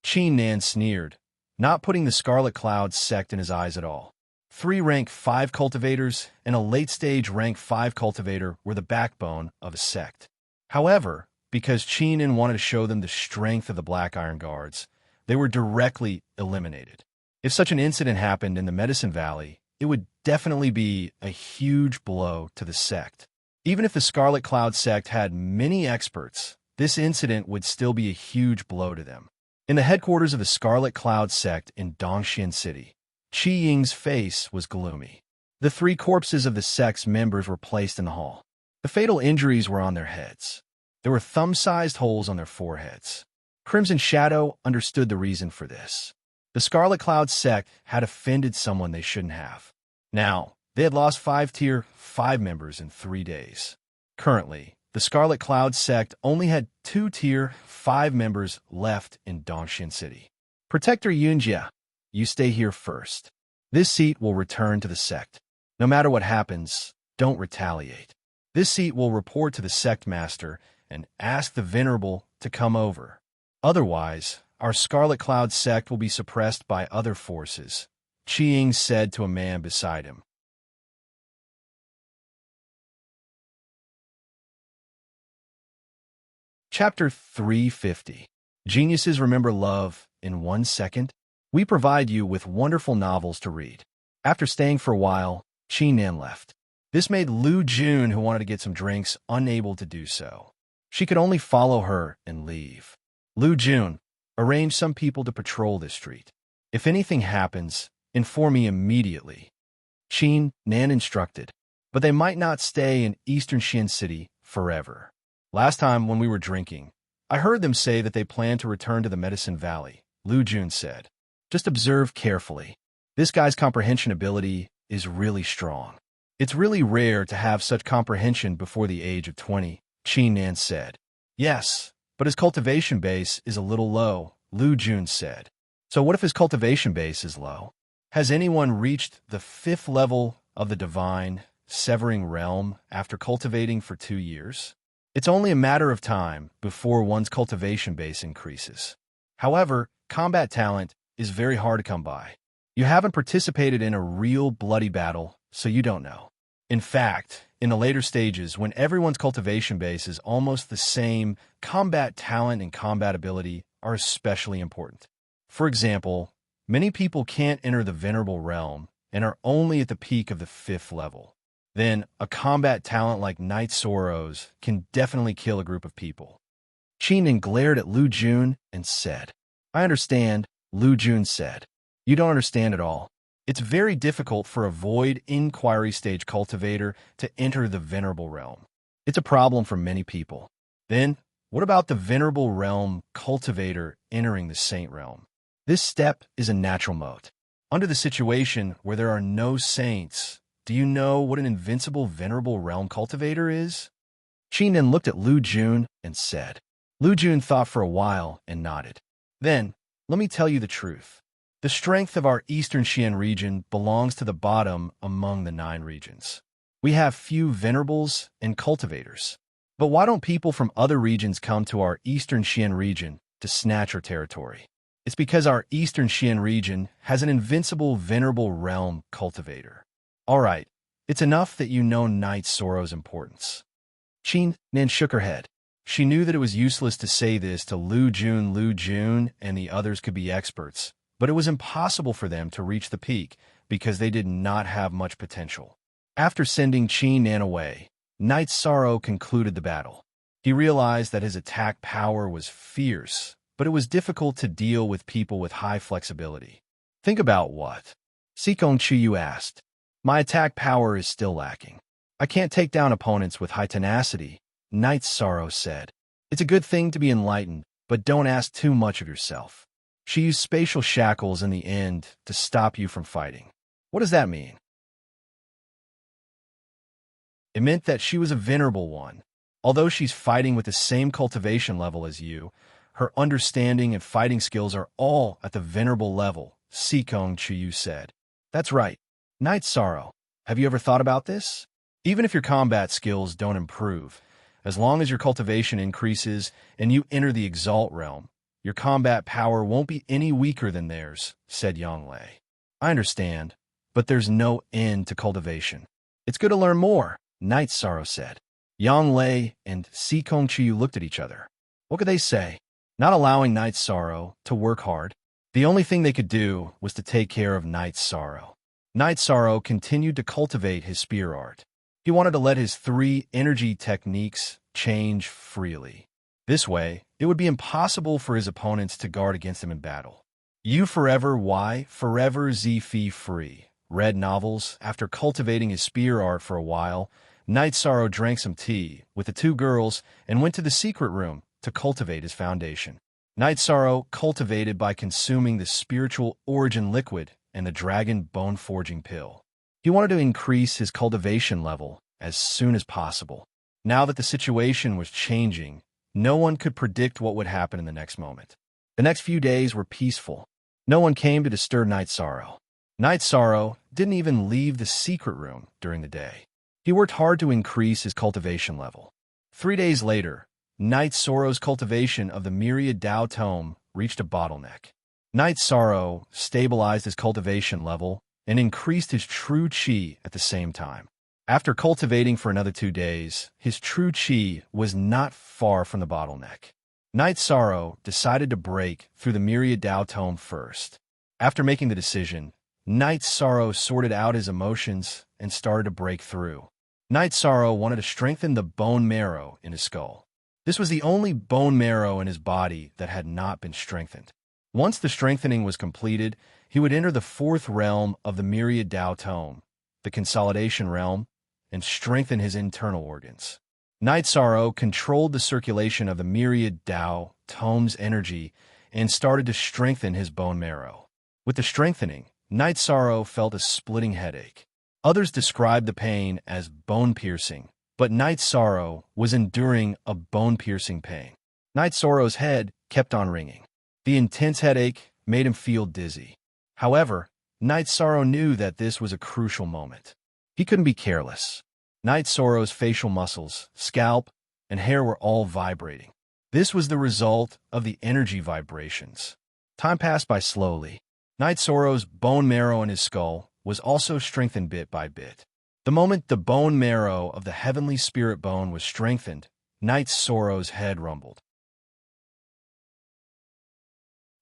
Chi Nan sneered, not putting the Scarlet Cloud sect in his eyes at all. 3 rank 5 cultivators and a late-stage rank 5 cultivator were the backbone of a sect. However, because Chi Nan wanted to show them the strength of the Black Iron Guards, they were directly eliminated. If such an incident happened in the Medicine Valley, it would definitely be a huge blow to the sect. Even if the Scarlet Cloud sect had many experts, this incident would still be a huge blow to them. In the headquarters of the Scarlet Cloud sect in Dongxian City, Qi Ying's face was gloomy. The 3 corpses of the sect's members were placed in the hall. The fatal injuries were on their heads. There were thumb-sized holes on their foreheads. Crimson Shadow understood the reason for this. The Scarlet Cloud sect had offended someone they shouldn't have. Now, they had lost 5 Tier 5 members in 3 days. Currently, the Scarlet Cloud sect only had 2 Tier 5 members left in Dongxian City. Protector Yunjia, you stay here first. This seat will return to the sect. No matter what happens, don't retaliate. This seat will report to the sect master and ask the Venerable to come over. Otherwise, our Scarlet Cloud sect will be suppressed by other forces, Qi Ying said to a man beside him. Chapter 350. Geniuses Remember Love in 1 Second? We provide you with wonderful novels to read. After staying for a while, Chi Nan left. This made Lu Jun, who wanted to get some drinks, unable to do so. She could only follow her and leave. Lu Jun, arrange some people to patrol this street. If anything happens, inform me immediately. Chi Nan instructed, but they might not stay in Eastern Xin City forever. Last time when we were drinking, I heard them say that they plan to return to the Medicine Valley, Lu Jun said. Just observe carefully. This guy's comprehension ability is really strong. It's really rare to have such comprehension before the age of 20, Qin said. Yes, but his cultivation base is a little low, Lu Jun said. So what if his cultivation base is low? Has anyone reached the 5th level of the divine, severing realm after cultivating for 2 years? It's only a matter of time before one's cultivation base increases. However, combat talent is very hard to come by. You haven't participated in a real bloody battle, so you don't know. In fact, in the later stages, when everyone's cultivation base is almost the same, combat talent and combat ability are especially important. For example, many people can't enter the Venerable Realm and are only at the peak of the 5th level. Then, a combat talent like Knight Soros can definitely kill a group of people. Qin glared at Lu Jun and said, I understand, Lu Jun said. You don't understand at all. It's very difficult for a Void Inquiry stage cultivator to enter the Venerable Realm. It's a problem for many people. Then, what about the Venerable Realm cultivator entering the Saint Realm? This step is a natural moat. Under the situation where there are no saints, do you know what an invincible Venerable Realm cultivator is? Qin looked at Lu Jun and said. Lu Jun thought for a while and nodded. Then, let me tell you the truth. The strength of our Eastern Xian region belongs to the bottom among the 9 regions. We have few venerables and cultivators. But why don't people from other regions come to our Eastern Xian region to snatch our territory? It's because our Eastern Xian region has an invincible Venerable Realm cultivator. All right, it's enough that you know Knight Soros' importance. Qin shook her head. She knew that it was useless to say this to Lu Jun and the others could be experts, but it was impossible for them to reach the peak because they did not have much potential. After sending Qin away, Knight Sorrow concluded the battle. He realized that his attack power was fierce, but it was difficult to deal with people with high flexibility. Think about what? Sikong Chuyu asked. My attack power is still lacking. I can't take down opponents with high tenacity, Knight Sorrow said. It's a good thing to be enlightened, but don't ask too much of yourself. She used spatial shackles in the end to stop you from fighting. What does that mean? It meant that she was a venerable one. Although she's fighting with the same cultivation level as you, her understanding and fighting skills are all at the venerable level, Sikong Chuyu said. That's right. Knight Sorrow, have you ever thought about this? Even if your combat skills don't improve, as long as your cultivation increases and you enter the Exalt realm, your combat power won't be any weaker than theirs, said Yanglei. I understand, but there's no end to cultivation. It's good to learn more, Knight Sorrow said. Yanglei and Sikong Chuyu looked at each other. What could they say? Not allowing Knight Sorrow to work hard. The only thing they could do was to take care of Knight Sorrow. Knight Sorrow continued to cultivate his spear art. He wanted to let his 3 energy techniques change freely. This way, it would be impossible for his opponents to guard against him in battle. You Forever Y Forever Z Fee Free read novels. After cultivating his spear art for a while, Knight Sorrow drank some tea with the 2 girls and went to the secret room to cultivate his foundation. Knight Sorrow cultivated by consuming the spiritual origin liquid and the dragon bone forging pill. He wanted to increase his cultivation level as soon as possible. Now that the situation was changing, no one could predict what would happen in the next moment. The next few days were peaceful. No one came to disturb Knight Sorrow. Knight Sorrow didn't even leave the secret room during the day. He worked hard to increase his cultivation level. 3 days later, Knight Sorrow's cultivation of the Myriad Dao Tome reached a bottleneck. Knight Sorrow stabilized his cultivation level and increased his true chi at the same time. After cultivating for another 2 days, his true chi was not far from the bottleneck. Knight Sorrow decided to break through the Myriad Dao Tome first. After making the decision, Knight Sorrow sorted out his emotions and started to break through. Knight Sorrow wanted to strengthen the bone marrow in his skull. This was the only bone marrow in his body that had not been strengthened. Once the strengthening was completed, he would enter the 4th realm of the Myriad Dao Tome, the consolidation realm, and strengthen his internal organs. Knight Sorrow controlled the circulation of the Myriad Dao Tome's energy and started to strengthen his bone marrow. With the strengthening, Knight Sorrow felt a splitting headache. Others described the pain as bone-piercing, but Night Sorrow was enduring a bone-piercing pain. Night Sorrow's head kept on ringing. The intense headache made him feel dizzy. However, Night Sorrow knew that this was a crucial moment. He couldn't be careless. Night Sorrow's facial muscles, scalp, and hair were all vibrating. This was the result of the energy vibrations. Time passed by slowly. Night Sorrow's bone marrow in his skull was also strengthened bit by bit. The moment the bone marrow of the heavenly spirit bone was strengthened, Night Sorrow's head rumbled.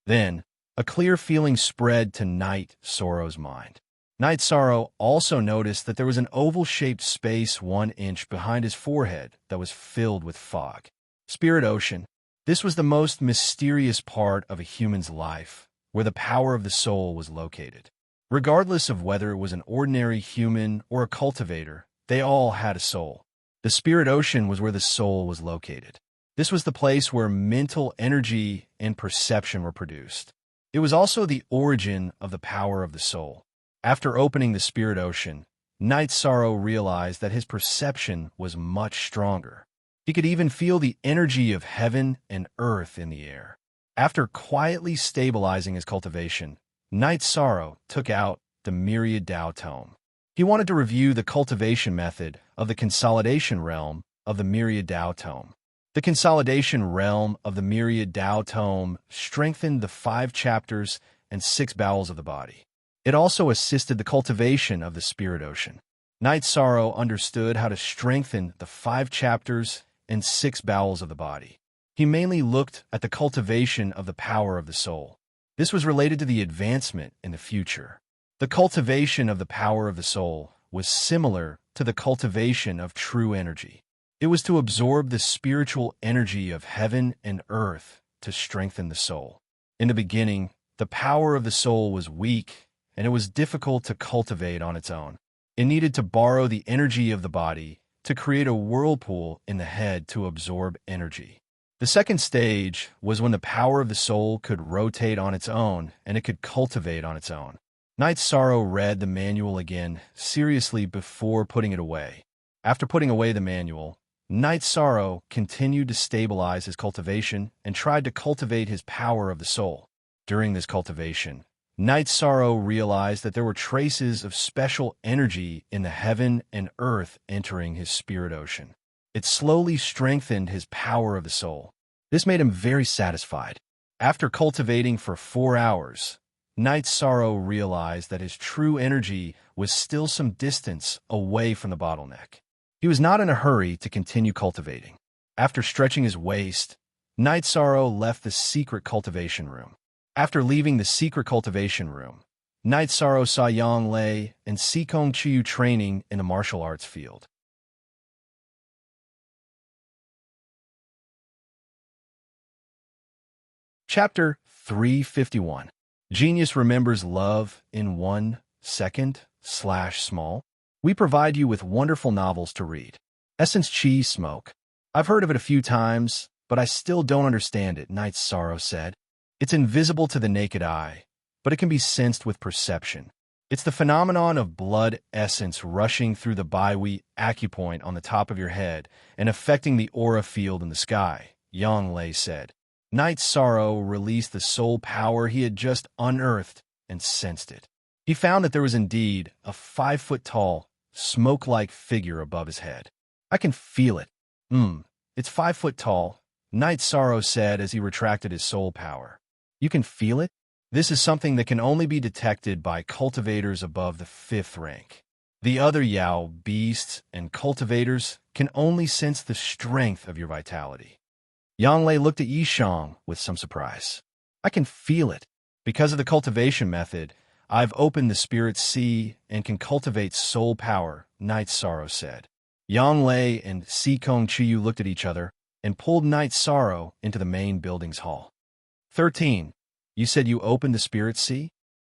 Then, a clear feeling spread to Night Sorrow's mind. Night Sorrow also noticed that there was an oval-shaped space 1 inch behind his forehead that was filled with fog. Spirit Ocean. This was the most mysterious part of a human's life, where the power of the soul was located. Regardless of whether it was an ordinary human or a cultivator, they all had a soul. The Spirit Ocean was where the soul was located. This was the place where mental energy and perception were produced. It was also the origin of the power of the soul. After opening the Spirit Ocean, Night Sorrow realized that his perception was much stronger. He could even feel the energy of heaven and earth in the air. After quietly stabilizing his cultivation, Night Sorrow took out the Myriad Tao Tome. He wanted to review the cultivation method of the consolidation realm of the Myriad Tao Tome. The consolidation realm of the Myriad Tao Tome strengthened the 5 chapters and 6 bowels of the body. It also assisted the cultivation of the Spirit Ocean. Night Sorrow understood how to strengthen the 5 chapters and 6 bowels of the body. He mainly looked at the cultivation of the power of the soul. This was related to the advancement in the future. The cultivation of the power of the soul was similar to the cultivation of true energy. It was to absorb the spiritual energy of heaven and earth to strengthen the soul. In the beginning, the power of the soul was weak, and it was difficult to cultivate on its own. It needed to borrow the energy of the body to create a whirlpool in the head to absorb energy. The second stage was when the power of the soul could rotate on its own and it could cultivate on its own. Night Sorrow read the manual again seriously before putting it away. After putting away the manual, Night Sorrow continued to stabilize his cultivation and tried to cultivate his power of the soul. During this cultivation, Night Sorrow realized that there were traces of special energy in the heaven and earth entering his Spirit Ocean. It slowly strengthened his power of the soul. This made him very satisfied. After cultivating for 4 hours, Night Sorrow realized that his true energy was still some distance away from the bottleneck. He was not in a hurry to continue cultivating. After stretching his waist, Night Sorrow left the secret cultivation room. After leaving the secret cultivation room, Night Sorrow saw Yang Lei and Sikong Chiyu training in the martial arts field. Chapter 351. Genius Remembers Love in 1 second/small. We provide you with wonderful novels to read. Essence Chi Smoke. I've heard of it a few times, but I still don't understand it, Night Sorrow said. It's invisible to the naked eye, but it can be sensed with perception. It's the phenomenon of blood essence rushing through the Baihui acupoint on the top of your head and affecting the aura field in the sky, Yang Lei said. Night Sorrow released the soul power he had just unearthed and sensed it. He found that there was indeed a 5-foot-tall, smoke-like figure above his head. I can feel it. It's 5 foot tall, Night Sorrow said as he retracted his soul power. You can feel it? This is something that can only be detected by cultivators above the 5th rank. The other Yao beasts and cultivators can only sense the strength of your vitality. Yang Lei looked at Yishang with some surprise. I can feel it. Because of the cultivation method, I've opened the Spirit Sea and can cultivate soul power, Night Sorrow said. Yang Lei and Sikong Chiyu looked at each other and pulled Night Sorrow into the main building's hall. 13. You said you opened the Spirit Sea?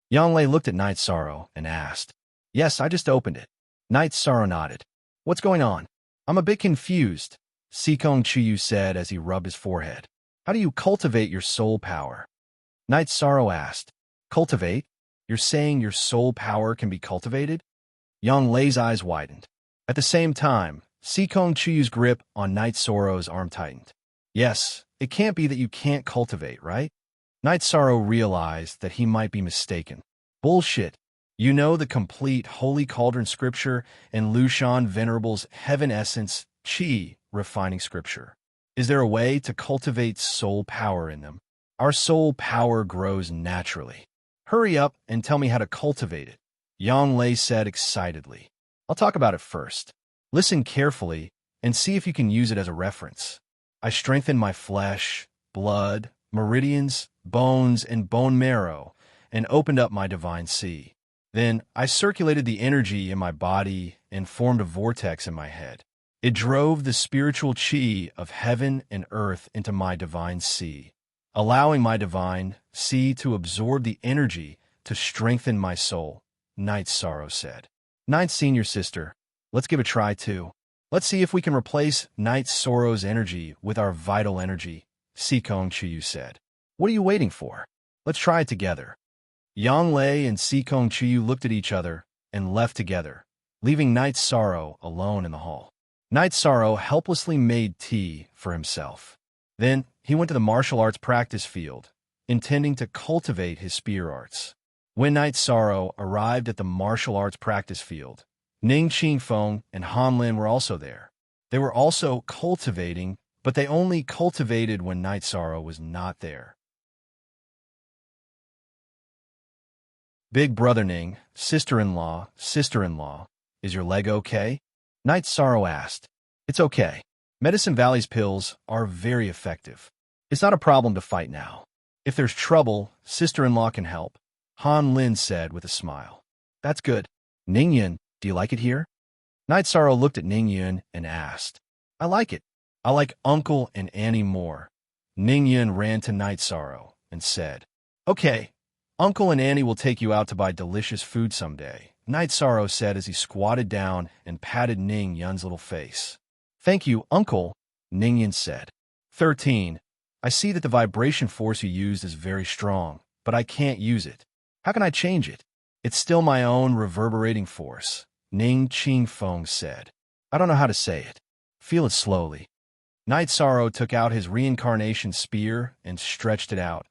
Yang Lei looked at Night Sorrow and asked. Yes, I just opened it. Night Sorrow nodded. What's going on? I'm a bit confused, Sikong Chiyu said as he rubbed his forehead. How do you cultivate your soul power? Night Sorrow asked. Cultivate? You're saying your soul power can be cultivated? Yang Lei's eyes widened. At the same time, Sikong Chuyu's grip on Night Sorrow's arm tightened. Yes, it can't be that you can't cultivate, right? Night Sorrow realized that he might be mistaken. Bullshit. You know the complete Holy Cauldron scripture and Lushan Venerable's Heaven Essence Qi refining scripture. Is there a way to cultivate soul power in them? Our soul power grows naturally. Hurry up and tell me how to cultivate it, Yang Lei said excitedly. I'll talk about it first. Listen carefully and see if you can use it as a reference. I strengthen my flesh, blood, meridians, bones, and bone marrow, and opened up my divine sea. Then I circulated the energy in my body and formed a vortex in my head. It drove the spiritual chi of heaven and earth into my divine sea, allowing my divine sea to absorb the energy to strengthen my soul, Night Sorrow said. Ninth Senior Sister, let's give a try too. Let's see if we can replace Night Sorrow's energy with our vital energy, Sikong Chuyu said. What are you waiting for? Let's try it together. Yang Lei and Sikong Chuyu looked at each other and left together, leaving Night Sorrow alone in the hall. Night Sorrow helplessly made tea for himself. Then he went to the martial arts practice field, intending to cultivate his spear arts. When Night Sorrow arrived at the martial arts practice field, Ning Qingfeng and Han Lin were also there. They were also cultivating, but they only cultivated when Night Sorrow was not there. Big brother Ning, sister-in-law, is your leg okay? Night Sorrow asked. It's okay. Medicine Valley's pills are very effective. It's not a problem to fight now. If there's trouble, sister-in-law can help, Han Lin said with a smile. That's good. Ning Yun, do you like it here? Night Sorrow looked at Ning Yun and asked. I like it. I like Uncle and Annie more. Ning Yun ran to Night Sorrow and said, Okay, Uncle and Annie will take you out to buy delicious food someday, Night Sorrow said as he squatted down and patted Ning Yun's little face. Thank you, Uncle, Ning Yun said. 13. I see that the vibration force you used is very strong, but I can't use it. How can I change it? It's still my own reverberating force, Ning Qingfeng said. I don't know how to say it. Feel it slowly. Night Sorrow took out his reincarnation spear and stretched it out,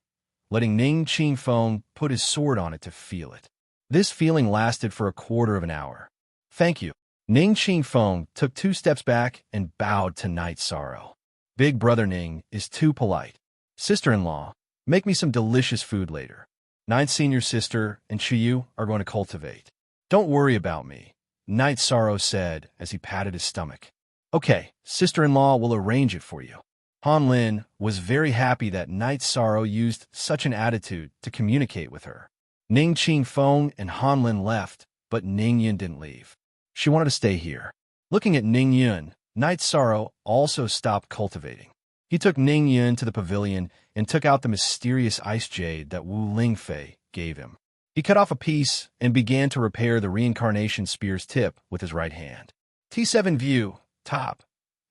letting Ning Qingfeng put his sword on it to feel it. This feeling lasted for a quarter of an hour. Thank you. Ning Qingfeng took 2 steps back and bowed to Night Sorrow. Big brother Ning is too polite. Sister-in-law, make me some delicious food later. Ninth Senior Sister and Chuyu are going to cultivate. Don't worry about me, Night Sorrow said as he patted his stomach. Okay, sister-in-law will arrange it for you. Han Lin was very happy that Night Sorrow used such an attitude to communicate with her. Ning Qingfeng and Han Lin left, but Ning Yun didn't leave. She wanted to stay here. Looking at Ning Yun, Night Sorrow also stopped cultivating. He took Ning Yun to the pavilion and took out the mysterious ice jade that Wu Lingfei gave him. He cut off a piece and began to repair the reincarnation spear's tip with his right hand. T7 view, top.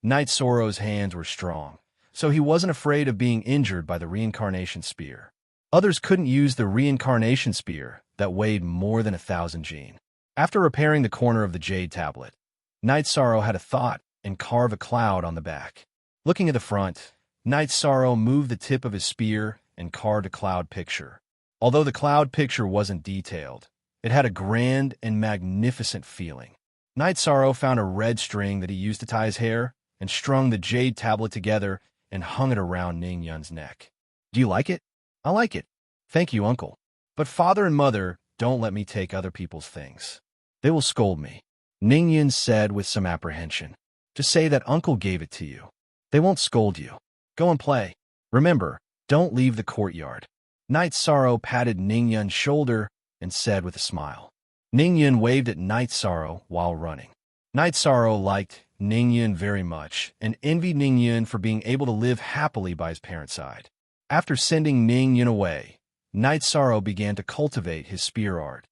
Night Sorrow's hands were strong, so he wasn't afraid of being injured by the reincarnation spear. Others couldn't use the reincarnation spear that weighed more than 1,000 jin. After repairing the corner of the jade tablet, Night Sorrow had a thought and carved a cloud on the back. Looking at the front, Night Sorrow moved the tip of his spear and carved a cloud picture. Although the cloud picture wasn't detailed, it had a grand and magnificent feeling. Night Sorrow found a red string that he used to tie his hair and strung the jade tablet together and hung it around Ning Yun's neck. Do you like it? I like it. Thank you, Uncle. But father and mother don't let me take other people's things. They will scold me, Ning Yun said with some apprehension. Just say that Uncle gave it to you. They won't scold you. Go and play. Remember, don't leave the courtyard. Night Sorrow patted Ning Yun's shoulder and said with a smile. Ning Yun waved at Night Sorrow while running. Night Sorrow liked Ning Yun very much and envied Ning Yun for being able to live happily by his parents' side. After sending Ning Yun away, Night Sorrow began to cultivate his spear art.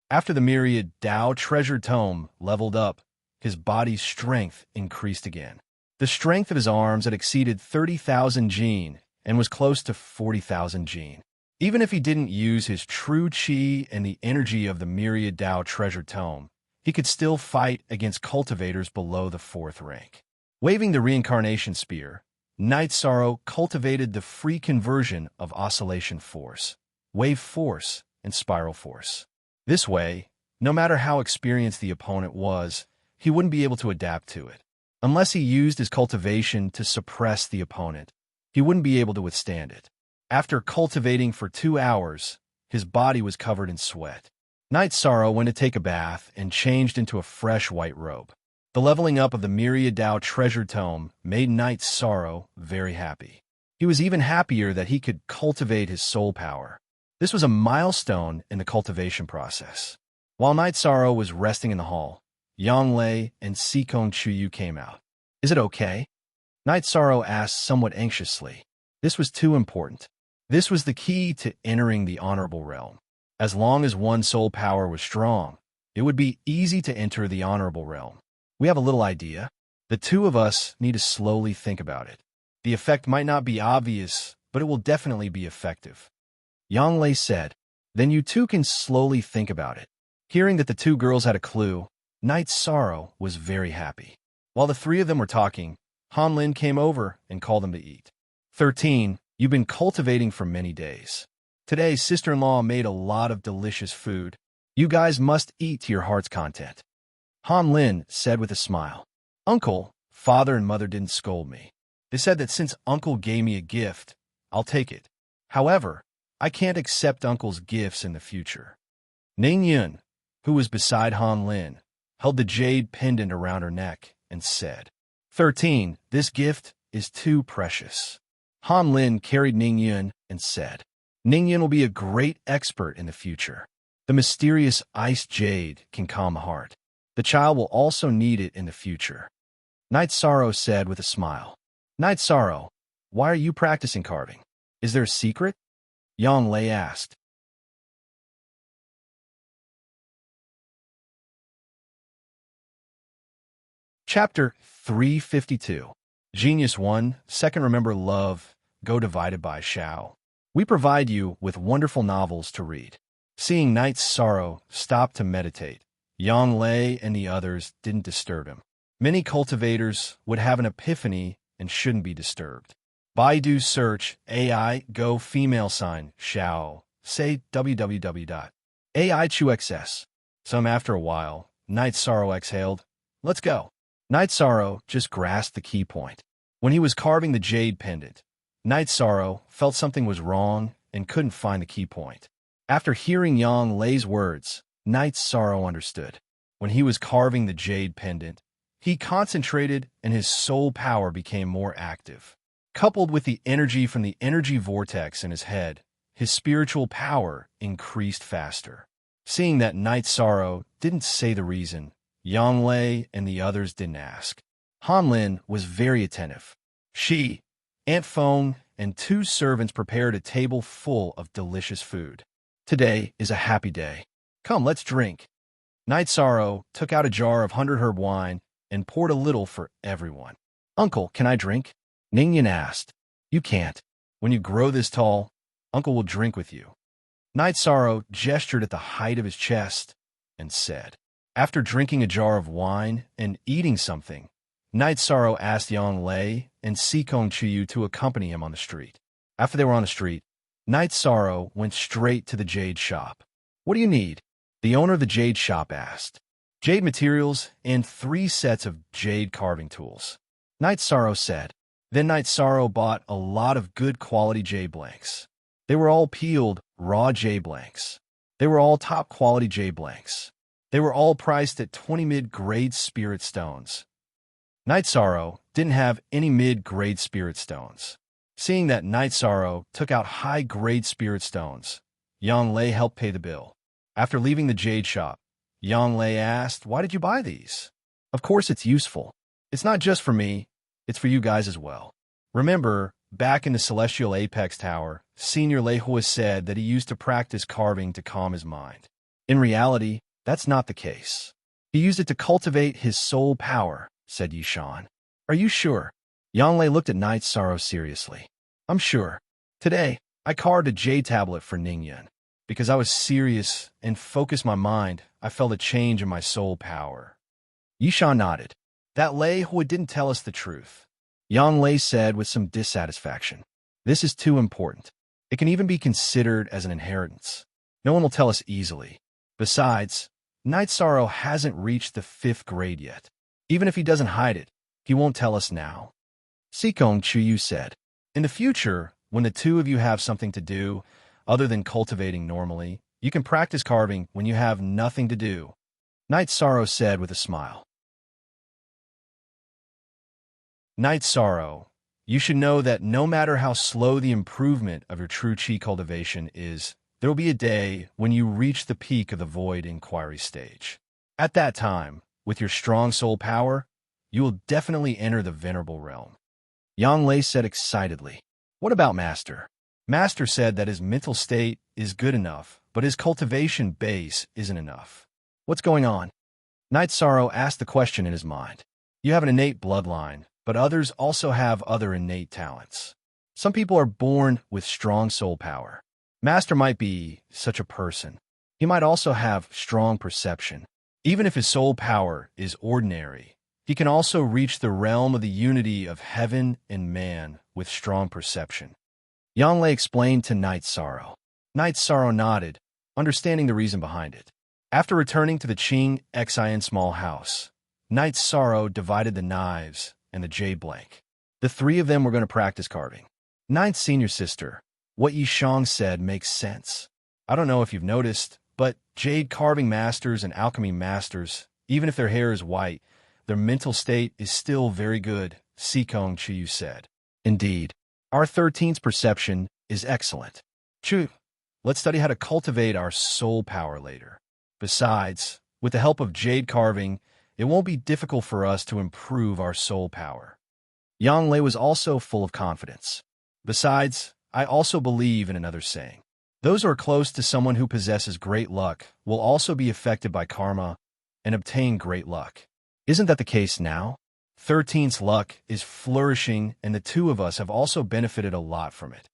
After the Myriad Dao treasure tome leveled up, his body's strength increased again. The strength of his arms had exceeded 30,000 jin and was close to 40,000 jin. Even if he didn't use his true chi and the energy of the Myriad Dao treasure tome, he could still fight against cultivators below the 4th rank. Waving the reincarnation spear, Night Sorrow cultivated the free conversion of oscillation force, wave force, and spiral force. This way, no matter how experienced the opponent was, he wouldn't be able to adapt to it. Unless he used his cultivation to suppress the opponent, he wouldn't be able to withstand it. After cultivating for 2 hours, his body was covered in sweat. Night Sorrow went to take a bath and changed into a fresh white robe. The leveling up of the Myriad Dao treasure tome made Night Sorrow very happy. He was even happier that he could cultivate his soul power. This was a milestone in the cultivation process. While Night Sorrow was resting in the hall, Yang Lei and Sikong Chuyu came out. "Is it okay?" Night Sorrow asked somewhat anxiously. This was too important. This was the key to entering the honorable realm. As long as one's soul power was strong, it would be easy to enter the honorable realm. "We have a little idea. The two of us need to slowly think about it. The effect might not be obvious, but it will definitely be effective," Yang Lei said. "Then you two can slowly think about it." Hearing that the two girls had a clue, Night Sorrow was very happy. While the three of them were talking, Han Lin came over and called them to eat. 13. You've been cultivating for many days. Today, sister-in-law made a lot of delicious food. You guys must eat to your heart's content, Han Lin said with a smile. "Uncle, father, and mother didn't scold me. They said that since Uncle gave me a gift, I'll take it. However, I can't accept Uncle's gifts in the future." Ning Yun, who was beside Han Lin, held the jade pendant around her neck and said, 13. This gift is too precious. Han Lin carried Ning Yun and said, "Ning Yun will be a great expert in the future. The mysterious ice jade can calm the heart. The child will also need it in the future." Night Sorrow said with a smile. "Night Sorrow, why are you practicing carving? Is there a secret?" Yang Lei asked. Chapter 352. Genius 1, Second Remember Love, Go Divided by Shao. We provide you with wonderful novels to read. Seeing Night Sorrow stop to meditate, Yang Lei and the others didn't disturb him. Many cultivators would have an epiphany and shouldn't be disturbed. Baidu search AI Go female sign Shao. Say www.aichuxs. Some after a while, Night Sorrow exhaled. "Let's go." Night Sorrow just grasped the key point. When he was carving the jade pendant, Night Sorrow felt something was wrong and couldn't find the key point. After hearing Yang Lei's words, Night Sorrow understood. When he was carving the jade pendant, he concentrated and his soul power became more active. Coupled with the energy from the energy vortex in his head, his spiritual power increased faster. Seeing that Night Sorrow didn't say the reason, Yang Lei and the others didn't ask. Han Lin was very attentive. She, Aunt Fong, and 2 servants prepared a table full of delicious food. "Today is a happy day. Come, let's drink." Night Sorrow took out a jar of 100-herb wine and poured a little for everyone. "Uncle, can I drink?" Ning Yin asked. "You can't. When you grow this tall, Uncle will drink with you." Night Sorrow gestured at the height of his chest and said. After drinking a jar of wine and eating something, Night Sorrow asked Yang Lei and Sikong Chuyu to accompany him on the street. After they were on the street, Night Sorrow went straight to the jade shop. "What do you need?" the owner of the jade shop asked. "Jade materials and 3 sets of jade carving tools," Night Sorrow said. Then Night Sorrow bought a lot of good quality jade blanks. They were all peeled, raw jade blanks. They were all top quality jade blanks. They were all priced at 20 mid-grade spirit stones. Night Sorrow didn't have any mid-grade spirit stones. Seeing that Night Sorrow took out high-grade spirit stones, Yang Lei helped pay the bill. After leaving the jade shop, Yang Lei asked, "Why did you buy these?" "Of course it's useful. It's not just for me, it's for you guys as well." Remember, back in the Celestial Apex Tower, Senior Lei Hua said that he used to practice carving to calm his mind. In reality, that's not the case. He used it to cultivate his soul power, said Yishan. "Are you sure?" Yang Lei looked at Night Sorrow seriously. "I'm sure. Today, I carved a jade tablet for Ningyun. Because I was serious and focused my mind, I felt a change in my soul power. Yishan nodded. That Lei Hui didn't tell us the truth. Yang Lei said with some dissatisfaction. This is too important. It can even be considered as an inheritance. No one will tell us easily. Besides, Night Sorrow hasn't reached the 5th grade yet. Even if he doesn't hide it, he won't tell us now. Sikong Chuyu said. In the future, when the two of you have something to do, other than cultivating normally, you can practice carving when you have nothing to do. Night Sorrow said with a smile. Night Sorrow, you should know that no matter how slow the improvement of your true chi cultivation is, there will be a day when you reach the peak of the void inquiry stage. At that time, with your strong soul power, you will definitely enter the venerable realm. Yang Lei said excitedly. What about Master? Master said that his mental state is good enough, but his cultivation base isn't enough. What's going on? Night Sorrow asked the question in his mind. You have an innate bloodline, but others also have other innate talents. Some people are born with strong soul power. Master might be such a person. He might also have strong perception. Even if his soul power is ordinary, he can also reach the realm of the unity of heaven and man with strong perception. Yang Lei explained to Night Sorrow. Night Sorrow nodded, understanding the reason behind it. After returning to the Qing Xin small house, Night Sorrow divided the knives and the jade blank. The three of them were going to practice carving. Ninth senior sister, what Yishang said makes sense. I don't know if you've noticed, but jade carving masters and alchemy masters, even if their hair is white, their mental state is still very good, Sikong Chiyu said. Indeed, our 13's perception is excellent. Chu, let's study how to cultivate our soul power later. Besides, with the help of jade carving, it won't be difficult for us to improve our soul power. Yang Lei was also full of confidence. Besides, I also believe in another saying. Those who are close to someone who possesses great luck will also be affected by karma and obtain great luck. Isn't that the case now? 13's luck is flourishing, and the two of us have also benefited a lot from it.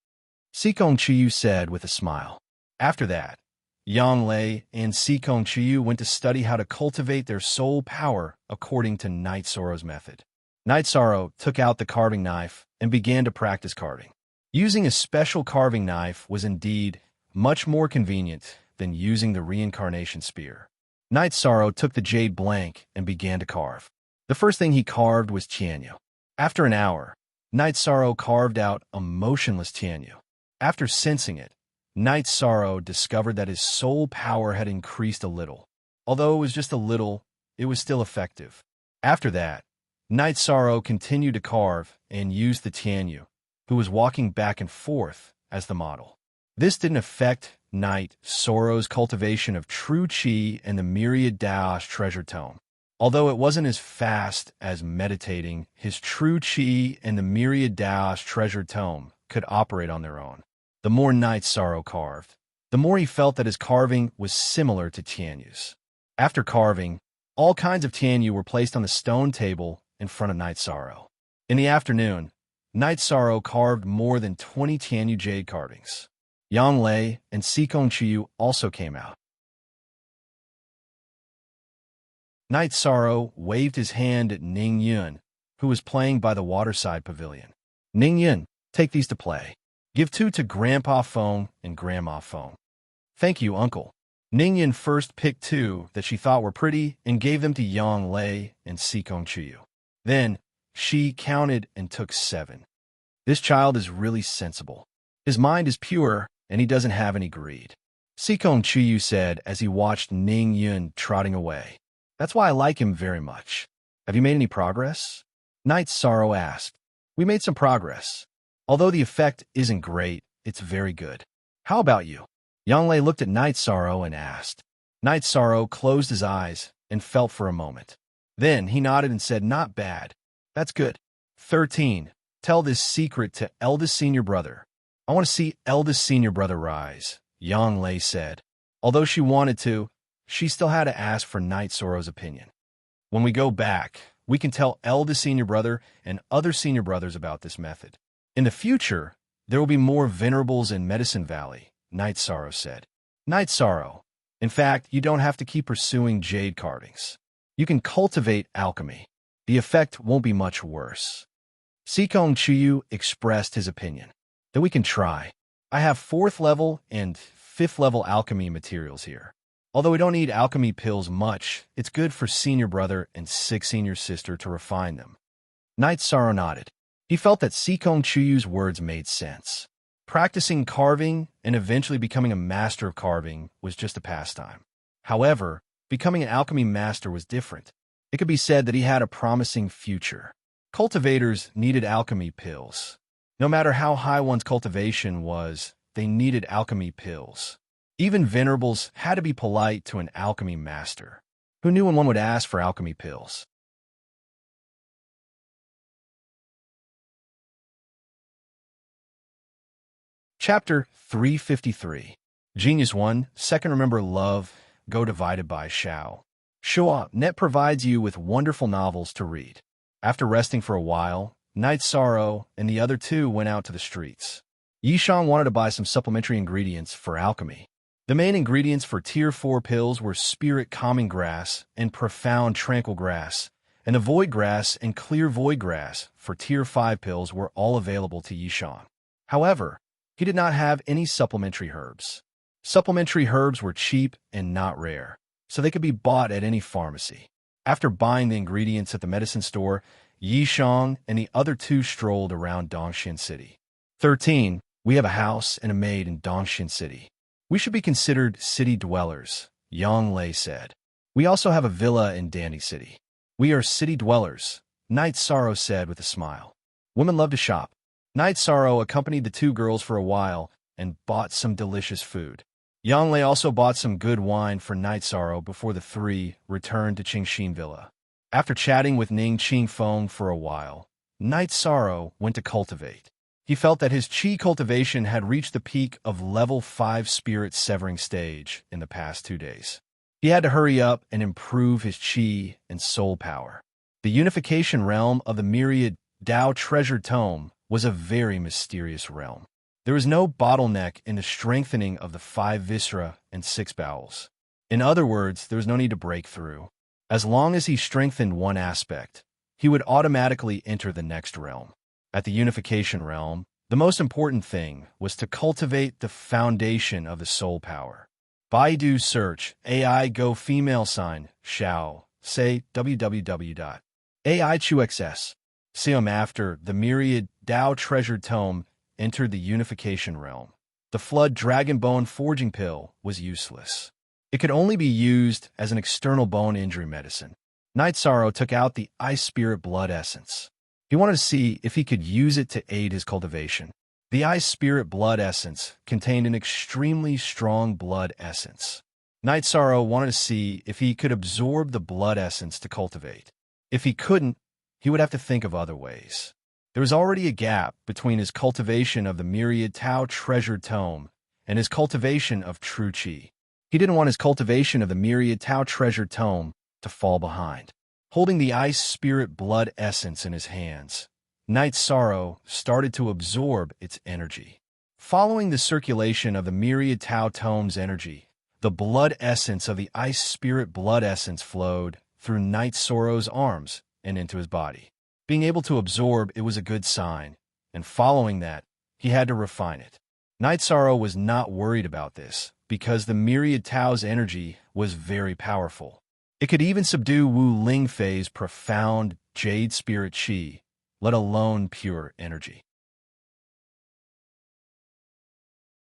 Sikong Chiyu said with a smile. After that, Yang Lei and Sikong Chiyu went to study how to cultivate their soul power according to Night Sorrow's method. Night Sorrow took out the carving knife and began to practice carving. Using a special carving knife was indeed much more convenient than using the reincarnation spear. Night Sorrow took the jade blank and began to carve. The first thing he carved was Tianyu. After an hour, Night Sorrow carved out a motionless Tianyu. After sensing it, Night Sorrow discovered that his soul power had increased a little. Although it was just a little, it was still effective. After that, Night Sorrow continued to carve and used the Tianyu, who was walking back and forth, as the model. This didn't affect Night Sorrow's cultivation of true chi and the Myriad Daosh treasure tome. Although it wasn't as fast as meditating, his true chi and the Myriad Daosh treasure tome could operate on their own. The more Night Sorrow carved, the more he felt that his carving was similar to Tianyu's. After carving, all kinds of Tianyu were placed on the stone table in front of Night Sorrow. In the afternoon, Night Sorrow carved more than 20 Tianyu jade carvings. Yang Lei and Sikong Chiyu also came out. Night Sorrow waved his hand at Ning Yun, who was playing by the waterside pavilion. Ning Yun, take these to play. Give 2 to Grandpa Feng and Grandma Feng. Thank you, Uncle. Ning Yun first picked 2 that she thought were pretty and gave them to Yang Lei and Sikong Chiyu. Then, she counted and took 7. This child is really sensible. His mind is pure, and he doesn't have any greed. Sikong Chiyu said as he watched Ning Yun trotting away. That's why I like him very much. Have you made any progress? Night Sorrow asked. We made some progress. Although the effect isn't great, it's very good. How about you? Yang Lei looked at Night Sorrow and asked. Night Sorrow closed his eyes and felt for a moment. Then he nodded and said, not bad. That's good. 13. Tell this secret to eldest senior brother. I want to see eldest senior brother rise, Yang Lei said. Although she wanted to, she still had to ask for Night Sorrow's opinion. When we go back, we can tell eldest senior brother and other senior brothers about this method. In the future, There will be more venerables in Medicine Valley, Night Sorrow said. Night Sorrow. In fact, you don't have to keep pursuing jade carvings. You can cultivate alchemy. The effect won't be much worse. Sikong Chuyu expressed his opinion. That we can try. I have 4th level and 5th level alchemy materials here. Although we don't need alchemy pills much, it's good for senior brother and 6 senior sister to refine them. Night Sorrow nodded. He felt that Sikong Chuyu's words made sense. Practicing carving and eventually becoming a master of carving was just a pastime. However, becoming an alchemy master was different. It could be said that he had a promising future. Cultivators needed alchemy pills. No matter how high one's cultivation was, they needed alchemy pills. Even venerables had to be polite to an alchemy master. Who knew when one would ask for alchemy pills? Chapter 353. Genius 1, Second Remember Love, Go Divided by Shao. Shua Net provides you with wonderful novels to read. After resting for a while, Night Sorrow and the other two went out to the streets. Yishang wanted to buy some supplementary ingredients for alchemy. The main ingredients for Tier 4 pills were Spirit Calming Grass and Profound Tranquil Grass, and the Void Grass and Clear Void Grass for Tier 5 pills were all available to Yishang. However, he did not have any supplementary herbs. Supplementary herbs were cheap and not rare, so they could be bought at any pharmacy. After buying the ingredients at the medicine store, Yishang and the other two strolled around Dongxian City. 13. We have a house and a maid in Dongxian City. We should be considered city dwellers, Yang Lei said. We also have a villa in Dandy City. We are city dwellers, Night Sorrow said with a smile. Women love to shop. Night Sorrow accompanied the two girls for a while and bought some delicious food. Yang Lei also bought some good wine for Night Sorrow before the three returned to Qingxin Villa. After chatting with Ning Qingfeng for a while, Night Sorrow went to cultivate. He felt that his qi cultivation had reached the peak of level 5 spirit severing stage in the past 2 days. He had to hurry up and improve his qi and soul power. The unification realm of the Myriad Dao Treasure Tome was a very mysterious realm. There was no bottleneck in the strengthening of the 5 viscera and 6 bowels. In other words, there was no need to break through. As long as he strengthened one aspect, he would automatically enter the next realm. At the unification realm, the most important thing was to cultivate the foundation of the soul power. Baidu search AI Go female sign Shao say www.aichuxs. After the Myriad Dao Treasure Tome entered the unification realm, the Flood Dragon Bone Forging Pill was useless. It could only be used as an external bone injury medicine. Night Sorrow took out the Ice Spirit Blood Essence. He wanted to see if he could use it to aid his cultivation. The Ice Spirit Blood Essence contained an extremely strong blood essence. Night Sorrow wanted to see if he could absorb the blood essence to cultivate. If he couldn't, he would have to think of other ways. There was already a gap between his cultivation of the Myriad Tao Treasure Tome and his cultivation of True Qi. He didn't want his cultivation of the Myriad Tao Treasure Tome to fall behind. Holding the Ice Spirit Blood Essence in his hands, Night Sorrow started to absorb its energy. Following the circulation of the Myriad Tao Tome's energy, the blood essence of the Ice Spirit Blood Essence flowed through Night Sorrow's arms and into his body. Being able to absorb it was a good sign, and following that, he had to refine it. Night Sorrow was not worried about this, because the Myriad Tao's energy was very powerful. It could even subdue Wu Lingfei's profound Jade Spirit Qi, let alone pure energy.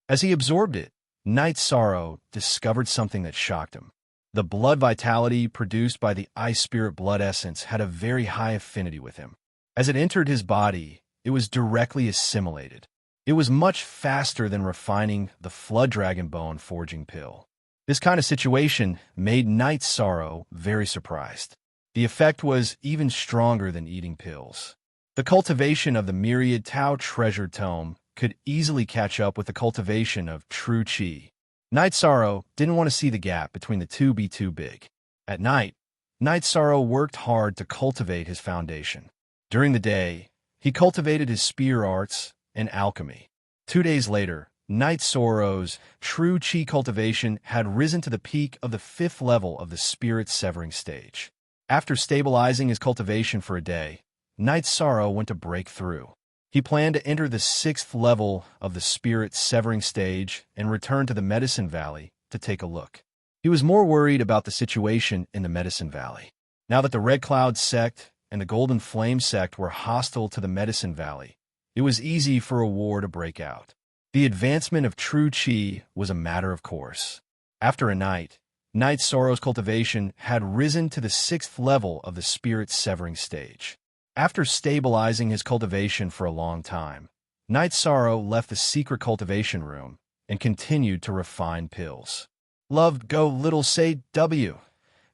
As he absorbed it, Night Sorrow discovered something that shocked him. The blood vitality produced by the Ice Spirit Blood Essence had a very high affinity with him. As it entered his body, it was directly assimilated. It was much faster than refining the Flood Dragon Bone Forging Pill. This kind of situation made Night Sorrow very surprised. The effect was even stronger than eating pills. The cultivation of the Myriad Tao Treasure Tome could easily catch up with the cultivation of True Qi. Night Sorrow didn't want to see the gap between the two be too big. At night, Night Sorrow worked hard to cultivate his foundation. During the day, he cultivated his spear arts and alchemy. 2 days later, Night Sorrow's true chi cultivation had risen to the peak of the 5th level of the spirit severing stage. After stabilizing his cultivation for a day, Night Sorrow went to break through. He planned to enter the 6th level of the spirit severing stage and return to the Medicine Valley to take a look. He was more worried about the situation in the Medicine Valley. Now that the Red Cloud sect and the Golden Flame sect were hostile to the Medicine Valley, it was easy for a war to break out. The advancement of true chi was a matter of course. After a night, Night Sorrow's cultivation had risen to the 6th level of the spirit severing stage. After stabilizing his cultivation for a long time, Night Sorrow left the secret cultivation room and continued to refine pills. Loved Go Little Say W.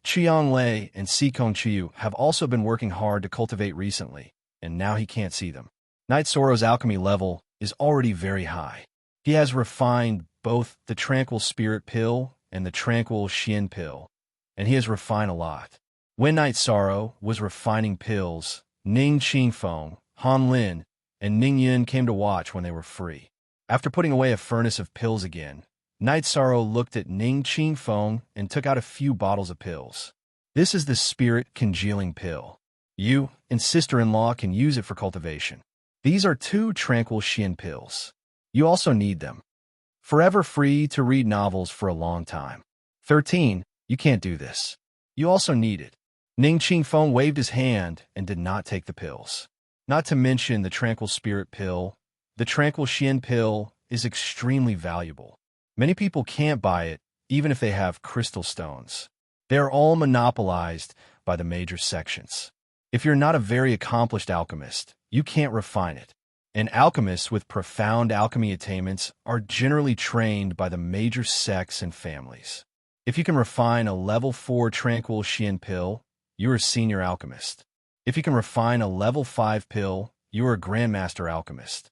Chiang Lei and Sikong Chiu have also been working hard to cultivate recently, and now he can't see them. Night Sorrow's alchemy level is already very high. He has refined both the Tranquil Spirit Pill and the Tranquil Xian Pill, and he has refined a lot. When Night Sorrow was refining pills, Ning Qingfeng, Han Lin, and Ning Yun came to watch when they were free. After putting away a furnace of pills again, Night Sorrow looked at Ning Qingfeng and took out a few bottles of pills. This is the Spirit Congealing Pill. You and sister-in-law can use it for cultivation. These are 2 Tranquil Xian pills. You also need them. Forever free to read novels for a long time. 13. You can't do this. You also need it. Ning Qingfeng waved his hand and did not take the pills. Not to mention the Tranquil Spirit Pill. The Tranquil Xian Pill is extremely valuable. Many people can't buy it, even if they have crystal stones. They are all monopolized by the major sections. If you're not a very accomplished alchemist, you can't refine it. And alchemists with profound alchemy attainments are generally trained by the major sects and families. If you can refine a level 4 Tranquil Xian Pill, you're a senior alchemist. If you can refine a level 5 pill, you're a grandmaster alchemist.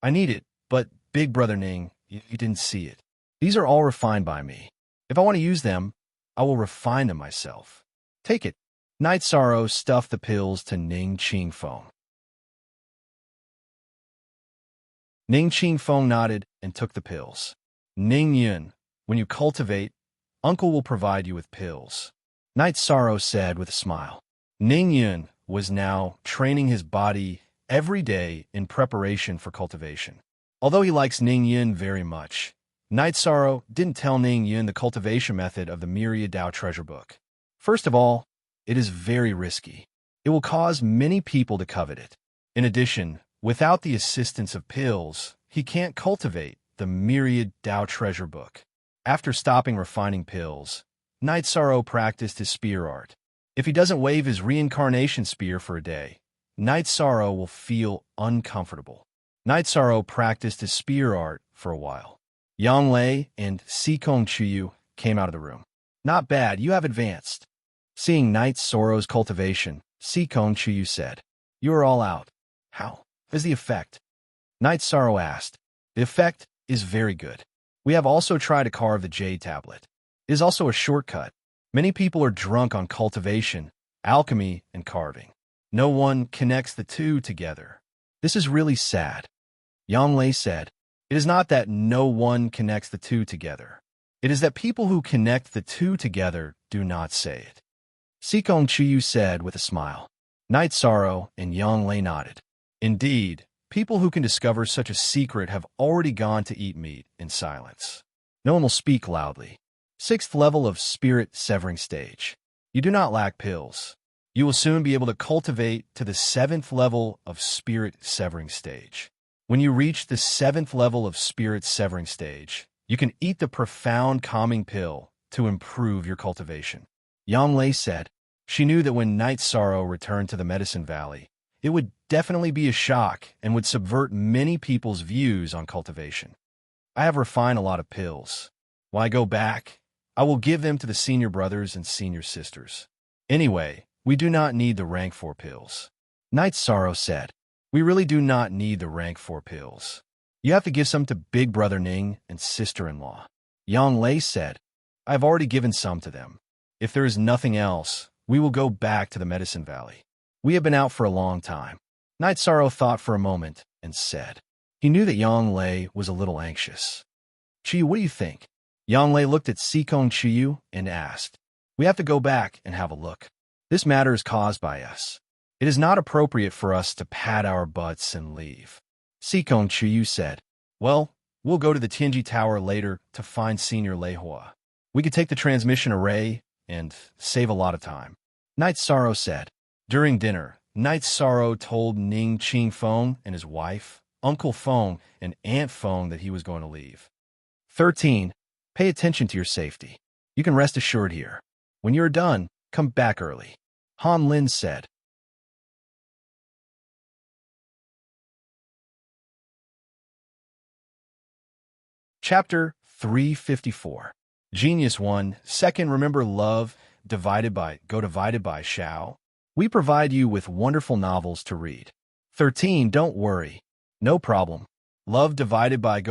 I need it, but Big Brother Ning, you didn't see it. These are all refined by me. If I want to use them, I will refine them myself. Take it. Night Sorrow stuffed the pills to Ning Qingfeng. Ning Qingfeng nodded and took the pills. Ning Yun, when you cultivate, Uncle will provide you with pills. Night Sorrow said with a smile. Ning Yun was now training his body every day in preparation for cultivation. Although he likes Ning Yun very much, Night Sorrow didn't tell Ning Yun the cultivation method of the Myriad Dao treasure book. First of all, it is very risky. It will cause many people to covet it. In addition, without the assistance of pills, he can't cultivate the Myriad Dao treasure book. After stopping refining pills, Night Sorrow practiced his spear art. If he doesn't wave his reincarnation spear for a day, Night Sorrow will feel uncomfortable. Night Sorrow practiced his spear art for a while. Yang Lei and Sikong Chiu came out of the room. Not bad, you have advanced. Seeing Night Sorrow's cultivation, Sikong Chiu said, You are all out. How is the effect? Night Sorrow asked. The effect is very good. We have also tried to carve the jade tablet. It is also a shortcut. Many people are drunk on cultivation, alchemy, and carving. No one connects the two together. This is really sad. Yang Lei said, It is not that no one connects the two together. It is that people who connect the two together do not say it. Sikong Chiu said with a smile. Night Sorrow and Yang Lei nodded. Indeed, people who can discover such a secret have already gone to eat meat in silence. No one will speak loudly. 6th level of spirit severing stage. You do not lack pills. You will soon be able to cultivate to the 7th level of spirit severing stage. When you reach the 7th level of spirit severing stage, you can eat the profound calming pill to improve your cultivation. Yang Lei said. She knew that when Night Sorrow returned to the Medicine Valley, it would definitely be a shock and would subvert many people's views on cultivation. I have refined a lot of pills. When I go back, I will give them to the senior brothers and senior sisters. Anyway, we do not need the rank 4 pills. Night Sorrow said, We really do not need the rank 4 pills. You have to give some to Big Brother Ning and sister-in-law. Yang Lei said, I have already given some to them. If there is nothing else, we will go back to the Medicine Valley. We have been out for a long time. Night Sorrow thought for a moment and said. He He knew that Yang Lei was a little anxious. Chiyu, what do you think? Yang Lei looked at Sikong Chiyu and asked, We have to go back and have a look. This matter is caused by us. It is not appropriate for us to pat our butts and leave. Sikong Chiyu said, Well, we'll go to the Tianji Tower later to find Senior Lei Hua. We could take the transmission array and save a lot of time. Knight Sorrow said. During dinner, Knight Sorrow told Ning Qing Feng and his wife, Uncle Feng, and Aunt Feng that he was going to leave. 13. Pay attention to your safety. You can rest assured here. When you're done, come back early. Han Lin said. Chapter 354. Genius 1. Second, remember love divided by Shao. We provide you with wonderful novels to read. 13. Don't worry. No problem. Love divided by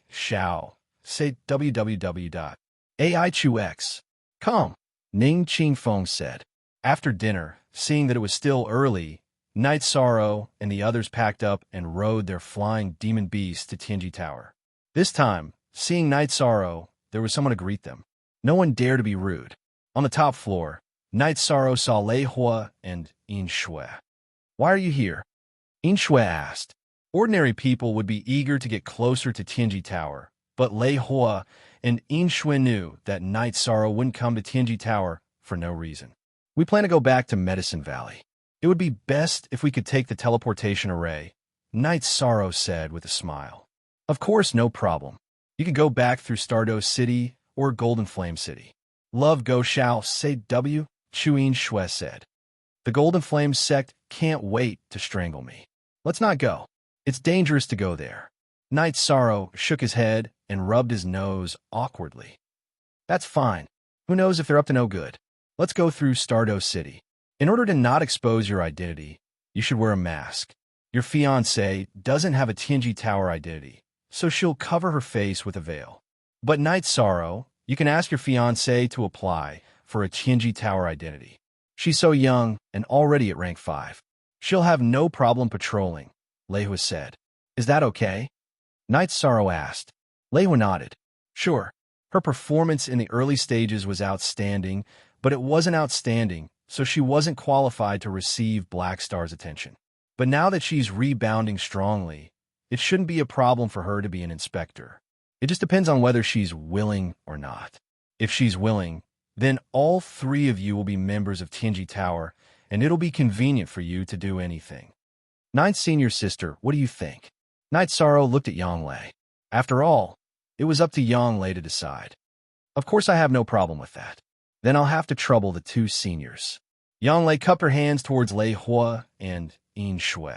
Shao. Say www.aichux.com. Ning Qingfeng said. After dinner, seeing that it was still early, Knight Sorrow and the others packed up and rode their flying demon beasts to Tianji Tower. This time, seeing Knight Sorrow, there was someone to greet them. No one dared to be rude. On the top floor, Knight Sorrow saw Lei Hua and Yin Shui. Why are you here? Yin Shui asked. Ordinary people would be eager to get closer to Tianji Tower, but Lei Hua and Yin Shui knew that Knight Sorrow wouldn't come to Tianji Tower for no reason. We plan to go back to Medicine Valley. It would be best if we could take the teleportation array, Knight Sorrow said with a smile. Of course, no problem. You can go back through Stardust City or Golden Flame City. Love Go Shao Say W, Chuyin Shui said. The Golden Flame sect can't wait to strangle me. Let's not go. It's dangerous to go there. Knight Sorrow shook his head and rubbed his nose awkwardly. That's fine. Who knows if they're up to no good? Let's go through Stardust City. In order to not expose your identity, you should wear a mask. Your fiancée doesn't have a Tianji Tower identity, so she'll cover her face with a veil. But Knight Sorrow, you can ask your fiancée to apply for a Tianji Tower identity. She's so young and already at rank 5. She'll have no problem patrolling, Lei Hua said. Is that okay? Knight Sorrow asked. Lei Hua nodded. Sure. Her performance in the early stages was outstanding, but it wasn't outstanding, so she wasn't qualified to receive Black Star's attention. But now that she's rebounding strongly, it shouldn't be a problem for her to be an inspector. It just depends on whether she's willing or not. If she's willing, then all 3 of you will be members of Tianji Tower, and it'll be convenient for you to do anything. Ninth Senior Sister, what do you think? Knight Sorrow looked at Yang Lei. After all, it was up to Yang Lei to decide. Of course I have no problem with that. Then I'll have to trouble the 2 seniors. Yang Lei cupped her hands towards Lei Hua and Yin Shui.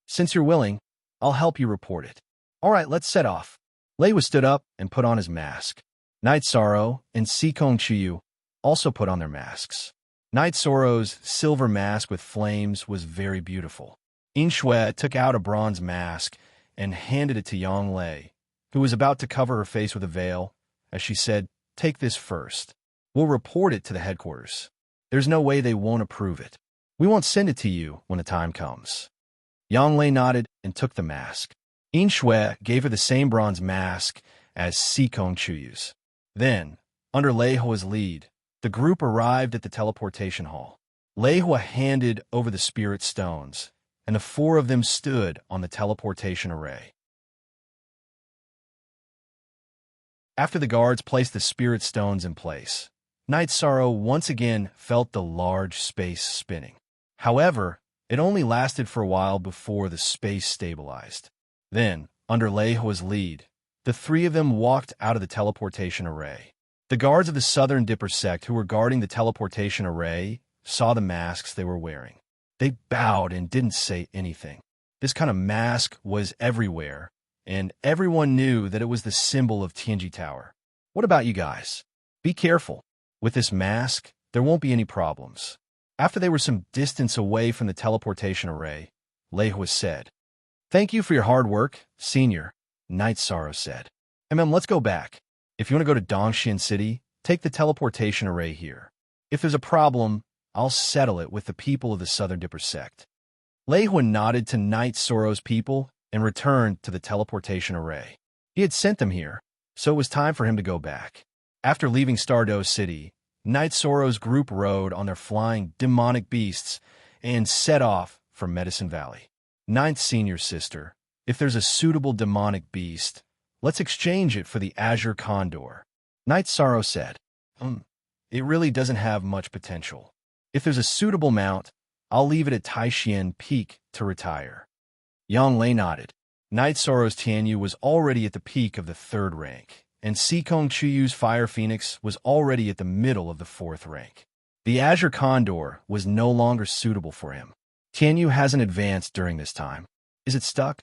Since you're willing, I'll help you report it. All right, let's set off. Lei Hua stood up and put on his mask. Knight Sorrow and Sikong Chiyu also put on their masks. Knight Sorrow's silver mask with flames was very beautiful. Yin Shui took out a bronze mask and handed it to Yang Lei, who was about to cover her face with a veil, as she said, Take this first. We'll report it to the headquarters. There's no way they won't approve it. We won't send it to you when the time comes. Yang Lei nodded and took the mask. Yin Shui gave her the same bronze mask as Sikong Chuyu's. Then, under Lei Hua's lead, the group arrived at the teleportation hall. Lei Hua handed over the spirit stones, and the 4 of them stood on the teleportation array. After the guards placed the spirit stones in place, Knight Sorrow once again felt the large space spinning. However, it only lasted for a while before the space stabilized. Then, under Lei Hua's lead, the 3 of them walked out of the teleportation array. The guards of the Southern Dipper sect who were guarding the teleportation array saw the masks they were wearing. They bowed and didn't say anything. This kind of mask was everywhere, and everyone knew that it was the symbol of Tianji Tower. What about you guys? Be careful. With this mask, there won't be any problems. After they were some distance away from the teleportation array, Lei Hua said, Thank you for your hard work, Senior, Knight Sorrow said. Let's go back. If you want to go to Dongxian City, take the teleportation array here. If there's a problem, I'll settle it with the people of the Southern Dipper sect. Lei Hua nodded to Knight Sorrow's people and returned to the teleportation array. He had sent them here, so it was time for him to go back. After leaving Stardust City, Night Sorrow's group rode on their flying demonic beasts and set off for Medicine Valley. Ninth Senior Sister, if there's a suitable demonic beast, let's exchange it for the Azure Condor. Night Sorrow said, It really doesn't have much potential. If there's a suitable mount, I'll leave it at Taishian Peak to retire. Yang Lei nodded. Night Sorrow's Tianyu was already at the peak of the 3rd rank, and Sikong Chuyu's Fire Phoenix was already at the middle of the 4th rank. The Azure Condor was no longer suitable for him. Tianyu hasn't advanced during this time. Is it stuck?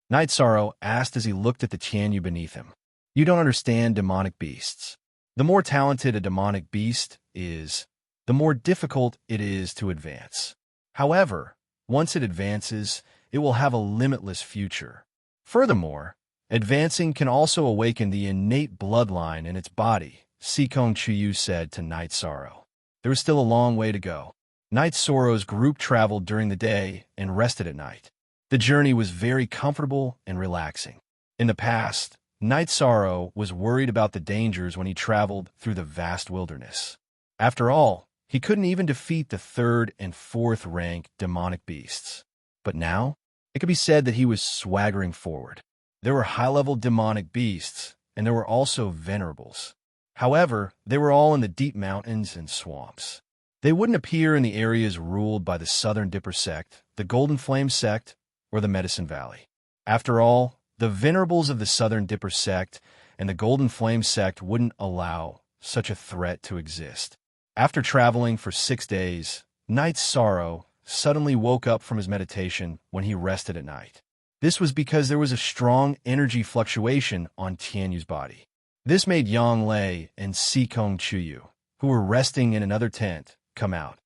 Night Sorrow asked as he looked at the Tianyu beneath him. You don't understand demonic beasts. The more talented a demonic beast is, the more difficult it is to advance. However, once it advances, it will have a limitless future. Furthermore, advancing can also awaken the innate bloodline in its body, Sikong Chuyu said to Night Sorrow. There was still a long way to go. Night Sorrow's group traveled during the day and rested at night. The journey was very comfortable and relaxing. In the past, Night Sorrow was worried about the dangers when he traveled through the vast wilderness. After all, he couldn't even defeat the 3rd and 4th rank demonic beasts. But now, it could be said that he was swaggering forward. There were high-level demonic beasts, and there were also venerables. However, they were all in the deep mountains and swamps. They wouldn't appear in the areas ruled by the Southern Dipper sect, the Golden Flame sect, or the Medicine Valley. After all, the venerables of the Southern Dipper sect and the Golden Flame sect wouldn't allow such a threat to exist. After traveling for 6 days, Night Sorrow suddenly woke up from his meditation when he rested at night. This was because there was a strong energy fluctuation on Tianyu's body. This made Yang Lei and Sikong Chuyu, who were resting in another tent, come out.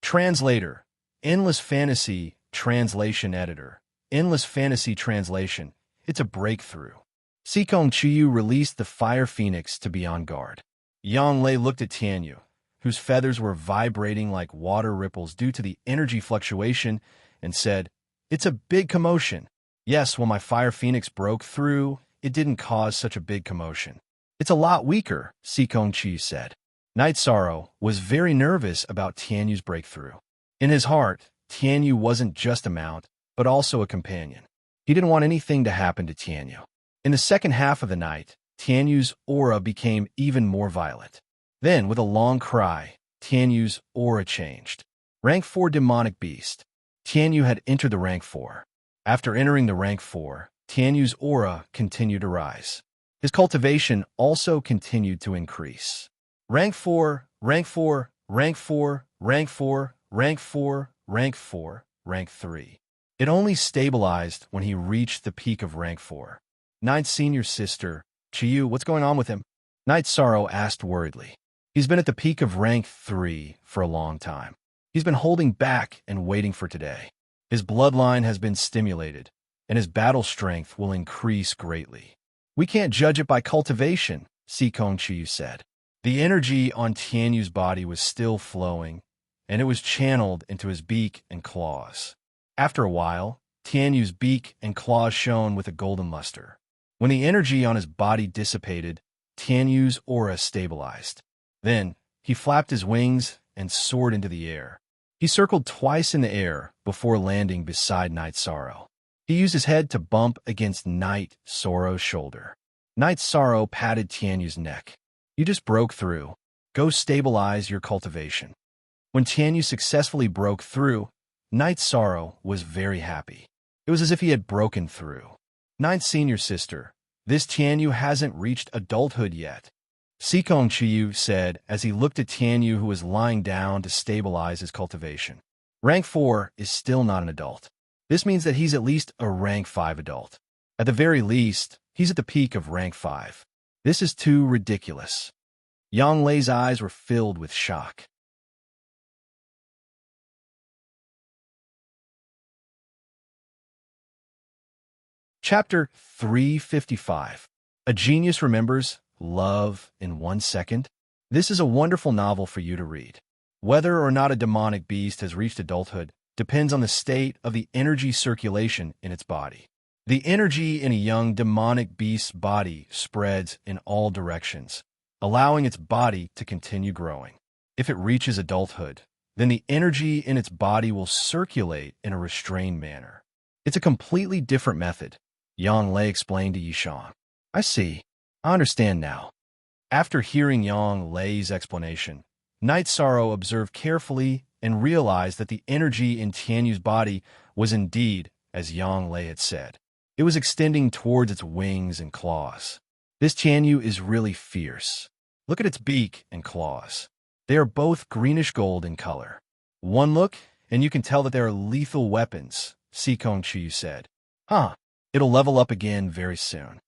Translator, Endless Fantasy Translation Editor, Endless Fantasy Translation, it's a breakthrough. Sikong Chuyu released the Fire Phoenix to be on guard. Yang Lei looked at Tianyu, whose feathers were vibrating like water ripples due to the energy fluctuation, and said, It's a big commotion. Yes, when my Fire Phoenix broke through, it didn't cause such a big commotion. It's a lot weaker, Sikong Chuyu said. Night Sorrow was very nervous about Tianyu's breakthrough. In his heart, Tianyu wasn't just a mount, but also a companion. He didn't want anything to happen to Tianyu. In the second half of the night, Tianyu's aura became even more violent. Then, with a long cry, Tianyu's aura changed. Rank 4 Demonic Beast. Tianyu had entered the Rank 4. After entering the Rank 4, Tianyu's aura continued to rise. His cultivation also continued to increase. Rank 4, Rank 4, Rank 4, Rank 4, Rank 4, Rank 4, Rank 3. It only stabilized when he reached the peak of Rank 4. Ninth Senior Sister, Chiyu, what's going on with him? Night Sorrow asked worriedly. He's been at the peak of Rank 3 for a long time. He's been holding back and waiting for today. His bloodline has been stimulated, and his battle strength will increase greatly. We can't judge it by cultivation, Sikong Chiyu said. The energy on Tianyu's body was still flowing, and it was channeled into his beak and claws. After a while, Tianyu's beak and claws shone with a golden luster. When the energy on his body dissipated, Tianyu's aura stabilized. Then, he flapped his wings and soared into the air. He circled twice in the air before landing beside Night Sorrow. He used his head to bump against Night Sorrow's shoulder. Night Sorrow patted Tianyu's neck. You just broke through. Go stabilize your cultivation. When Tianyu successfully broke through, Night Sorrow was very happy. It was as if he had broken through. Ninth Senior Sister, this Tianyu hasn't reached adulthood yet, Sikong Chiyu said as he looked at Tianyu, who was lying down to stabilize his cultivation. Rank 4 is still not an adult. This means that he's at least a Rank 5 adult. At the very least, he's at the peak of Rank 5. This is too ridiculous. Yang Lei's eyes were filled with shock. Chapter 355. A Genius Remembers Love in 1 Second. This is a wonderful novel for you to read. Whether or not a demonic beast has reached adulthood, depends on the state of the energy circulation in its body. The energy in a young demonic beast's body spreads in all directions, allowing its body to continue growing. If it reaches adulthood, then the energy in its body will circulate in a restrained manner. It's a completely different method, Yang Lei explained to Yishan. I see. I understand now. After hearing Yang Lei's explanation, Night Sorrow observed carefully and realized that the energy in Tianyu's body was indeed as Yang Lei had said. It was extending towards its wings and claws. This Tianyu is really fierce. Look at its beak and claws. They are both greenish-gold in color. One look, and you can tell that they are lethal weapons, Sikong Chiyu said. Huh, it'll level up again very soon.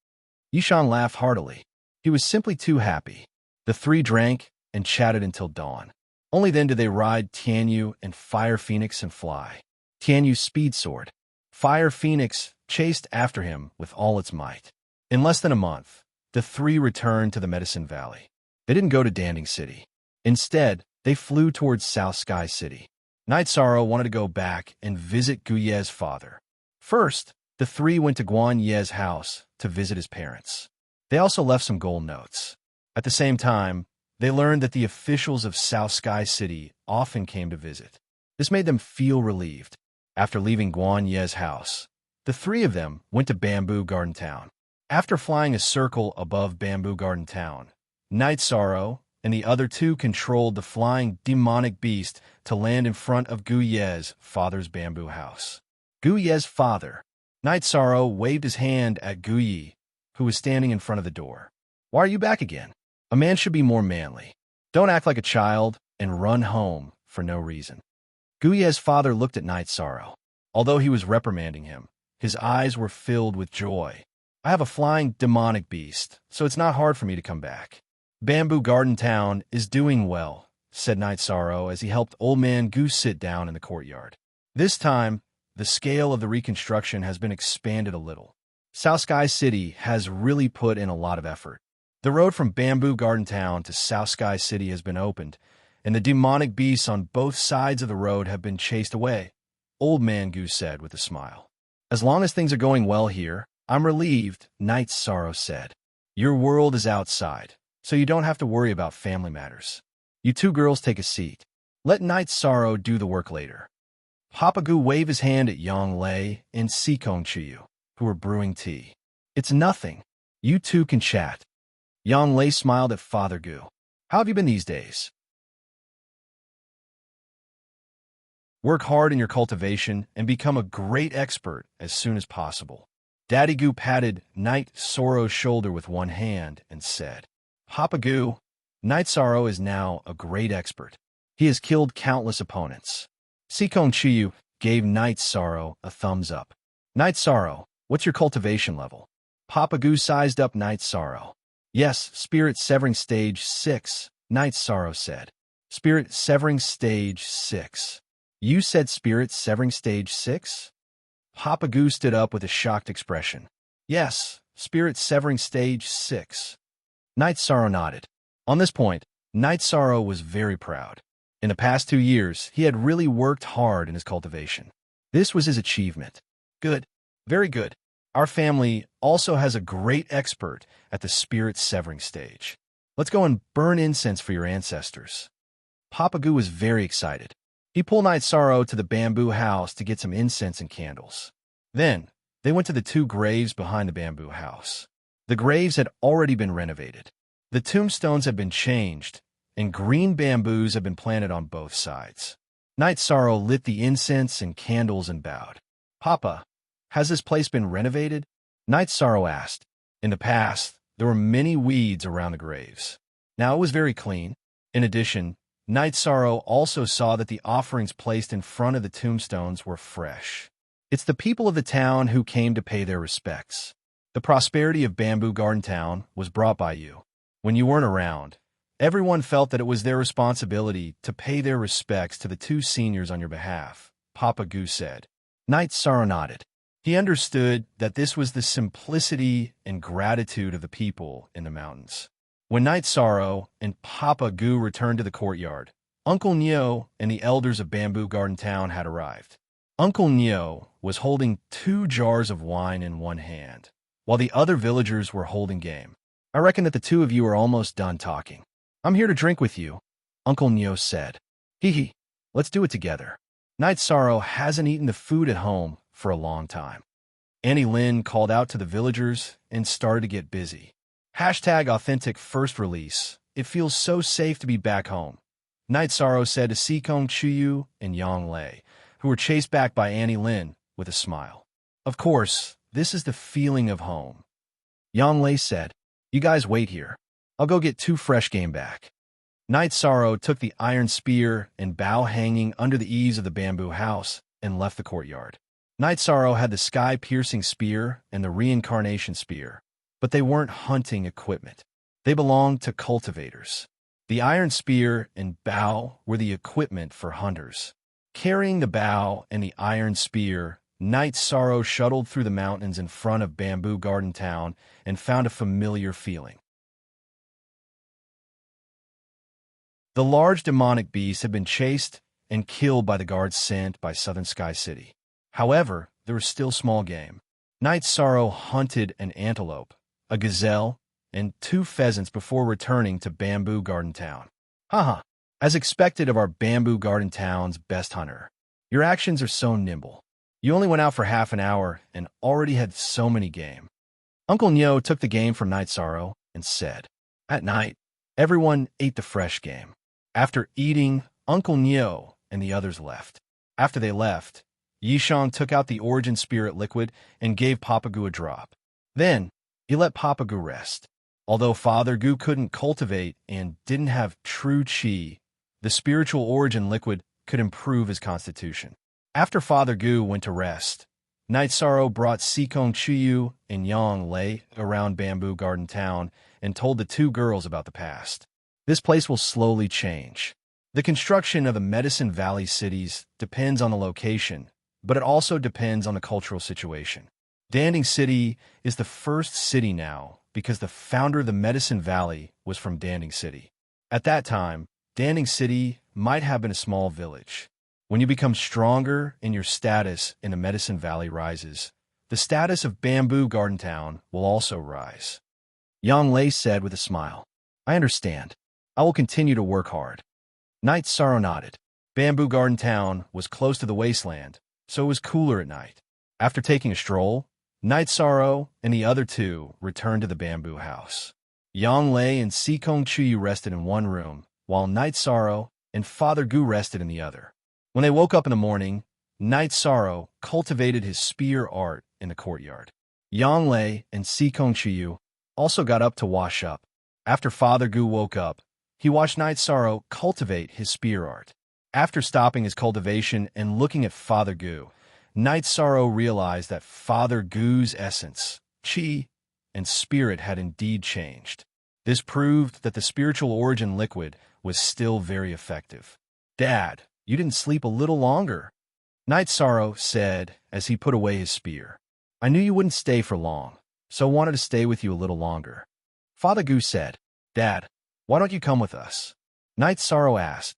Yishan laughed heartily. He was simply too happy. The three drank and chatted until dawn. Only then did they ride Tianyu and Fire Phoenix and fly. Tianyu's speed soared. Fire Phoenix chased after him with all its might. In less than a month, the three returned to the Medicine Valley. They didn't go to Danding City. Instead, they flew towards South Sky City. Night Sorrow wanted to go back and visit Gu Ye's father. First, the three went to Guan Ye's house to visit his parents. They also left some gold notes. At the same time, they learned that the officials of South Sky City often came to visit. This made them feel relieved. After leaving Guan Ye's house, the three of them went to Bamboo Garden Town. After flying a circle above Bamboo Garden Town, Night Sorrow and the other two controlled the flying demonic beast to land in front of Gu Ye's father's bamboo house. Gu Ye's father, Night Sorrow, waved his hand at Gu Ye, who was standing in front of the door. Why are you back again? A man should be more manly. Don't act like a child and run home for no reason. Gu Ye's father looked at Night Sorrow. Although he was reprimanding him, his eyes were filled with joy. I have a flying demonic beast, so it's not hard for me to come back. Bamboo Garden Town is doing well, said Night Sorrow as he helped Old Man Goose sit down in the courtyard. This time, the scale of the reconstruction has been expanded a little. South Sky City has really put in a lot of effort. The road from Bamboo Garden Town to South Sky City has been opened, and the demonic beasts on both sides of the road have been chased away, Old Man Goose said with a smile. As long as things are going well here, I'm relieved, Night Sorrow said. Your world is outside, so you don't have to worry about family matters. You two girls take a seat. Let Night Sorrow do the work later. Papa Gu waved his hand at Yang Lei and Sikong Chiyu, who were brewing tea. It's nothing. You two can chat. Yang Lei smiled at Father Gu. How have you been these days? Work hard in your cultivation and become a great expert as soon as possible. Daddy Gu patted Night Sorrow's shoulder with one hand and said, Papa Gu, Night Sorrow is now a great expert. He has killed countless opponents. Sikong Chiyu gave Night Sorrow a thumbs up. Night Sorrow, what's your cultivation level? Papa Gu sized up Night Sorrow. Yes, Spirit Severing Stage 6, Night Sorrow said. Spirit Severing Stage 6. You said Spirit Severing Stage 6? Papa Gu stood up with a shocked expression. Yes, Spirit Severing Stage 6. Night Sorrow nodded. On this point, Night Sorrow was very proud. In the past 2 years, he had really worked hard in his cultivation. This was his achievement. Good. Very good. Our family also has a great expert at the Spirit Severing stage. Let's go and burn incense for your ancestors. Papa Gu was very excited. He pulled Night Sorrow to the bamboo house to get some incense and candles. Then, they went to the 2 graves behind the bamboo house. The graves had already been renovated. The tombstones had been changed, and green bamboos had been planted on both sides. Night Sorrow lit the incense and candles and bowed. Papa, has this place been renovated? Night Sorrow asked. In the past, there were many weeds around the graves. Now it was very clean. In addition, Night Sorrow also saw that the offerings placed in front of the tombstones were fresh. It's the people of the town who came to pay their respects. The prosperity of Bamboo Garden Town was brought by you. When you weren't around, everyone felt that it was their responsibility to pay their respects to the 2 seniors on your behalf, Papa Gu said. Night Sorrow nodded. He understood that this was the simplicity and gratitude of the people in the mountains. When Night Sorrow and Papa Gu returned to the courtyard, Uncle Neo and the elders of Bamboo Garden Town had arrived. Uncle Neo was holding 2 jars of wine in one hand, while the other villagers were holding game. I reckon that the 2 of you are almost done talking. I'm here to drink with you, Uncle Neo said. Hee hee, let's do it together. Night Sorrow hasn't eaten the food at home for a long time. Annie Lynn called out to the villagers and started to get busy. Hashtag authentic first release. It feels so safe to be back home, Night Sorrow said to Sikong Chuyu and Yang Lei, who were chased back by Annie Lynn with a smile. Of course, this is the feeling of home. Yang Lei said, you guys wait here. I'll go get 2 fresh game back. Night Sorrow took the iron spear and bow hanging under the eaves of the bamboo house and left the courtyard. Night Sorrow had the sky-piercing spear and the reincarnation spear, but they weren't hunting equipment. They belonged to cultivators. The iron spear and bow were the equipment for hunters. Carrying the bow and the iron spear, Night Sorrow shuttled through the mountains in front of Bamboo Garden Town and found a familiar feeling. The large demonic beast had been chased and killed by the guards sent by Southern Sky City. However, there was still small game. Night Sorrow hunted an antelope, a gazelle, and 2 pheasants before returning to Bamboo Garden Town. Haha, as expected of our Bamboo Garden Town's best hunter. Your actions are so nimble. You only went out for half an hour and already had so many game. Uncle Neo took the game from Night Sorrow and said, at night, everyone ate the fresh game. After eating, Uncle Neo and the others left. After they left, Yishang took out the origin spirit liquid and gave Papa Gu a drop. Then, he let Papa Gu rest. Although Father Gu couldn't cultivate and didn't have true chi, the spiritual origin liquid could improve his constitution. After Father Gu went to rest, Night Sorrow brought Sikong Chuyu and Yang Lei around Bamboo Garden Town and told the 2 girls about the past. This place will slowly change. The construction of the Medicine Valley cities depends on the location, but it also depends on the cultural situation. Danding City is the first city now because the founder of the Medicine Valley was from Danding City. At that time, Danding City might have been a small village. When you become stronger and your status in the Medicine Valley rises, the status of Bamboo Garden Town will also rise. Yang Lei said with a smile, I understand. I will continue to work hard. Night Sorrow nodded. Bamboo Garden Town was close to the wasteland, so it was cooler at night. After taking a stroll, Night Sorrow and the other 2 returned to the bamboo house. Yang Lei and Sikong Chuyu rested in one room, while Night Sorrow and Father Gu rested in the other. When they woke up in the morning, Night Sorrow cultivated his spear art in the courtyard. Yang Lei and Sikong Chuyu also got up to wash up. After Father Gu woke up, he watched Night Sorrow cultivate his spear art. After stopping his cultivation and looking at Father Gu, Night Sorrow realized that Father Gu's essence, chi, and spirit had indeed changed. This proved that the spiritual origin liquid was still very effective. Dad, you didn't sleep a little longer, Night Sorrow said as he put away his spear. I knew you wouldn't stay for long, so wanted to stay with you a little longer. Father Gu said, Dad, why don't you come with us? Night Sorrow asked.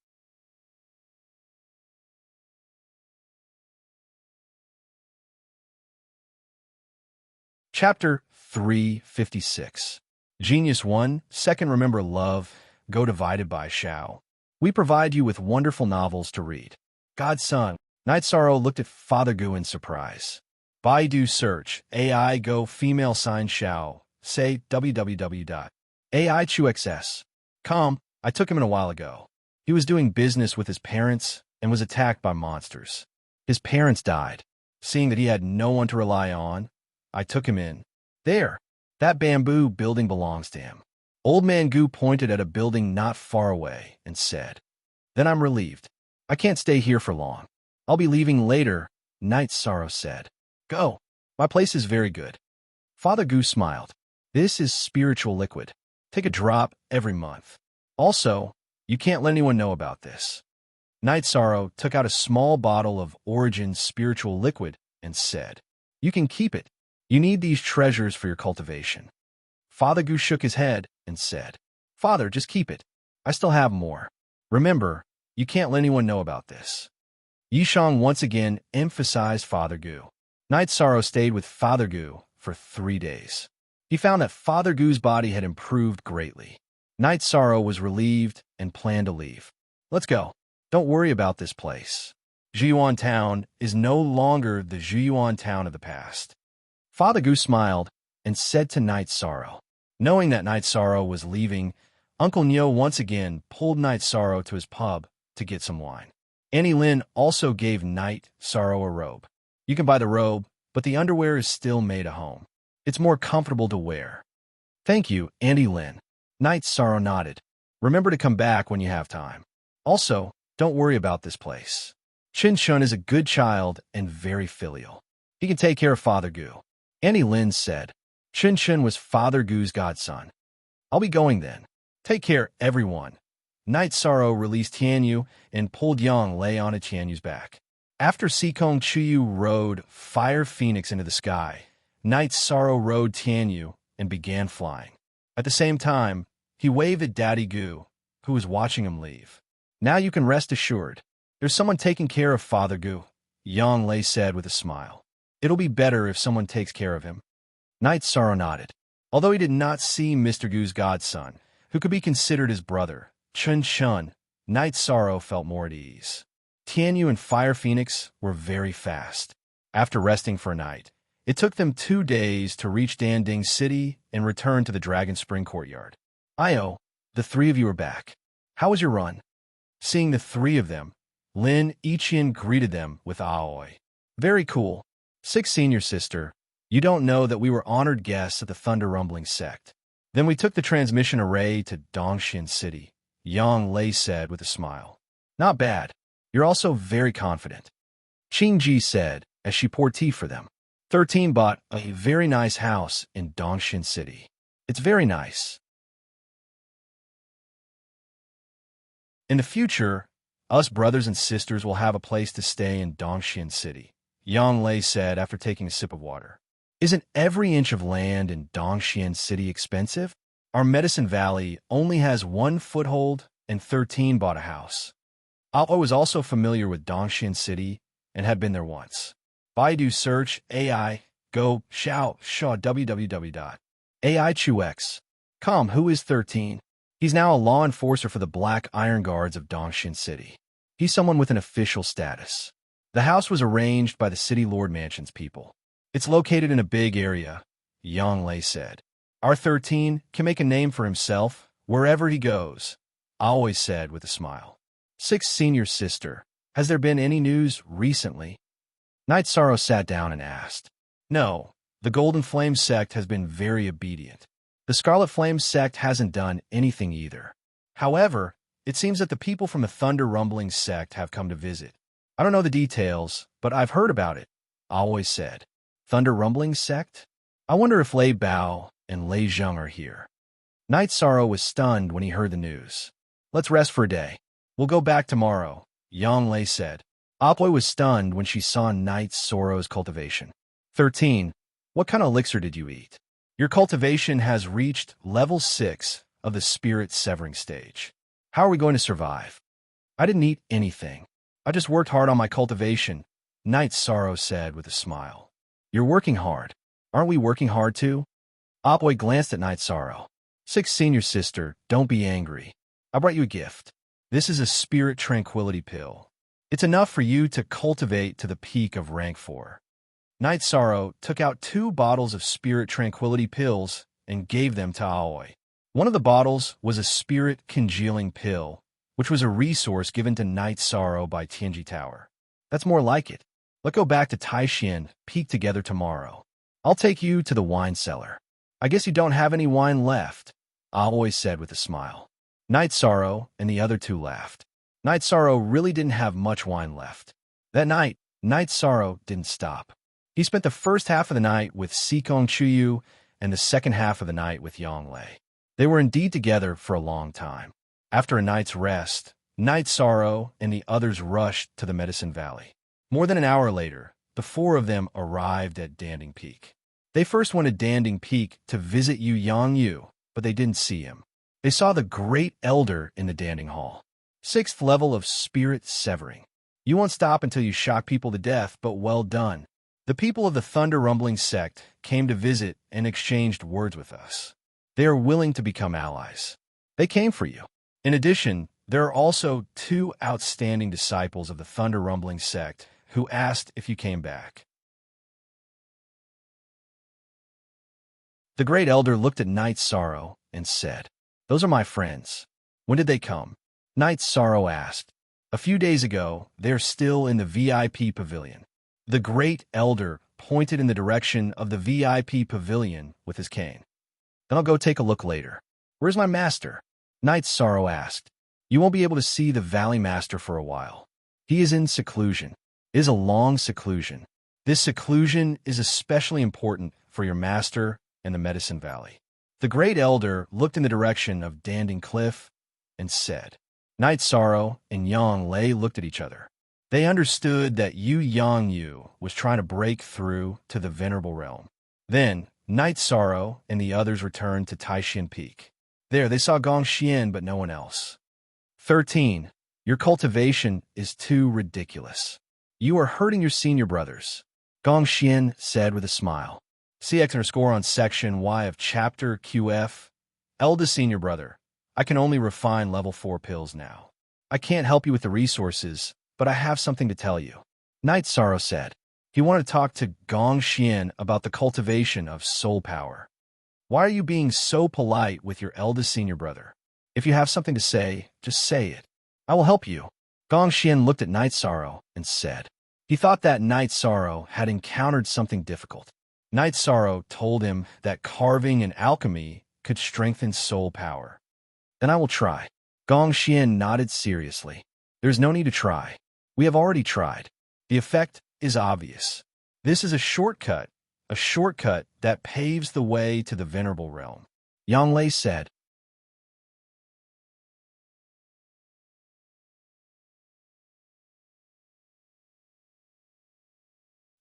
Chapter 356. Genius 1, Second Remember Love, Go Divided by Shao. We provide you with wonderful novels to read. God's Son. Night Sorrow looked at Father Gu in surprise. Baidu search, AI Go female sign Shao, say www.aichuxs.com. I took him in a while ago. He was doing business with his parents and was attacked by monsters. His parents died. Seeing that he had no one to rely on, I took him in. There, that bamboo building belongs to him. Old Man Gu pointed at a building not far away and said, Then I'm relieved. I can't stay here for long. I'll be leaving later, Night Sorrow said. Go. My place is very good. Father Gu smiled. This is spiritual liquid. Take a drop every month. Also, you can't let anyone know about this. Night Sorrow took out a small bottle of Origin spiritual liquid and said, You can keep it. You need these treasures for your cultivation. Father Gu shook his head and said, Father, just keep it. I still have more. Remember, You can't let anyone know about this. Yishang once again emphasized Father Gu. Night Sorrow stayed with Father Gu for 3 days. He found that Father Gu's body had improved greatly. Night Sorrow was relieved and planned to leave. Let's go. Don't worry about this place. Zhiyuan Town is no longer the Zhiyuan Town of the past. Father Gu smiled and said to Night Sorrow. Knowing that Night Sorrow was leaving, Uncle Nyo once again pulled Night Sorrow to his pub to get some wine. Annie Lin also gave Night Sorrow a robe. You can buy the robe, but the underwear is still made at home. It's more comfortable to wear. Thank you, Annie Lin. Night Sorrow nodded. Remember to come back when you have time. Also, don't worry about this place. Chin Shun is a good child and very filial. He can take care of Father Gu. Annie Lin said. Chin Shun was Father Gu's godson. I'll be going then. Take care, everyone. Night Sorrow released Tianyu and pulled Yang Lei onto Tianyu's back. After Sikong Chuyu rode Fire Phoenix into the sky, Night Sorrow rode Tianyu and began flying. At the same time, he waved at Daddy Gu, who was watching him leave. Now you can rest assured. There's someone taking care of Father Gu, Yang Lei said with a smile. It'll be better if someone takes care of him. Night Sorrow nodded. Although he did not see Mr. Gu's godson, who could be considered his brother, Chun Shun, Night Sorrow felt more at ease. Tianyu and Fire Phoenix were very fast. After resting for a night, it took them 2 days to reach Danding City and return to the Dragon Spring Courtyard. Io, the 3 of you are back. How was your run? Seeing the 3 of them, Lin Ichian greeted them with Aoi. Very cool. 6 senior sister, you don't know that we were honored guests at the Thunder Rumbling sect. Then we took the transmission array to Dongxian City, Yang Lei said with a smile. Not bad. You're also very confident. Qingji said as she poured tea for them. 13 bought a very nice house in Dongxian City. It's very nice. In the future, us brothers and sisters will have a place to stay in Dongxian City, Yang Lei said after taking a sip of water. Isn't every inch of land in Dongxian City expensive? Our Medicine Valley only has 1 foothold and 13 bought a house. Aoi was also familiar with Dongxian City and had been there once. Baidu search AI go xiao shaw www.aichux.com. Who is 13? He's now a law enforcer for the Black Iron Guards of Dongxian City. He's someone with an official status. The house was arranged by the City Lord Mansion's people. It's located in a big area, Yang Lei said. Our 13 can make a name for himself wherever he goes, Aoi said with a smile. 6 senior sister, has there been any news recently? Night Sorrow sat down and asked. No, the Golden Flame sect has been very obedient. The Scarlet Flame sect hasn't done anything either. However, it seems that the people from the Thunder Rumbling sect have come to visit. I don't know the details, but I've heard about it, Aoi said. Thunder Rumbling sect? I wonder if Lei Bao and Lei Zheng are here. Night Sorrow was stunned when he heard the news. Let's rest for a day. We'll go back tomorrow, Yang Lei said. Aoi was stunned when she saw Night Sorrow's cultivation. 13. What kind of elixir did you eat? Your cultivation has reached level 6 of the spirit severing stage. How are we going to survive? I didn't eat anything. I just worked hard on my cultivation, Night Sorrow said with a smile. You're working hard. Aren't we working hard too? Aoi glanced at Night Sorrow. 6 senior sister, don't be angry. I brought you a gift. This is a spirit tranquility pill. It's enough for you to cultivate to the peak of rank 4. Night Sorrow took out 2 bottles of spirit tranquility pills and gave them to Aoi. One of the bottles was a spirit congealing pill, which was a resource given to Night Sorrow by Tianji Tower. That's more like it. Let's go back to Taishan Peak together tomorrow. I'll take you to the wine cellar. I guess you don't have any wine left, Aoi said with a smile. Night Sorrow and the other 2 laughed. Night Sorrow really didn't have much wine left. That night, Night Sorrow didn't stop. He spent the first half of the night with Sikong Chuyu and the second half of the night with Yang Lei. They were indeed together for a long time. After a night's rest, Night Sorrow and the others rushed to the Medicine Valley. More than an hour later, the 4 of them arrived at Danding Peak. They first went to Danding Peak to visit Yu Yang Yu, but they didn't see him. They saw the Great Elder in the Danding Hall. 6th level of spirit severing. You won't stop until you shock people to death, but well done. The people of the Thunder Rumbling sect came to visit and exchanged words with us. They are willing to become allies. They came for you. In addition, there are also 2 outstanding disciples of the Thunder Rumbling sect who asked if you came back. The Great Elder looked at Night Sorrow and said, "Those are my friends. When did they come?" Night Sorrow asked. "A few days ago. They're still in the VIP pavilion." The Great Elder pointed in the direction of the VIP pavilion with his cane. "Then I'll go take a look later." "Where's my master?" Night Sorrow asked. "You won't be able to see the Valley Master for a while. He is in seclusion. It is a long seclusion. This seclusion is especially important for your master and the Medicine Valley." The Great Elder looked in the direction of Danding Cliff and said. Night Sorrow and Yang Lei looked at each other. They understood that Yang Yu was trying to break through to the Venerable Realm. Then, Night Sorrow and the others returned to Taishan Peak. There, they saw Gong Xian, but no one else. 13. Your cultivation is too ridiculous. You are hurting your senior brothers, Gong Xian said with a smile. CX_score on section Y of chapter QF. Eldest senior brother, I can only refine level 4 pills now. I can't help you with the resources, but I have something to tell you. Night Sorrow said. He wanted to talk to Gong Xian about the cultivation of soul power. Why are you being so polite with your eldest senior brother? If you have something to say, just say it. I will help you. Gong Xian looked at Night Sorrow and said. He thought that Night Sorrow had encountered something difficult. Night Sorrow told him that carving and alchemy could strengthen soul power. Then I will try. Gong Xian nodded seriously. There's no need to try. We have already tried. The effect is obvious. This is a shortcut that paves the way to the Venerable Realm. Yang Lei said.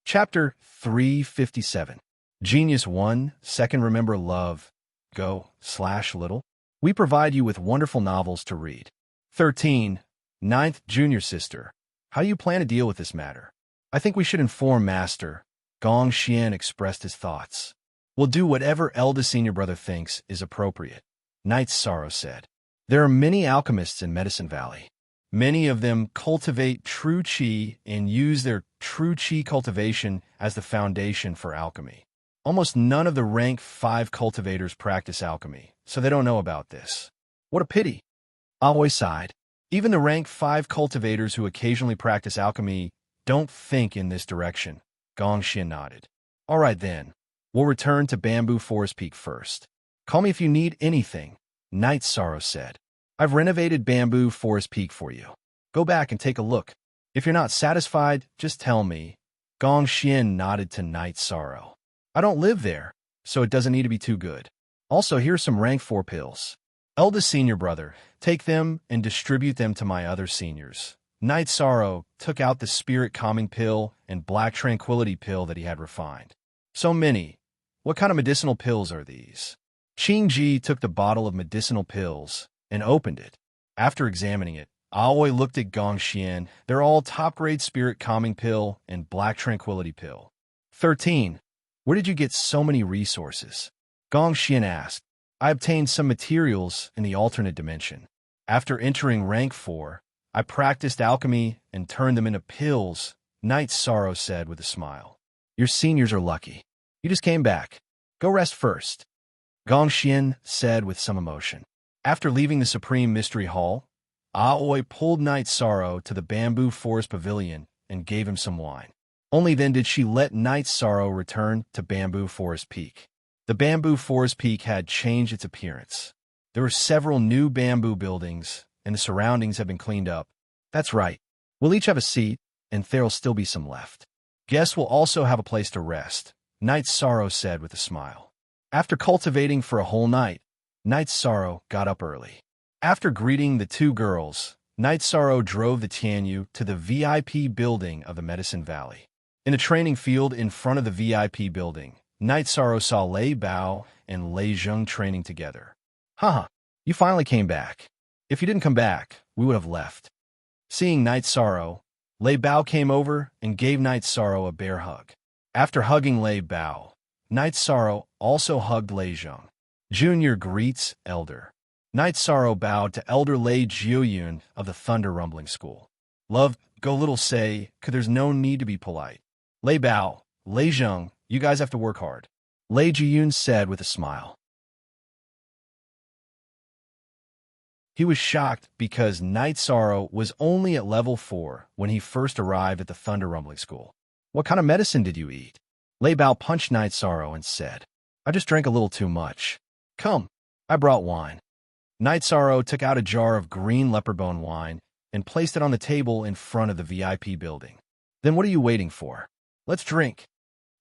Chapter 357. Genius 1, Second Remember Love, Go/Little. We provide you with wonderful novels to read. 13. Ninth Junior Sister. How do you plan to deal with this matter? I think we should inform Master. Gong Xian expressed his thoughts. We'll do whatever eldest senior brother thinks is appropriate, Night Sorrow said. There are many alchemists in Medicine Valley. Many of them cultivate true qi and use their true qi cultivation as the foundation for alchemy. Almost none of the rank 5 cultivators practice alchemy, so they don't know about this. What a pity. Aoi sighed. Even the rank 5 cultivators who occasionally practice alchemy don't think in this direction. Gong Xian nodded. All right then. We'll return to Bamboo Forest Peak first. Call me if you need anything, Night Sorrow said. I've renovated Bamboo Forest Peak for you. Go back and take a look. If you're not satisfied, just tell me. Gong Xian nodded to Night Sorrow. I don't live there, so it doesn't need to be too good. Also, here's some rank 4 pills. Eldest senior brother, take them and distribute them to my other seniors. Night Sorrow took out the spirit calming pill and black tranquility pill that he had refined. So many. What kind of medicinal pills are these? Qingji took the bottle of medicinal pills and opened it. After examining it, Aoi looked at Gong Xian. They're all top-grade spirit calming pill and black tranquility pill. 13. Where did you get so many resources? Gong Xian asked. I obtained some materials in the alternate dimension. After entering rank 4, I practiced alchemy and turned them into pills, Night Sorrow said with a smile. Your seniors are lucky. You just came back. Go rest first. Gong Xian said with some emotion. After leaving the Supreme Mystery Hall, Aoi pulled Night Sorrow to the Bamboo Forest Pavilion and gave him some wine. Only then did she let Night Sorrow return to Bamboo Forest Peak. The Bamboo Forest Peak had changed its appearance. There were several new bamboo buildings, and the surroundings have been cleaned up. That's right. We'll each have a seat, and there'll still be some left. Guests will also have a place to rest, Night Sorrow said with a smile. After cultivating for a whole night, Night Sorrow got up early. After greeting the 2 girls, Night Sorrow drove the Tianyu to the VIP building of the Medicine Valley. In a training field in front of the VIP building, Night Sorrow saw Lei Bao and Lei Zheng training together. Haha, you finally came back. If you didn't come back, we would have left. Seeing Night Sorrow, Lei Bao came over and gave Night Sorrow a bear hug. After hugging Lei Bao, Night Sorrow also hugged Lei Zheng. Junior greets Elder. Night Sorrow bowed to Elder Lei Jiuyun of the Thunder Rumbling School. Love, go little say, 'cause there's no need to be polite. Lei Bao, Lei Zheng, you guys have to work hard. Lei Jiuyun said with a smile. He was shocked because Night Sorrow was only at level 4 when he first arrived at the Thunder Rumbling School. What kind of medicine did you eat? Lei Bao punched Night Sorrow and said, I just drank a little too much. Come, I brought wine. Night Sorrow took out a jar of green leopard bone wine and placed it on the table in front of the VIP building. Then what are you waiting for? Let's drink.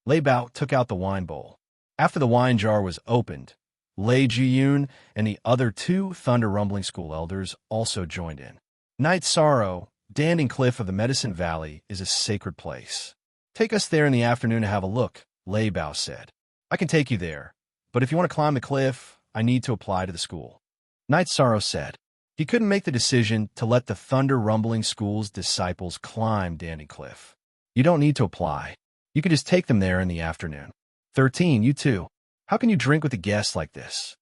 Lei Bao took out the wine bowl. After the wine jar was opened, Lei Jiyun and the other 2 Thunder Rumbling School elders also joined in. Night Sorrow, Danding Cliff of the Medicine Valley is a sacred place. Take us there in the afternoon to have a look, Lei Bao said. I can take you there, but if you want to climb the cliff, I need to apply to the school. Night Sorrow said. He couldn't make the decision to let the Thunder Rumbling School's disciples climb Danding Cliff. You don't need to apply. You can just take them there in the afternoon. 13, you too. How can you drink with a guest like this?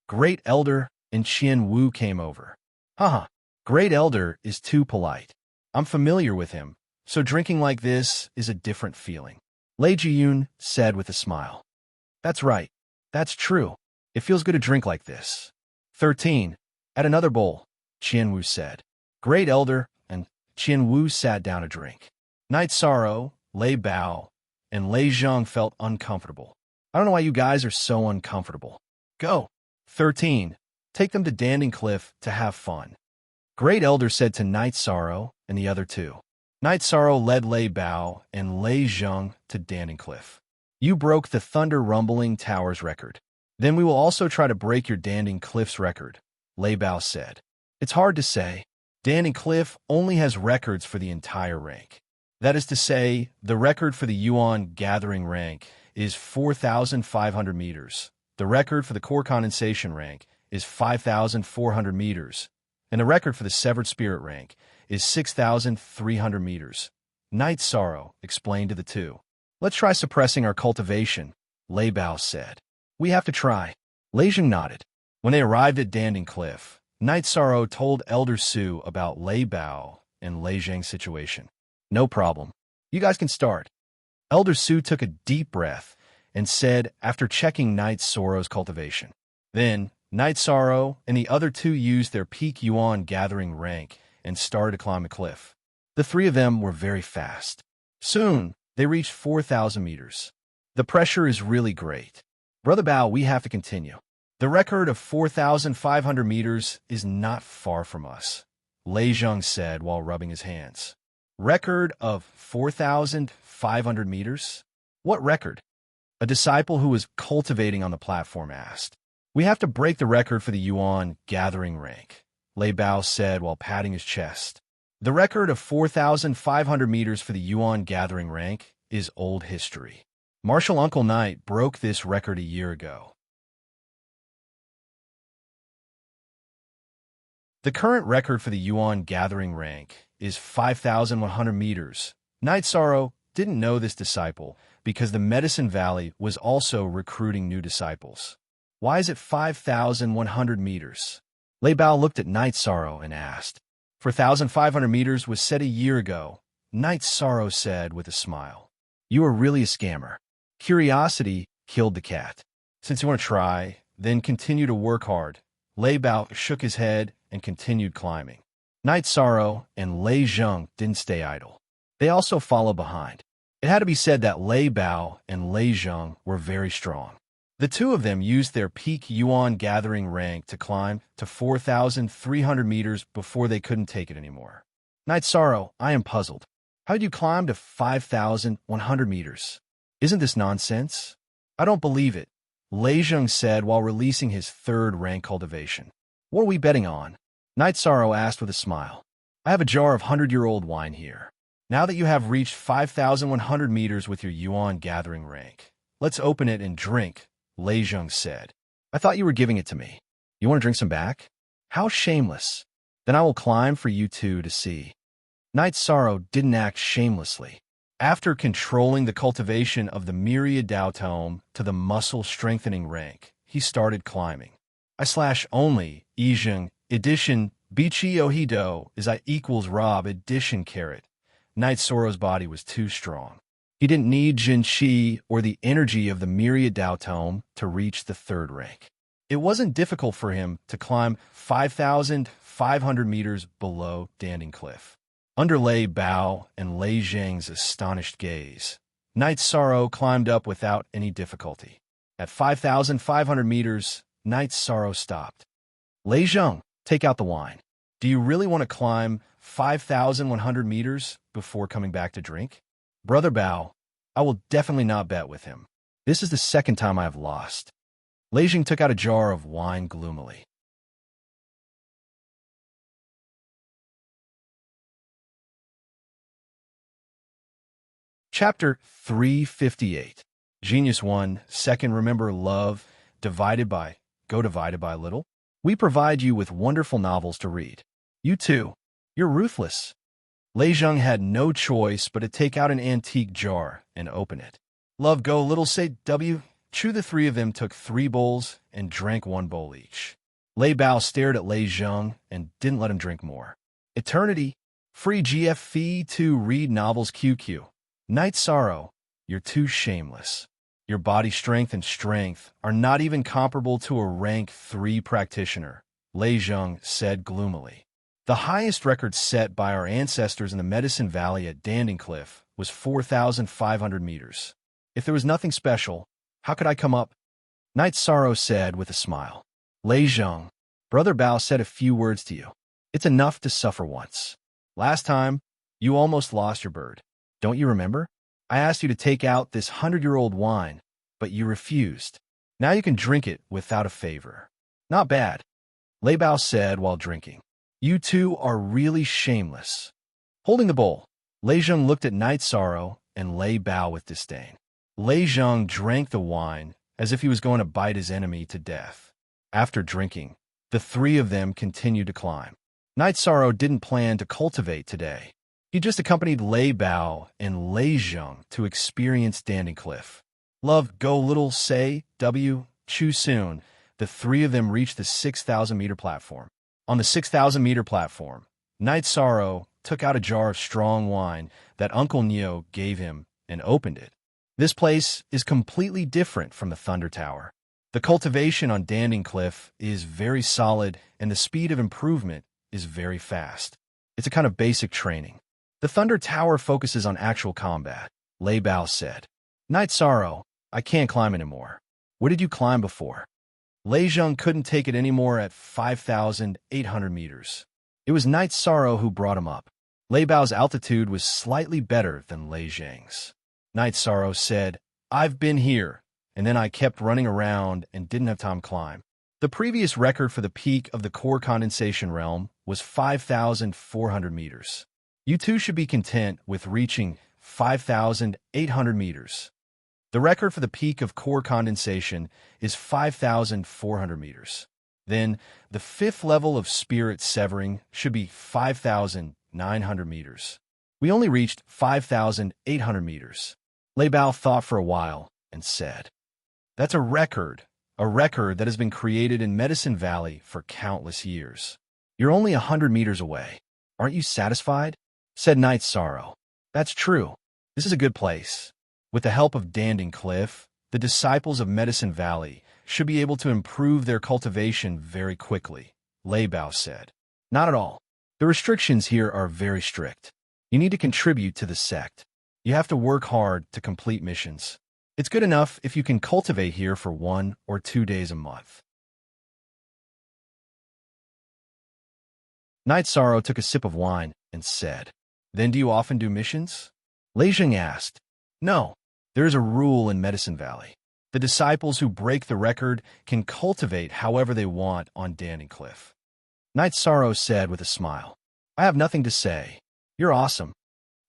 Great Elder and Qian Wu came over. Haha, Great Elder is too polite. I'm familiar with him, so drinking like this is a different feeling. Lei Jiyun said with a smile. That's right. That's true. It feels good to drink like this. 13. At another bowl, Qian Wu said. Great Elder and Qian Wu sat down to drink. Night Sorrow, Lei Bao, and Lei Zheng felt uncomfortable. I don't know why you guys are so uncomfortable. Go. 13. Take them to Danding Cliff to have fun. Great Elder said to Night Sorrow and the other 2. Night Sorrow led Lei Bao and Lei Zheng to Danding Cliff. You broke the Thunder Rumbling Tower's record. Then we will also try to break your Danding Cliff's record, Lei Bao said. It's hard to say. Danding Cliff only has records for the entire rank. That is to say, the record for the Yuan Gathering rank is 4,500 meters. The record for the Core Condensation rank is 5,400 meters. And the record for the Severed Spirit rank is 6,300 meters. Night Sorrow explained to the 2. Let's try suppressing our cultivation, Lei Bao said. We have to try. Lei Zheng nodded. When they arrived at Danding Cliff, Night Sorrow told Elder Su about Lei Bao and Lei Zheng's situation. No problem. You guys can start. Elder Su took a deep breath and said after checking Night Sorrow's cultivation. Then, Night Sorrow and the other 2 used their peak Yuan Gathering rank and started to climb the cliff. The 3 of them were very fast. Soon, they reached 4,000 meters. The pressure is really great. Brother Bao, we have to continue. The record of 4,500 meters is not far from us, Lei Zheng said while rubbing his hands. Record of 4,500 meters? What record? A disciple who was cultivating on the platform asked. We have to break the record for the Yuan Gathering rank, Lei Bao said while patting his chest. The record of 4,500 meters for the Yuan Gathering rank is old history. Martial Uncle Knight broke this record a year ago. The current record for the Yuan Gathering rank is 5,100 meters. Night Sorrow didn't know this disciple because the Medicine Valley was also recruiting new disciples. Why is it 5,100 meters? Lei Bao looked at Night Sorrow and asked. 4,500 meters was set a year ago, Night Sorrow said with a smile. You are really a scammer. Curiosity killed the cat. Since you want to try, then continue to work hard. Lei Bao shook his head and continued climbing. Night Sorrow and Lei Zheng didn't stay idle. They also followed behind. It had to be said that Lei Bao and Lei Zheng were very strong. The 2 of them used their peak Yuan Gathering rank to climb to 4,300 meters before they couldn't take it anymore. Night Sorrow, I am puzzled. How did you climb to 5,100 meters? Isn't this nonsense? I don't believe it, Lei Zheng said while releasing his 3rd rank cultivation. What are we betting on? Night Sorrow asked with a smile. I have a jar of 100-year-old wine here. Now that you have reached 5,100 meters with your Yuan Gathering rank, let's open it and drink, Lei Zheng said. I thought you were giving it to me. You want to drink some back? How shameless. Then I will climb for you two to see. Knight Sorrow didn't act shamelessly. After controlling the cultivation of the Myriad Dao Tome to the muscle-strengthening rank, he started climbing. I/only Ijing edition Bichi Ohido is I equals Rob edition caret. Knight Sorrow's body was too strong. He didn't need Jin Qi or the energy of the Myriad Dao Tome to reach the third rank. It wasn't difficult for him to climb 5,500 meters below Danding Cliff. Under Lei Bao and Lei Zhang's astonished gaze, Knight Sorrow climbed up without any difficulty. At 5,500 meters, Knight Sorrow stopped. Lei Zhang, take out the wine. Do you really want to climb 5,100 meters before coming back to drink? Brother Bao, I will definitely not bet with him. This is the second time I have lost. Lei Zhang took out a jar of wine gloomily. Chapter 358. Genius 1. Second, remember love divided by little. We provide you with wonderful novels to read. You too. You're ruthless. Lei Zhang had no choice but to take out an antique jar and open it. Love go little say W. Chew. The three of them took 3 bowls and drank 1 bowl each. Lei Bao stared at Lei Zhang and didn't let him drink more. Eternity. Free GF fee to read novels QQ. Knight Sorrow, you're too shameless. Your body strength and strength are not even comparable to a rank 3 practitioner, Lei Zhang said gloomily. The highest record set by our ancestors in the Medicine Valley at Danding Cliff was 4,500 meters. If there was nothing special, how could I come up? Knight Sorrow said with a smile. Lei Zhang, Brother Bao said a few words to you. It's enough to suffer once. Last time, you almost lost your bird. Don't you remember? I asked you to take out this 100-year-old wine, but you refused. Now you can drink it without a favor. Not bad, Lei Bao said while drinking. You two are really shameless. Holding the bowl, Lei Zhang looked at Knight Sorrow and Lei Bao with disdain. Lei Zhang drank the wine as if he was going to bite his enemy to death. After drinking, the 3 of them continued to climb. Knight Sorrow didn't plan to cultivate today. He just accompanied Lei Bao and Lei Zhang to experience Danding Cliff. Love go little say W. Chew. Soon, the 3 of them reached the 6,000-meter platform. On the 6,000-meter platform, Knight Sorrow took out a jar of strong wine that Uncle Neo gave him and opened it. This place is completely different from the Thunder Tower. The cultivation on Danding Cliff is very solid and the speed of improvement is very fast. It's a kind of basic training. The Thunder Tower focuses on actual combat, Lei Bao said. Knight Sorrow, I can't climb anymore. What did you climb before? Lei Zhang couldn't take it anymore at 5,800 meters. It was Knight Sorrow who brought him up. Lei Bao's altitude was slightly better than Lei Zhang's. Knight Sorrow said, I've been here, and then I kept running around and didn't have time to climb. The previous record for the peak of the core condensation realm was 5,400 meters. You two should be content with reaching 5,800 meters. The record for the peak of core condensation is 5,400 meters. Then, the 5th level of spirit severing should be 5,900 meters. We only reached 5,800 meters. Lei Bao thought for a while and said, That's a record that has been created in Medicine Valley for countless years. You're only 100 meters away. Aren't you satisfied? Said Knight Sorrow. That's true. This is a good place. With the help of Danding Cliff, the disciples of Medicine Valley should be able to improve their cultivation very quickly, Lei Bao said. Not at all. The restrictions here are very strict. You need to contribute to the sect. You have to work hard to complete missions. It's good enough if you can cultivate here for 1 or 2 days a month. Knight Sorrow took a sip of wine and said, Then do you often do missions? Lei Zhang asked. No, there is a rule in Medicine Valley. The disciples who break the record can cultivate however they want on Danding Cliff. Knight Sorrow said with a smile, I have nothing to say. You're awesome.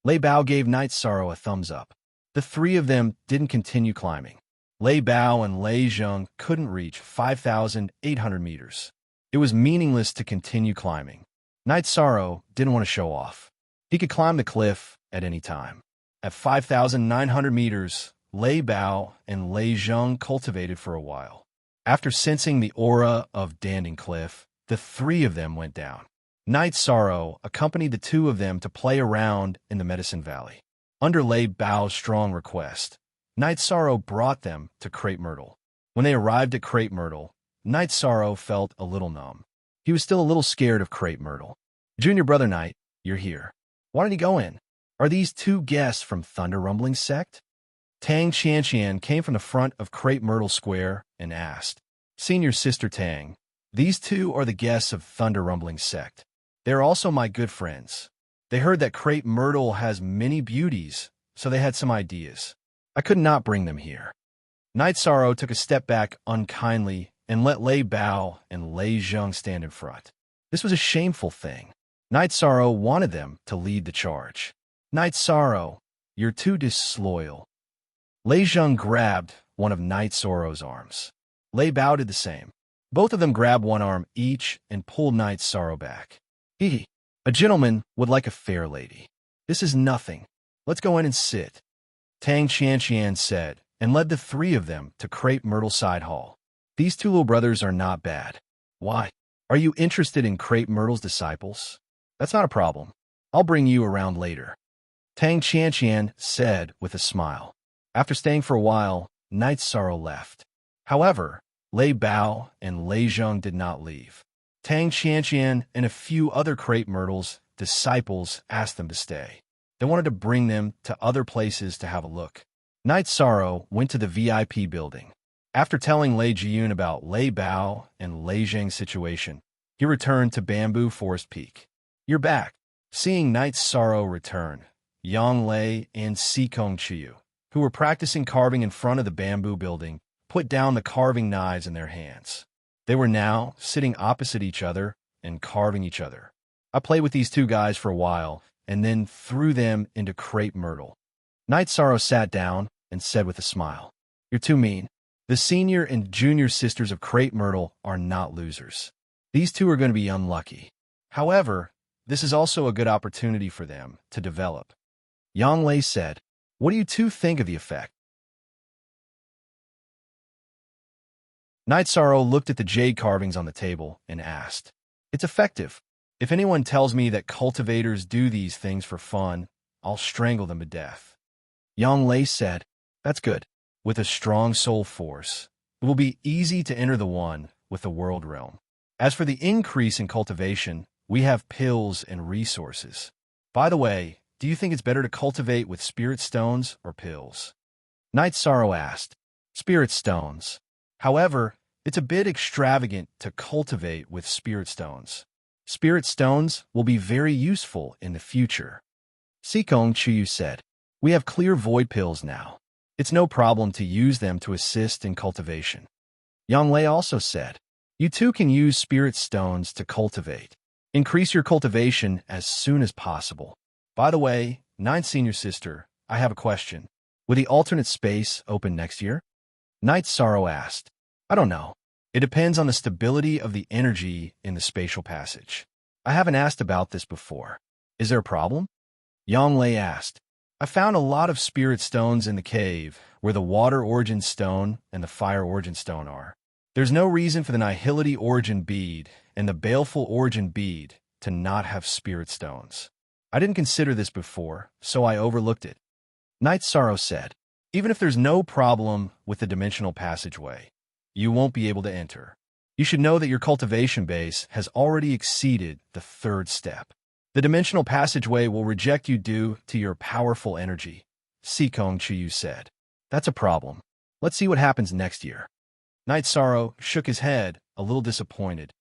Lei Bao gave Knight Sorrow a thumbs up. The 3 of them didn't continue climbing. Lei Bao and Lei Zhang couldn't reach 5,800 meters. It was meaningless to continue climbing. Night Sorrow didn't want to show off. He could climb the cliff at any time. At 5,900 meters, Lei Bao and Lei Zheng cultivated for a while. After sensing the aura of Danding Cliff, the three of them went down. Night Sorrow accompanied the two of them to play around in the Medicine Valley. Under Lei Bao's strong request, Night Sorrow brought them to Crepe Myrtle. When they arrived at Crepe Myrtle, Night Sorrow felt a little numb. He was still a little scared of Crepe Myrtle. Junior Brother Night, you're here. Why don't you go in? Are these two guests from Thunder Rumbling Sect? Tang Qianqian came from the front of Crepe Myrtle Square and asked, Senior Sister Tang, these two are the guests of Thunder Rumbling Sect. They are also my good friends. They heard that Crepe Myrtle has many beauties, so they had some ideas. I could not bring them here. Night Sorrow took a step back unkindly and let Lei Bao and Lei Zheng stand in front. This was a shameful thing. Night Sorrow wanted them to lead the charge. Night Sorrow, you're too disloyal. Lei Zheng grabbed one of Night Sorrow's arms. Lei Bao did the same. Both of them grabbed one arm each and pulled Night Sorrow back. A gentleman would like a fair lady. This is nothing. Let's go in and sit, Tang Qianqian said, and led the three of them to Crepe Myrtle Side Hall. These two little brothers are not bad. Why? Are you interested in Crepe Myrtle's disciples? That's not a problem. I'll bring you around later, Tang Qianqian said with a smile. After staying for a while, Night Sorrow left. However, Lei Bao and Lei Zheng did not leave. Tang Qianqian and a few other Crepe Myrtle's disciples asked them to stay. They wanted to bring them to other places to have a look. Night Sorrow went to the VIP building. After telling Lei Jiyun about Lei Bao and Lei Zheng's situation, he returned to Bamboo Forest Peak. You're back. Seeing Night Sorrow return, Yang Lei and Sikong Chiyu, who were practicing carving in front of the bamboo building, put down the carving knives in their hands. They were now sitting opposite each other and carving each other. I played with these two guys for a while and then threw them into Crepe Myrtle. Night Sorrow sat down and said with a smile, You're too mean. The senior and junior sisters of Crepe Myrtle are not losers. These two are going to be unlucky. However, this is also a good opportunity for them to develop. Yang Lei said, What do you two think of the effect? Night Sorrow looked at the jade carvings on the table and asked, It's effective. If anyone tells me that cultivators do these things for fun, I'll strangle them to death. Yang Lei said, That's good. With a strong soul force, it will be easy to enter the one with the world realm. As for the increase in cultivation, we have pills and resources. By the way, do you think it's better to cultivate with spirit stones or pills? Night Sorrow asked. Spirit stones. However, it's a bit extravagant to cultivate with spirit stones. Spirit stones will be very useful in the future. Sikong Chiyu said, We have clear void pills now. It's no problem to use them to assist in cultivation. Yang Lei also said, You too can use spirit stones to cultivate. Increase your cultivation as soon as possible. By the way, Ninth Senior Sister, I have a question. Will the alternate space open next year? Night Sorrow asked. I don't know. It depends on the stability of the energy in the spatial passage. I haven't asked about this before. Is there a problem? Yang Lei asked. I found a lot of spirit stones in the cave where the water origin stone and the fire origin stone are. There's no reason for the nihility origin bead and the baleful origin bead to not have spirit stones. I didn't consider this before, so I overlooked it. Night Sorrow said, Even if there's no problem with the dimensional passageway, you won't be able to enter. You should know that your cultivation base has already exceeded the third step. The dimensional passageway will reject you due to your powerful energy, Sikong Chiyu said. That's a problem. Let's see what happens next year. Night Sorrow shook his head, a little disappointed.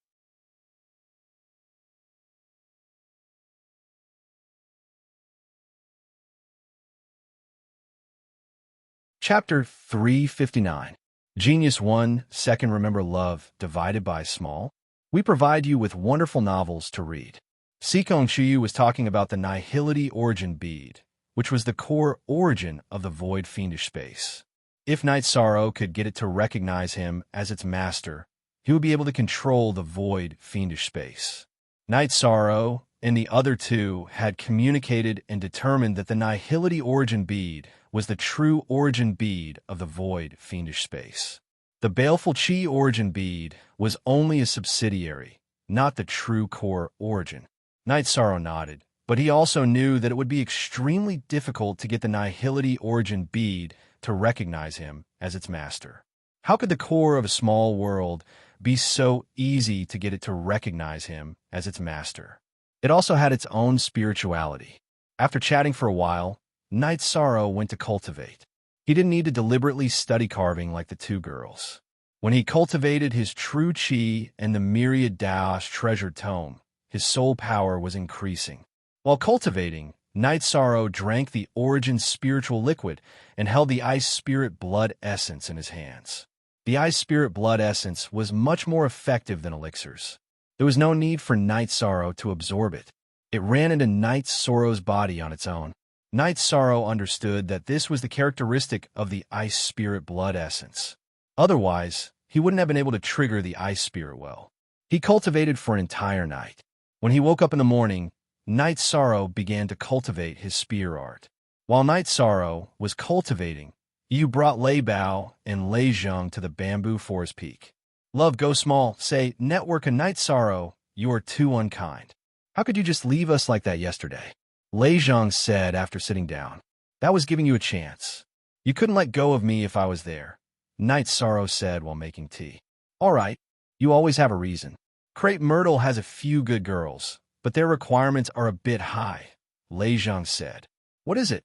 Chapter 359. Genius 1, Second Remember Love, Divided by Small. We provide you with wonderful novels to read. Sikong Chiyu was talking about the nihility origin bead, which was the core origin of the void fiendish space. If Night Sorrow could get it to recognize him as its master, he would be able to control the void fiendish space. Night Sorrow and the other two had communicated and determined that the Nihility origin bead was the true origin bead of the void fiendish space. The baleful Chi origin bead was only a subsidiary, not the true core origin. Night Sorrow nodded, but he also knew that it would be extremely difficult to get the Nihility origin bead to recognize him as its master. How could the core of a small world be so easy to get it to recognize him as its master? It also had its own spirituality. After chatting for a while, Night Sorrow went to cultivate. He didn't need to deliberately study carving like the two girls. When he cultivated his true chi and the Myriad Dao's treasured tome, his soul power was increasing. While cultivating, Night Sorrow drank the origin spiritual liquid and held the ice spirit blood essence in his hands. The ice spirit blood essence was much more effective than elixirs. There was no need for Night Sorrow to absorb it. It ran into Night Sorrow's body on its own. Night Sorrow understood that this was the characteristic of the ice spirit blood essence. Otherwise, he wouldn't have been able to trigger the ice spirit well. He cultivated for an entire night. When he woke up in the morning, Night Sorrow began to cultivate his spear art. While Night Sorrow was cultivating, you brought Lei Bao and Lei Zheng to the bamboo forest peak. Love go small, say, network and Night Sorrow, you are too unkind. How could you just leave us like that yesterday? Lei Zheng said after sitting down. That was giving you a chance. You couldn't let go of me if I was there, Night Sorrow said while making tea. All right, you always have a reason. Crepe Myrtle has a few good girls, but their requirements are a bit high, Lei Zheng said. What is it?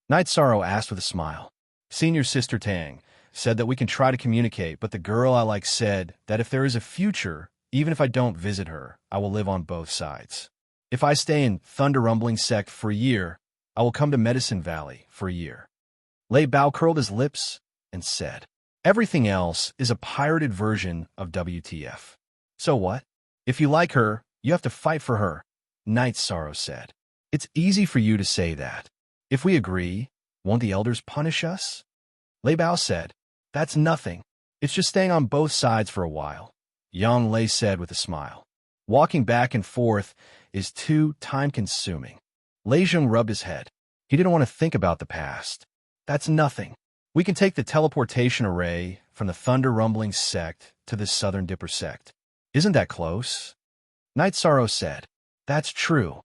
Night Sorrow asked with a smile. Senior Sister Tang said that we can try to communicate, but the girl I like said that if there is a future, even if I don't visit her, I will live on both sides. If I stay in Thunder Rumbling Sect for a year, I will come to Medicine Valley for a year. Lei Bao curled his lips and said, everything else is a pirated version of WTF. So what? If you like her, you have to fight for her, Night Sorrow said. It's easy for you to say that. If we agree, won't the elders punish us? Lei Bao said, that's nothing. It's just staying on both sides for a while, Yang Lei said with a smile. Walking back and forth is too time-consuming. Lei Zheng rubbed his head. He didn't want to think about the past. That's nothing. We can take the teleportation array from the Thunder Rumbling Sect to the Southern Dipper Sect. Isn't that close? Night Sorrow said, that's true.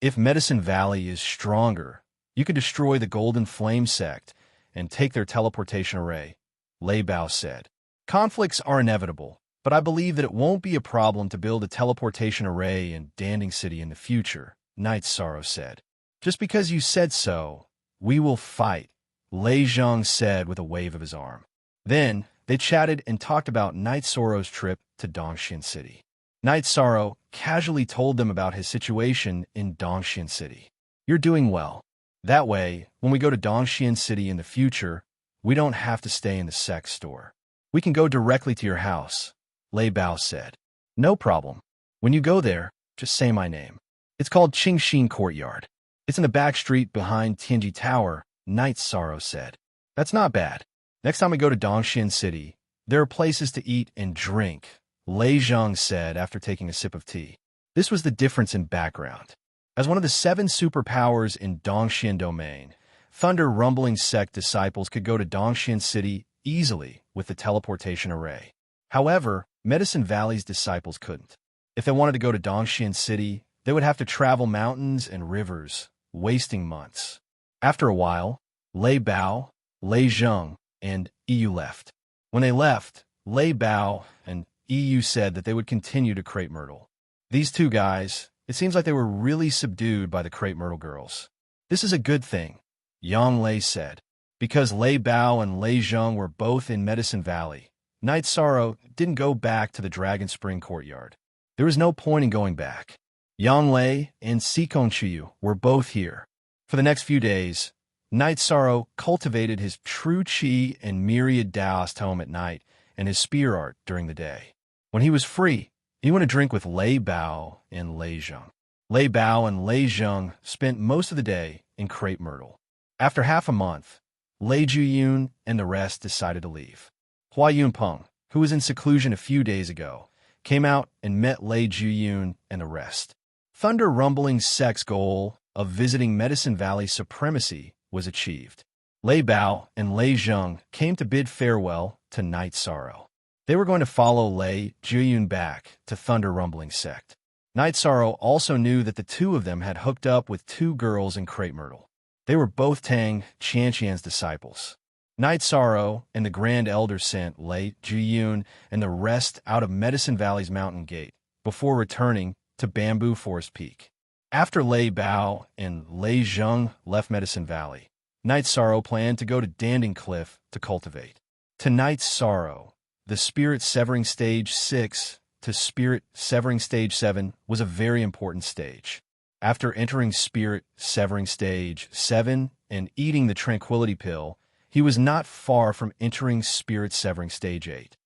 If Medicine Valley is stronger, you can destroy the Golden Flame Sect and take their teleportation array, Lei Bao said. Conflicts are inevitable, but I believe that it won't be a problem to build a teleportation array in Danding City in the future, Night Sorrow said. Just because you said so, we will fight, Lei Zheng said with a wave of his arm. Then, they chatted and talked about Night Sorrow's trip to Dongxian City. Night Sorrow casually told them about his situation in Dongxian City. You're doing well. That way, when we go to Dongxian City in the future, we don't have to stay in the sex store. We can go directly to your house, Lei Bao said. No problem. When you go there, just say my name. It's called Qingxin Courtyard. It's in the back street behind Tianji Tower, Night Sorrow said. That's not bad. Next time we go to Dongxian City, there are places to eat and drink, Lei Zheng said after taking a sip of tea. This was the difference in background. As one of the 7 superpowers in Dongxian Domain, Thunder Rumbling Sect disciples could go to Dongxian City easily with the teleportation array. However, Medicine Valley's disciples couldn't. If they wanted to go to Dongxian City, they would have to travel mountains and rivers, wasting months. After a while, Lei Bao, Lei Zheng, and EU left. When they left, Lei Bao and EU said that they would continue to Crepe Myrtle. These two guys, it seems like they were really subdued by the Crepe Myrtle girls. This is a good thing, Yang Lei said. Because Lei Bao and Lei Zheng were both in Medicine Valley, Night Sorrow didn't go back to the Dragon Spring Courtyard. There was no point in going back. Yang Lei and Sikong Chiyu were both here. For the next few days, Night Sorrow cultivated his true chi and Myriad Daoist tome at night and his spear art during the day. When he was free, he went to drink with Lei Bao and Lei Zheng. Lei Bao and Lei Zheng spent most of the day in Crepe Myrtle. After half a month, Lei Juyun and the rest decided to leave. Hua Yunpeng, who was in seclusion a few days ago, came out and met Lei Juyun and the rest. Thunder Rumbling's sex goal of visiting Medicine Valley supremacy was achieved. Lei Bao and Lei Zheng came to bid farewell to Night Sorrow. They were going to follow Lei Juyun back to Thunder Rumbling sect. Night Sorrow also knew that the two of them had hooked up with two girls in Crepe Myrtle. They were both Tang Qianqian's disciples. Night Sorrow and the Grand Elder sent Lei Juyun and the rest out of Medicine Valley's mountain gate before returning to Bamboo Forest Peak. After Lei Bao and Lei Zheng left Medicine Valley, Night Sorrow planned to go to Danding Cliff to cultivate. To Night Sorrow, the Spirit Severing Stage 6 to Spirit Severing Stage 7 was a very important stage. After entering Spirit Severing Stage 7 and eating the Tranquility Pill, he was not far from entering Spirit Severing Stage 8.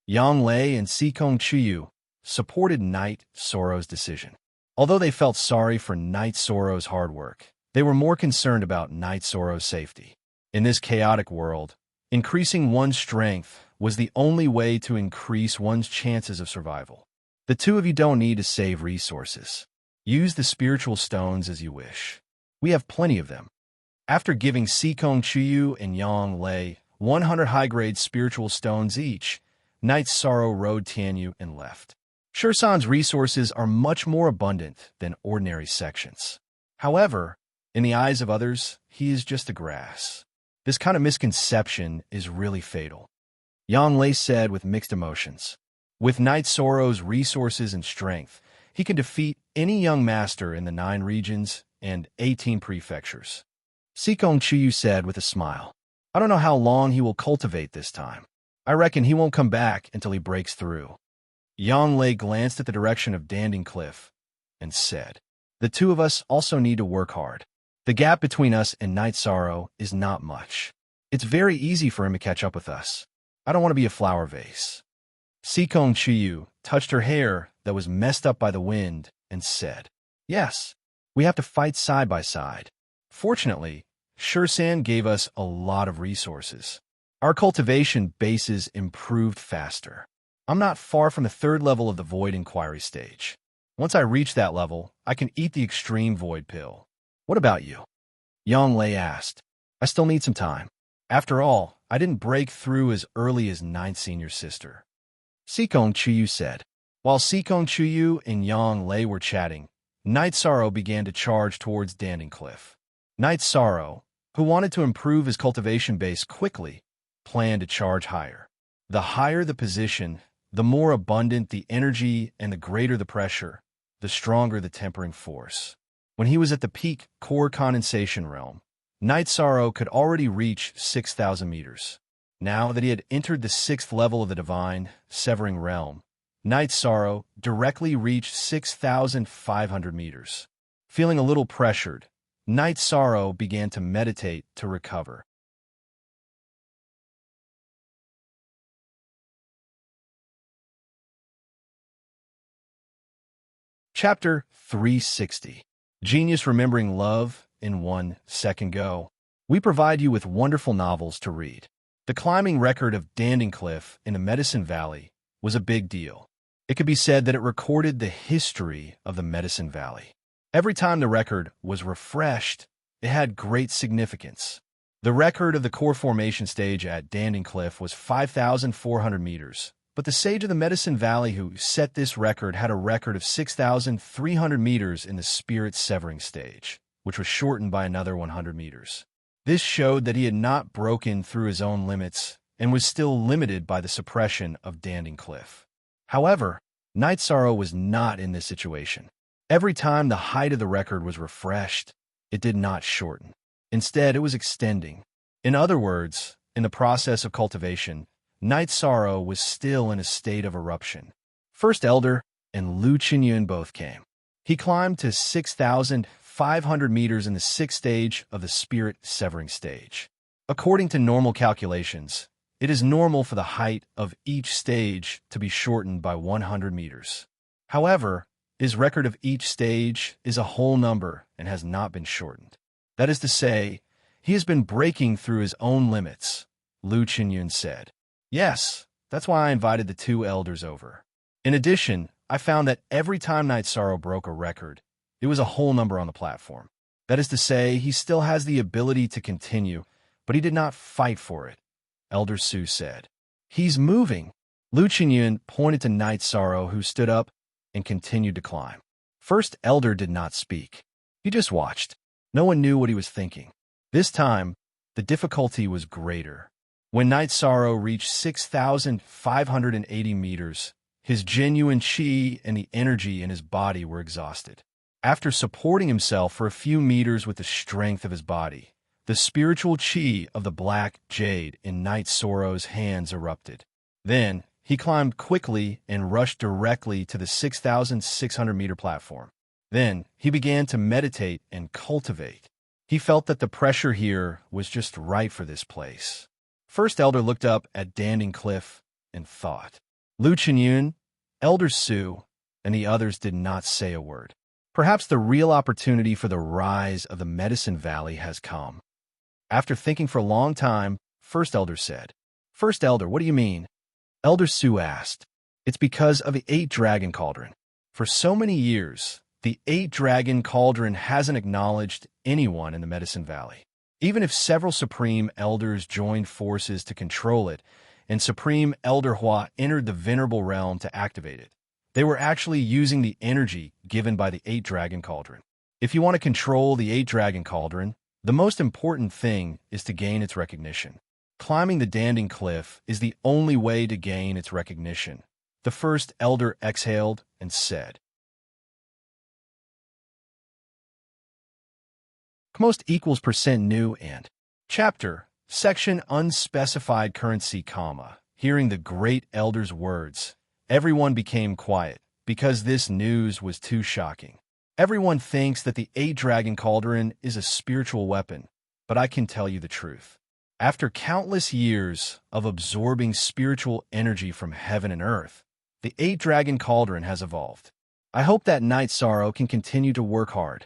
Yang Lei and Sikong Chuyu supported Night Sorrow's decision. Although they felt sorry for Night Sorrow's hard work, they were more concerned about Night Sorrow's safety. In this chaotic world, increasing one's strength was the only way to increase one's chances of survival. The two of you don't need to save resources. Use the spiritual stones as you wish. We have plenty of them. After giving Sikong Chuyu and Yang Lei 100 high-grade spiritual stones each, Night Sorrow rode Tianyu and left. Shursan's resources are much more abundant than ordinary sections. However, in the eyes of others, he is just a grass. This kind of misconception is really fatal. Yang Lei said with mixed emotions. With Night Sorrow's resources and strength, he can defeat any young master in the 9 regions and 18 prefectures. Sikong Chuyu said with a smile. I don't know how long he will cultivate this time. I reckon he won't come back until he breaks through. Yang Lei glanced at the direction of Danding Cliff and said, the two of us also need to work hard. The gap between us and Night Sorrow is not much. It's very easy for him to catch up with us. I don't want to be a flower vase. Sikong Chuyu touched her hair that was messed up by the wind and said, yes, we have to fight side by side. Fortunately, Shursan gave us a lot of resources. Our cultivation bases improved faster. I'm not far from the 3rd level of the Void Inquiry stage. Once I reach that level, I can eat the Extreme Void Pill. What about you? Yang Lei asked. I still need some time. After all, I didn't break through as early as 9th senior sister. Sikong Chuyu said. While Sikong Chuyu and Yang Lei were chatting, Night Sorrow began to charge towards Danding Cliff. Night Sorrow, who wanted to improve his cultivation base quickly, planned to charge higher. The higher the position, the more abundant the energy and the greater the pressure, the stronger the tempering force. When he was at the peak core condensation realm, Night Sorrow could already reach 6,000 meters. Now that he had entered the 6th level of the divine severing realm, Night Sorrow directly reached 6,500 meters. Feeling a little pressured, Night Sorrow began to meditate to recover. Chapter 360. Genius Remembering Love in 1 Second Go. We provide you with wonderful novels to read. The climbing record of Danding Cliff in the Medicine Valley was a big deal. It could be said that it recorded the history of the Medicine Valley. Every time the record was refreshed, it had great significance. The record of the core formation stage at Danding Cliff was 5,400 meters, but the sage of the Medicine Valley who set this record had a record of 6,300 meters in the Spirit Severing stage, which was shortened by another 100 meters. This showed that he had not broken through his own limits and was still limited by the suppression of Danding Cliff. However, Night Sorrow was not in this situation. Every time the height of the record was refreshed, it did not shorten. Instead, it was extending. In other words, in the process of cultivation, Night Sorrow was still in a state of eruption. First Elder and Lu Qinyun both came. He climbed to 6,500 meters in the 6th stage of the Spirit Severing stage. According to normal calculations, it is normal for the height of each stage to be shortened by 100 meters. However, his record of each stage is a whole number and has not been shortened. That is to say, He has been breaking through his own limits, Lu Qinyun said. Yes, that's why I invited the two elders over. In addition, I found that every time Night Sorrow broke a record, it was a whole number on the platform. That is to say, he still has the ability to continue, but he did not fight for it, Elder Su said. He's moving. Lu Qinyun pointed to Night Sorrow, who stood up and continued to climb. First Elder did not speak. He just watched. No one knew what he was thinking. This time, the difficulty was greater. When Night Sorrow reached 6,580 meters, his genuine chi and the energy in his body were exhausted. After supporting himself for a few meters with the strength of his body, the spiritual chi of the black jade in Night Sorrow's hands erupted. Then, he climbed quickly and rushed directly to the 6,600-meter platform. Then, he began to meditate and cultivate. He felt that the pressure here was just right for this place. First Elder looked up at Danding Cliff and thought. Lu Qinyun, Elder Su, and the others did not say a word. Perhaps the real opportunity for the rise of the Medicine Valley has come. After thinking for a long time, First Elder said, First Elder, what do you mean? Elder Su asked. It's because of the 8-Dragon Cauldron. For so many years, the 8-Dragon Cauldron hasn't acknowledged anyone in the Medicine Valley. Even if several Supreme Elders joined forces to control it, and Supreme Elder Hua entered the Venerable Realm to activate it, they were actually using the energy given by the 8-Dragon Cauldron. If you want to control the 8-Dragon Cauldron, the most important thing is to gain its recognition. Climbing the Danding Cliff is the only way to gain its recognition. The First Elder exhaled and said, most equals % new and chapter, section unspecified currency, comma. Hearing the great elder's words, everyone became quiet because this news was too shocking. Everyone thinks that the 8-Dragon Cauldron is a spiritual weapon, but I can tell you the truth. After countless years of absorbing spiritual energy from heaven and earth, the 8-Dragon Cauldron has evolved. I hope that Night Sorrow can continue to work hard.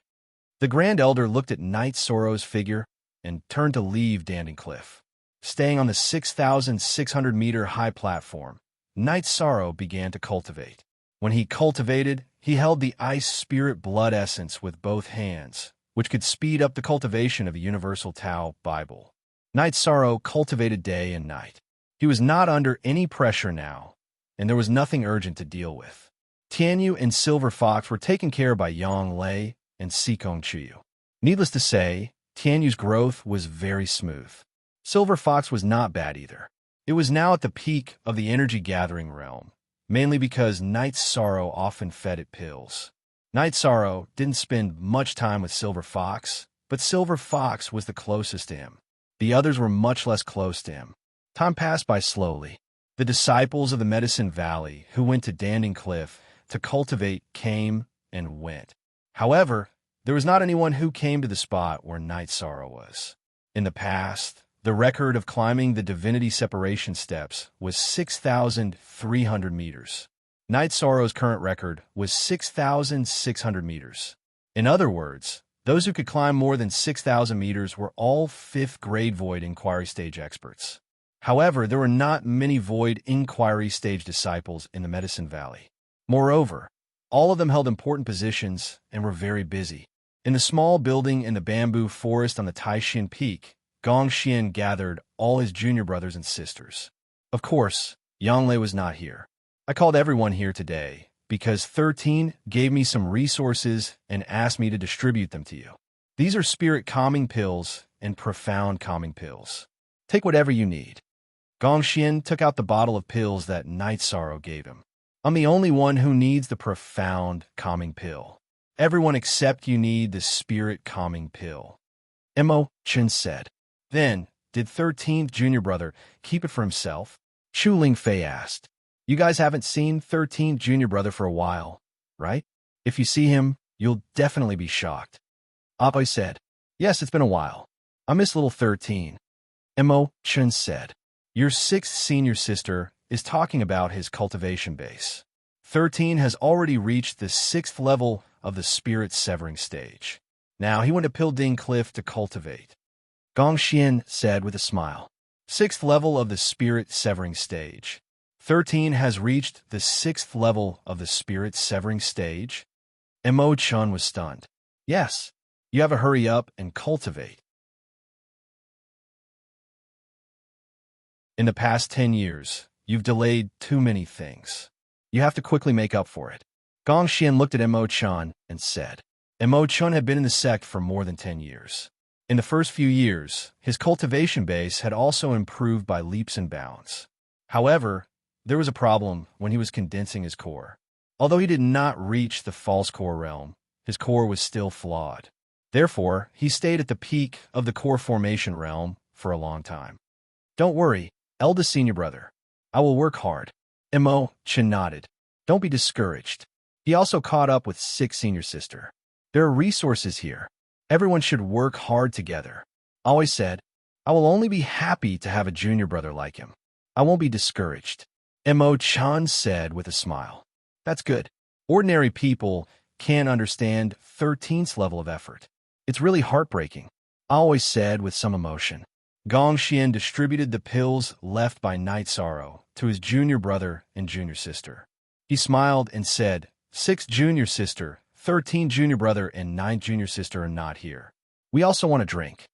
The Grand Elder looked at Night Sorrow's figure and turned to leave Danding Cliff. Staying on the 6,600-meter high platform, Night Sorrow began to cultivate. When he cultivated, he held the Ice Spirit Blood Essence with both hands, which could speed up the cultivation of a Universal Tao Bible. Night Sorrow cultivated day and night. He was not under any pressure now, and there was nothing urgent to deal with. Tianyu and Silver Fox were taken care of by Yang Lei and Sikong Chiyu. Needless to say, Tianyu's growth was very smooth. Silver Fox was not bad either. It was now at the peak of the energy-gathering realm, mainly because Night Sorrow often fed it pills. Night Sorrow didn't spend much time with Silver Fox, but Silver Fox was the closest to him. The others were much less close to him. Time passed by slowly. The disciples of the Medicine Valley who went to Danding Cliff to cultivate came and went. However, there was not anyone who came to the spot where Night Sorrow was. In the past, the record of climbing the Divinity Separation Steps was 6,300 meters. Night Sorrow's current record was 6,600 meters. In other words, those who could climb more than 6,000 meters were all 5th grade Void Inquiry Stage experts. However, there were not many Void Inquiry Stage disciples in the Medicine Valley. Moreover, all of them held important positions and were very busy. In the small building in the bamboo forest on the Taishin Peak, Gongxian gathered all his junior brothers and sisters. Of course, Yang Lei was not here. I called everyone here today because 13 gave me some resources and asked me to distribute them to you. These are spirit calming pills and profound calming pills. Take whatever you need. Gongxian took out the bottle of pills that Night Sorrow gave him. I'm the only one who needs the profound calming pill. Everyone except you need the spirit calming pill. Mo Chen said. Then, did 13th junior brother keep it for himself? Chu Lingfei asked. You guys haven't seen 13th junior brother for a while, right? If you see him, you'll definitely be shocked. Abai said. Yes, it's been a while. I miss little 13. Mo Chen said. Your 6th senior sister is talking about his cultivation base. 13 has already reached the 6th level of the spirit severing stage. Now he went to Pilding Cliff to cultivate. Gong Xian said with a smile. 6th level of the spirit severing stage. 13 has reached the 6th level of the spirit severing stage? Mo Chun was stunned. Yes, you have to hurry up and cultivate. In the past 10 years, you've delayed too many things. You have to quickly make up for it. Gong Xian looked at Mo Chun and said. Mo Chun had been in the sect for more than 10 years. In the first few years, his cultivation base had also improved by leaps and bounds. However, there was a problem when he was condensing his core. Although he did not reach the false core realm, his core was still flawed. Therefore, he stayed at the peak of the core formation realm for a long time. Don't worry, eldest senior brother. I will work hard. Mo Chun nodded. Don't be discouraged. He also caught up with 6th senior sister. There are resources here. Everyone should work hard together. Always said, I will only be happy to have a junior brother like him. I won't be discouraged. Mo Chun said with a smile. That's good. Ordinary people can't understand 13th level of effort. It's really heartbreaking. I always said with some emotion. Gong Xian distributed the pills left by Night Sorrow to his junior brother and junior sister. He smiled and said, 6 junior sister, 13 junior brother, and 9 junior sister are not here. We also want a drink.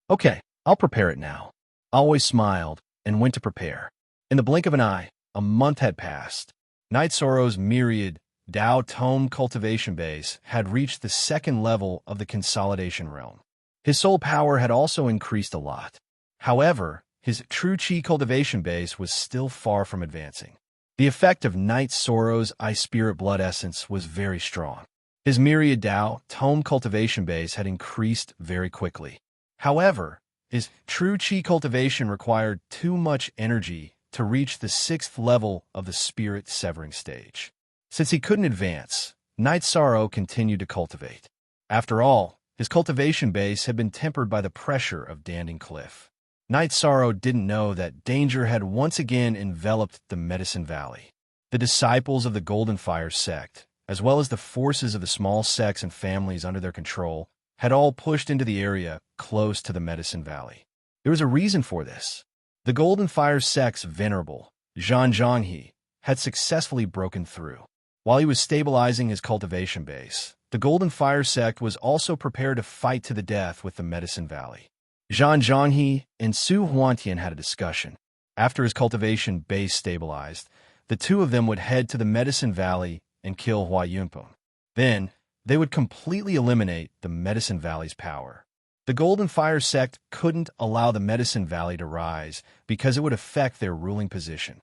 Okay, I'll prepare it now. I always smiled and went to prepare. In the blink of an eye, a month had passed. Night Sorrow's Myriad Dao Tome cultivation base had reached the 2nd level of the consolidation realm. His soul power had also increased a lot. However, his true chi cultivation base was still far from advancing. The effect of Night Sorrow's Ice Spirit Blood Essence was very strong. His Myriad Dao Tome cultivation base had increased very quickly. However, his true chi cultivation required too much energy to reach the 6th level of the spirit severing stage. Since he couldn't advance, Night Sorrow continued to cultivate. After all, his cultivation base had been tempered by the pressure of Danding Cliff. Night Sorrow didn't know that danger had once again enveloped the Medicine Valley. The disciples of the Golden Fire sect, as well as the forces of the small sects and families under their control, had all pushed into the area close to the Medicine Valley. There was a reason for this. The Golden Fire sect's venerable, Zhan Zhanghe, had successfully broken through. While he was stabilizing his cultivation base, the Golden Fire sect was also prepared to fight to the death with the Medicine Valley. Zhan Zhanghe and Su Huantian had a discussion. After his cultivation base stabilized, the two of them would head to the Medicine Valley and kill Hua Yunpeng. Then, they would completely eliminate the Medicine Valley's power. The Golden Fire sect couldn't allow the Medicine Valley to rise because it would affect their ruling position.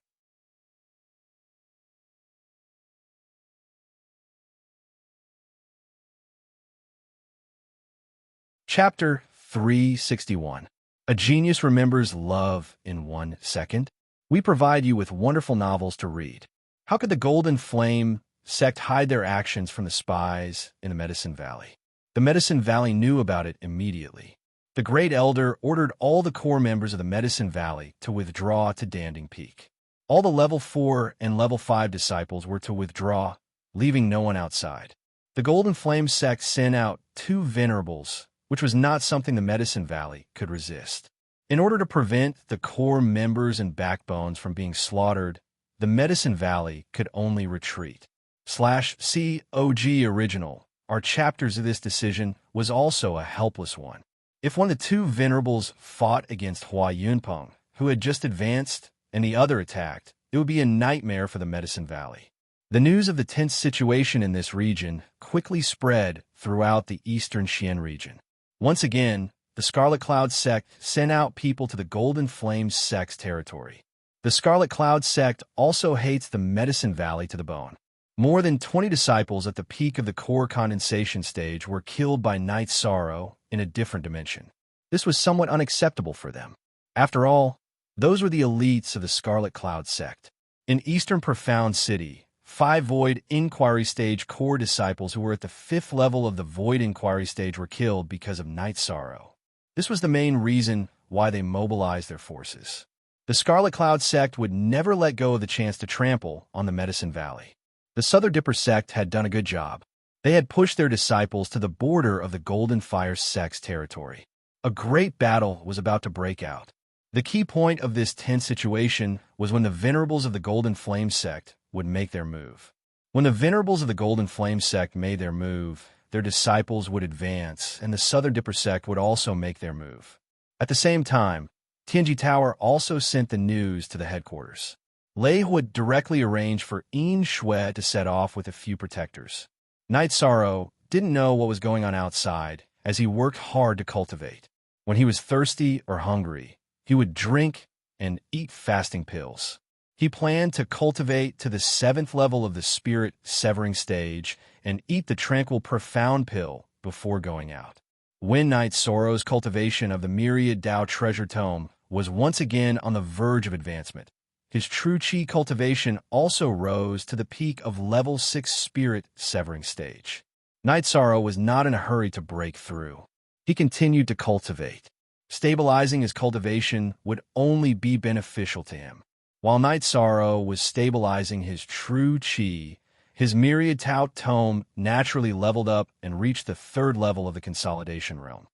Chapter 361. A Genius Remembers Love in 1 Second. We provide you with wonderful novels to read. How could the Golden Flame sect hide their actions from the spies in the Medicine Valley? The Medicine Valley knew about it immediately. The Great Elder ordered all the core members of the Medicine Valley to withdraw to Danding Peak. All the Level 4 and Level 5 disciples were to withdraw, leaving no one outside. The Golden Flame sect sent out 2 venerables, which was not something the Medicine Valley could resist. In order to prevent the core members and backbones from being slaughtered, the Medicine Valley could only retreat. /COG Original. Our chapters of this decision was also a helpless one. If one of the 2 venerables fought against Hua Yunpeng, who had just advanced, and the other attacked, it would be a nightmare for the Medicine Valley. The news of the tense situation in this region quickly spread throughout the eastern Xian region. Once again, the Scarlet Cloud sect sent out people to the Golden Flame sect's territory. The Scarlet Cloud sect also hates the Medicine Valley to the bone. More than 20 disciples at the peak of the core condensation stage were killed by Night Sorrow in a different dimension. This was somewhat unacceptable for them. After all, those were the elites of the Scarlet Cloud sect. In Eastern Profound City, 5 Void Inquiry Stage core disciples who were at the 5th level of the Void Inquiry Stage were killed because of Night Sorrow. This was the main reason why they mobilized their forces. The Scarlet Cloud sect would never let go of the chance to trample on the Medicine Valley. The Southern Dipper sect had done a good job. They had pushed their disciples to the border of the Golden Fire sect's territory. A great battle was about to break out. The key point of this tense situation was when the venerables of the Golden Flame sect would make their move. When the venerables of the Golden Flame sect made their move, their disciples would advance, and the Southern Dipper sect would also make their move. At the same time, Tianji Tower also sent the news to the headquarters. Lei would directly arrange for Yin Shui to set off with a few protectors. Night Sorrow didn't know what was going on outside, as he worked hard to cultivate. When he was thirsty or hungry, he would drink and eat fasting pills. He planned to cultivate to the 7th level of the Spirit Severing stage and eat the Tranquil Profound pill before going out. When Night Sorrow's cultivation of the Myriad Tao Treasure Tome was once again on the verge of advancement, his true Qi cultivation also rose to the peak of level 6 Spirit Severing stage. Night Sorrow was not in a hurry to break through. He continued to cultivate. Stabilizing his cultivation would only be beneficial to him. While Night Sorrow was stabilizing his true Qi, his Myriad Tao Tome naturally leveled up and reached the 3rd level of the Consolidation Realm.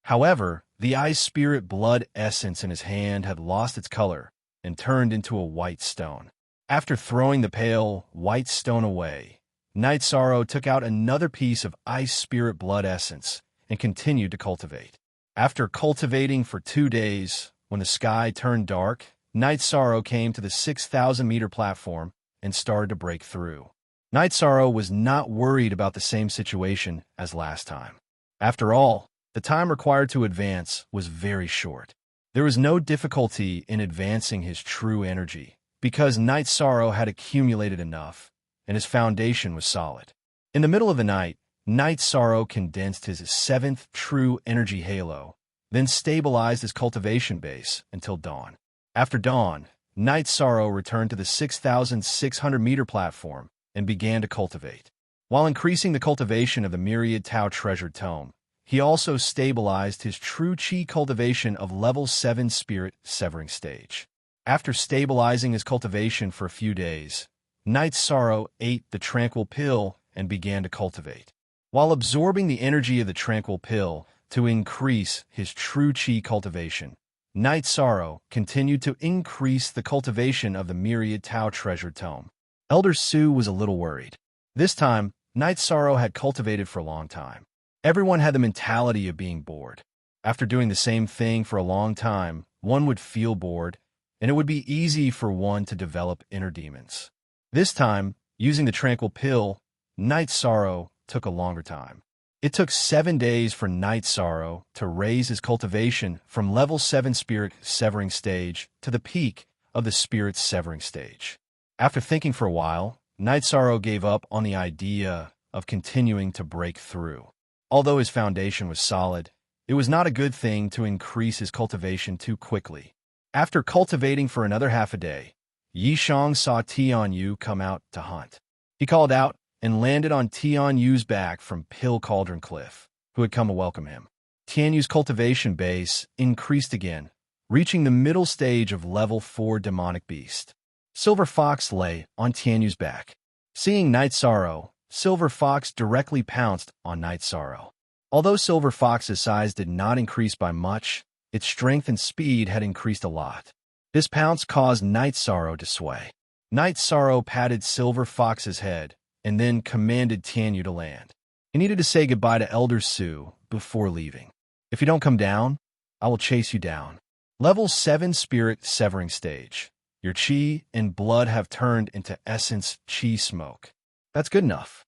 However, the Ice Spirit Blood essence in his hand had lost its color and turned into a white stone. After throwing the pale, white stone away, Night Sorrow took out another piece of Ice Spirit Blood essence and continued to cultivate. After cultivating for 2 days, when the sky turned dark, Night Sorrow came to the 6,000-meter platform and started to break through. Night Sorrow was not worried about the same situation as last time. After all, the time required to advance was very short. There was no difficulty in advancing his true energy, because Night Sorrow had accumulated enough, and his foundation was solid. In the middle of the night, Night Sorrow condensed his 7th true energy halo, then stabilized his cultivation base until dawn. After dawn, Night Sorrow returned to the 6,600-meter platform and began to cultivate. While increasing the cultivation of the Myriad Tao Treasure Tome, he also stabilized his true Qi cultivation of level 7 Spirit Severing stage. After stabilizing his cultivation for a few days, Night Sorrow ate the Tranquil pill and began to cultivate. While absorbing the energy of the Tranquil pill to increase his true Qi cultivation, Night Sorrow continued to increase the cultivation of the Myriad Tao Treasure Tome. Elder Su was a little worried. This time, Night Sorrow had cultivated for a long time. Everyone had the mentality of being bored. After doing the same thing for a long time, one would feel bored, and it would be easy for one to develop inner demons. This time, using the Tranquil pill, Night Sorrow took a longer time. It took 7 days for Night Sorrow to raise his cultivation from level 7 Spirit Severing stage to the peak of the Spirit Severing stage. After thinking for a while, Night Sorrow gave up on the idea of continuing to break through. Although his foundation was solid, it was not a good thing to increase his cultivation too quickly. After cultivating for another half a day, Yishang saw Tianyu come out to hunt. He called out and landed on Tianyu's back from Pill Cauldron Cliff, who had come to welcome him. Tianyu's cultivation base increased again, reaching the middle stage of level 4 Demonic Beast. Silver Fox lay on Tianyu's back. Seeing Night Sorrow, Silver Fox directly pounced on Night Sorrow. Although Silver Fox's size did not increase by much, its strength and speed had increased a lot. This pounce caused Night Sorrow to sway. Night Sorrow patted Silver Fox's head and then commanded Tianyu to land. He needed to say goodbye to Elder Su before leaving. If you don't come down, I will chase you down. Level 7 Spirit Severing stage. Your Qi and blood have turned into essence Qi smoke. That's good enough.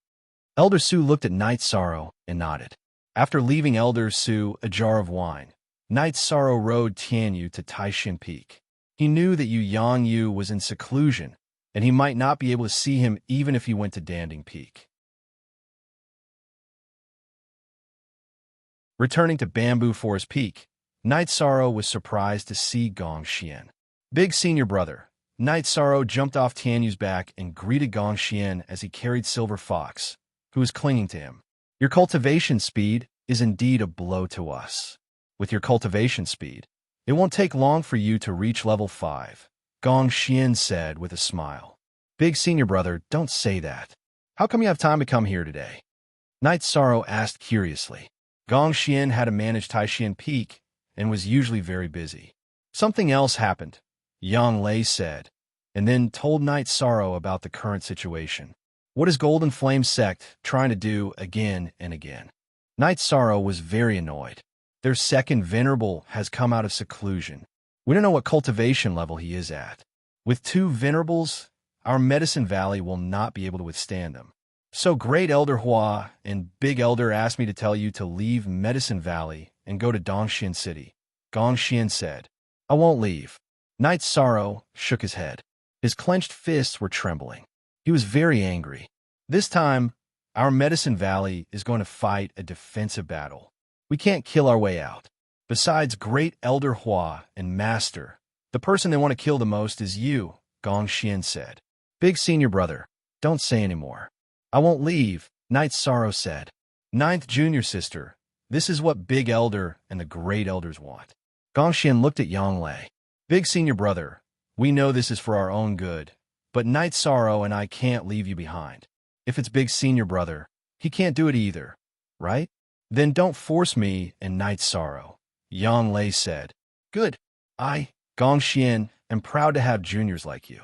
Elder Su looked at Night Sorrow and nodded. After leaving Elder Su a jar of wine, Night Sorrow rode Tianyu to Taishin Peak. He knew that Yu Yangyu was in seclusion, and he might not be able to see him even if he went to Danding Peak. Returning to Bamboo Forest Peak, Night Sorrow was surprised to see Gong Xian. Big senior brother, Night Sorrow jumped off Tianyu's back and greeted Gong Xian as he carried Silver Fox, who was clinging to him. Your cultivation speed is indeed a blow to us. With your cultivation speed, it won't take long for you to reach level 5, Gong Xian said with a smile. Big senior brother, don't say that. How come you have time to come here today? Knight Sorrow asked curiously. Gong Xian had to manage Taishan Peak and was usually very busy. Something else happened, Yang Lei said, and then told Knight Sorrow about the current situation. What is Golden Flame Sect trying to do again and again? Knight Sorrow was very annoyed. Their second venerable has come out of seclusion. We don't know what cultivation level he is at. With 2 venerables, our Medicine Valley will not be able to withstand them. So Great Elder Hua and Big Elder asked me to tell you to leave Medicine Valley and go to Dongxian City. Gong Xian said. I won't leave. Knight Sorrow shook his head. His clenched fists were trembling. He was very angry. This time, our Medicine Valley is going to fight a defensive battle. We can't kill our way out. Besides Great Elder Hua and Master, the person they want to kill the most is you, Gong Xian said. Big Senior Brother, don't say any more. I won't leave, Knight Sorrow said. Ninth Junior Sister, this is what Big Elder and the Great Elders want. Gong Xian looked at Yang Lei. Big Senior Brother, we know this is for our own good, but Knight Sorrow and I can't leave you behind. If it's Big Senior Brother, he can't do it either, right? Then don't force me and Knight Sorrow, Yang Lei said. Good. I, Gong Xian, am proud to have juniors like you.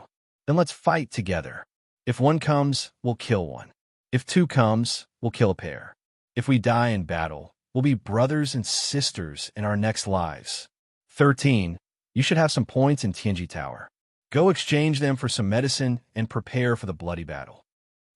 Then let's fight together. If 1 comes, we'll kill 1. If 2 comes, we'll kill a pair. If we die in battle, we'll be brothers and sisters in our next lives. 13. You should have some points in Tianji Tower. Go exchange them for some medicine and prepare for the bloody battle.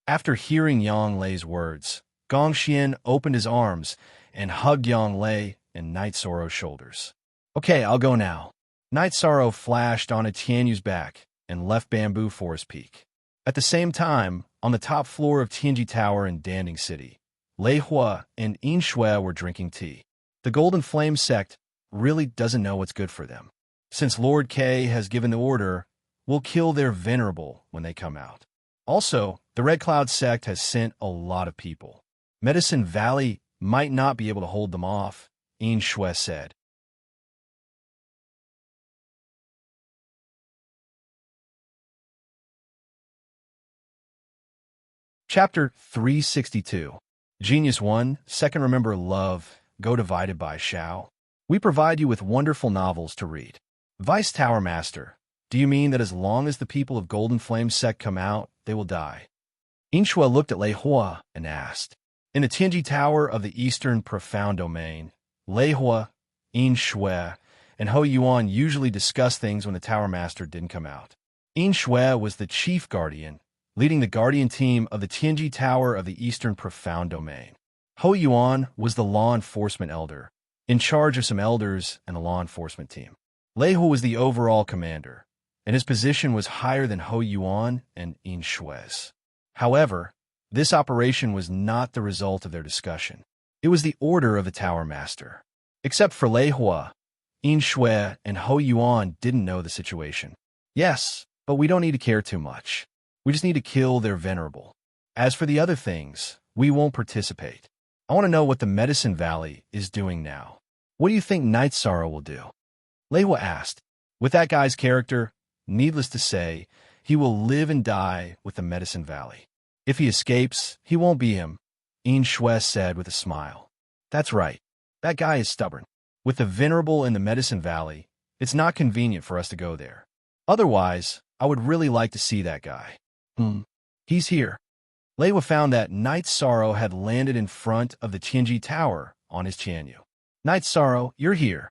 After hearing Yang Lei's words, Gong Xian opened his arms and hugged Yang Lei and Knight Sorrow's shoulders. Okay, I'll go now. Knight Sorrow flashed on a Tianyu's back and left Bamboo Forest Peak. At the same time, on the top floor of Tianji Tower in Danding City, Lei Hua and Yin Shui were drinking tea. The Golden Flame Sect really doesn't know what's good for them. Since Lord K has given the order, we'll kill their venerable when they come out. Also, the Red Cloud Sect has sent a lot of people. Medicine Valley might not be able to hold them off, Yin Shui said. Chapter 362. Genius 1, Second Remember Love, Go Divided by Shao. We provide you with wonderful novels to read. Vice Tower Master, do you mean that as long as the people of Golden Flame Sect come out, they will die? Yin Shui looked at Lei Hua and asked. In the Tianji Tower of the Eastern Profound Domain, Lei Hua, Yin Shui, and Ho Yuan usually discussed things when the Tower Master didn't come out. Yin Shui was the chief guardian, leading the guardian team of the Tianji Tower of the Eastern Profound Domain. Ho Yuan was the law enforcement elder, in charge of some elders and the law enforcement team. Lei Hua was the overall commander, and his position was higher than Ho Yuan and Yin Shui's. However, this operation was not the result of their discussion. It was the order of the Tower Master. Except for Lei Hua, Yin Shui and Ho Yuan didn't know the situation. Yes, but we don't need to care too much. We just need to kill their venerable. As for the other things, we won't participate. I want to know what the Medicine Valley is doing now. What do you think Knight Sorrow will do? Lei Hua asked. With that guy's character, needless to say, he will live and die with the Medicine Valley. If he escapes, he won't be him, Yin Shui said with a smile. That's right. That guy is stubborn. With the venerable in the Medicine Valley, it's not convenient for us to go there. Otherwise, I would really like to see that guy. He's here. Lei Hua found that Knight Sorrow had landed in front of the Tianji Tower on his Tianyu. Knight Sorrow, you're here.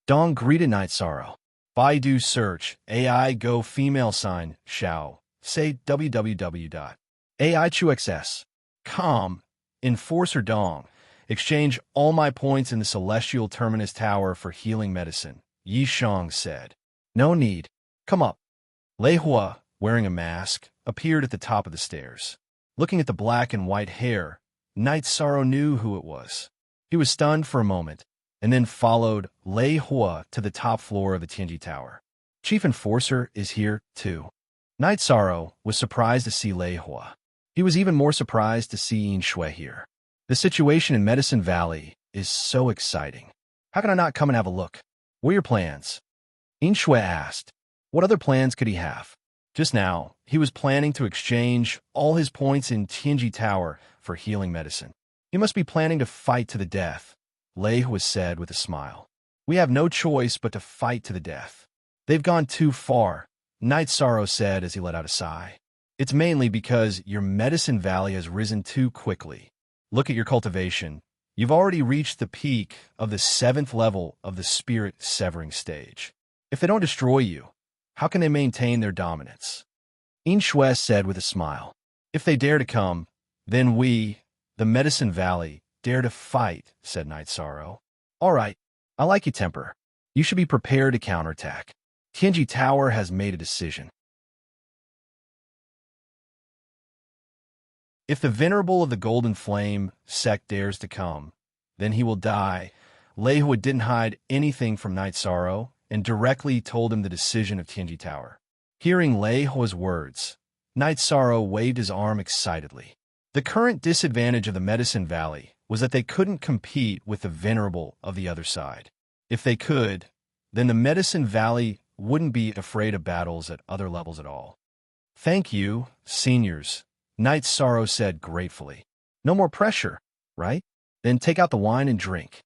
Dong greeted Knight Sorrow. Baidu search, AI go female sign, Shao. Say www.aichuxs.com. Enforcer Dong. Exchange all my points in the Celestial Terminus Tower for healing medicine, Yi Shang said. No need. Come up. Lei Hua, wearing a mask, appeared at the top of the stairs. Looking at the black and white hair, Knight Sorrow knew who it was. He was stunned for a moment, and then followed Lei Hua to the top floor of the Tianji Tower. Chief Enforcer is here, too. Knight Sorrow was surprised to see Lei Hua. He was even more surprised to see Yin Shui here. The situation in Medicine Valley is so exciting. How can I not come and have a look? What are your plans? Yin Shui asked. What other plans could he have? Just now, he was planning to exchange all his points in Tianji Tower for healing medicine. You must be planning to fight to the death, Lei Hua said with a smile. We have no choice but to fight to the death. They've gone too far, Night Sorrow said as he let out a sigh. It's mainly because your medicine valley has risen too quickly. Look at your cultivation. You've already reached the peak of the 7th level of the spirit severing stage. If they don't destroy you, how can they maintain their dominance? Inshue said with a smile. If they dare to come, then we, the Medicine Valley, dare to fight, said Night Sorrow. All right, I like your temper. You should be prepared to counterattack. Tianji Tower has made a decision. If the Venerable of the Golden Flame sect dares to come, then he will die. Lei Hua didn't hide anything from Night Sorrow and directly told him the decision of Tianji Tower. Hearing Lei Hua's words, Night Sorrow waved his arm excitedly. The current disadvantage of the Medicine Valley was that they couldn't compete with the Venerable of the other side. If they could, then the Medicine Valley wouldn't be afraid of battles at other levels at all. Thank you, seniors, Night Sorrow said gratefully. No more pressure, right? Then take out the wine and drink.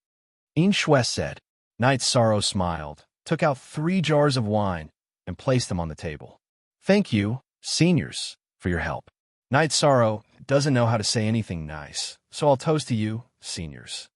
Inshue said. Night Sorrow smiled, took out 3 jars of wine, and placed them on the table. Thank you, seniors, for your help. Night Sorrow doesn't know how to say anything nice, so I'll toast to you, seniors.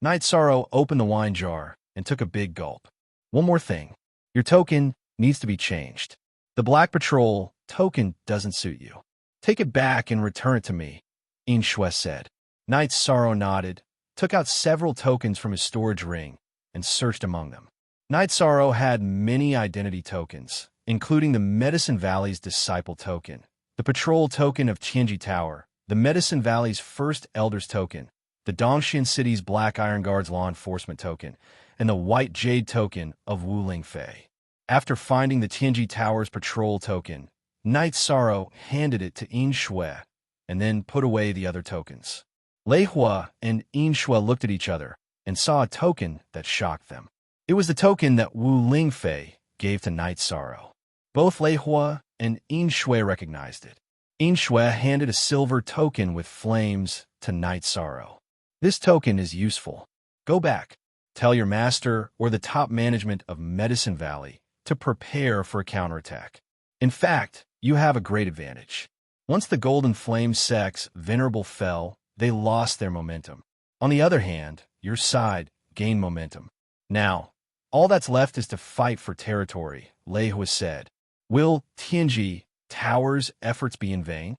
Night Sorrow opened the wine jar and took a big gulp. One more thing. Your token needs to be changed. The Black Patrol token doesn't suit you. Take it back and return it to me, Inshue said. Night Sorrow nodded, took out several tokens from his storage ring, and searched among them. Night Sorrow had many identity tokens, including the Medicine Valley's Disciple token, the Patrol token of Tianji Tower, the Medicine Valley's First Elders token, the Dongxian City's Black Iron Guard's Law Enforcement token, and the White Jade token of Wuling Fei. After finding the Tianji Tower's Patrol token, Night Sorrow handed it to Inshue and then put away the other tokens. Lei Hua and Inshue looked at each other and saw a token that shocked them. It was the token that Wuling Fei gave to Night Sorrow. Both Lei Hua and Inshue recognized it. Inshue handed a silver token with flames to Night Sorrow. This token is useful. Go back. Tell your master or the top management of Medicine Valley to prepare for a counterattack. In fact, you have a great advantage. Once the Golden Flame sect's Venerable fell, they lost their momentum. On the other hand, your side gained momentum. Now, all that's left is to fight for territory, Lei Hua said. Will Tianji Tower's efforts be in vain?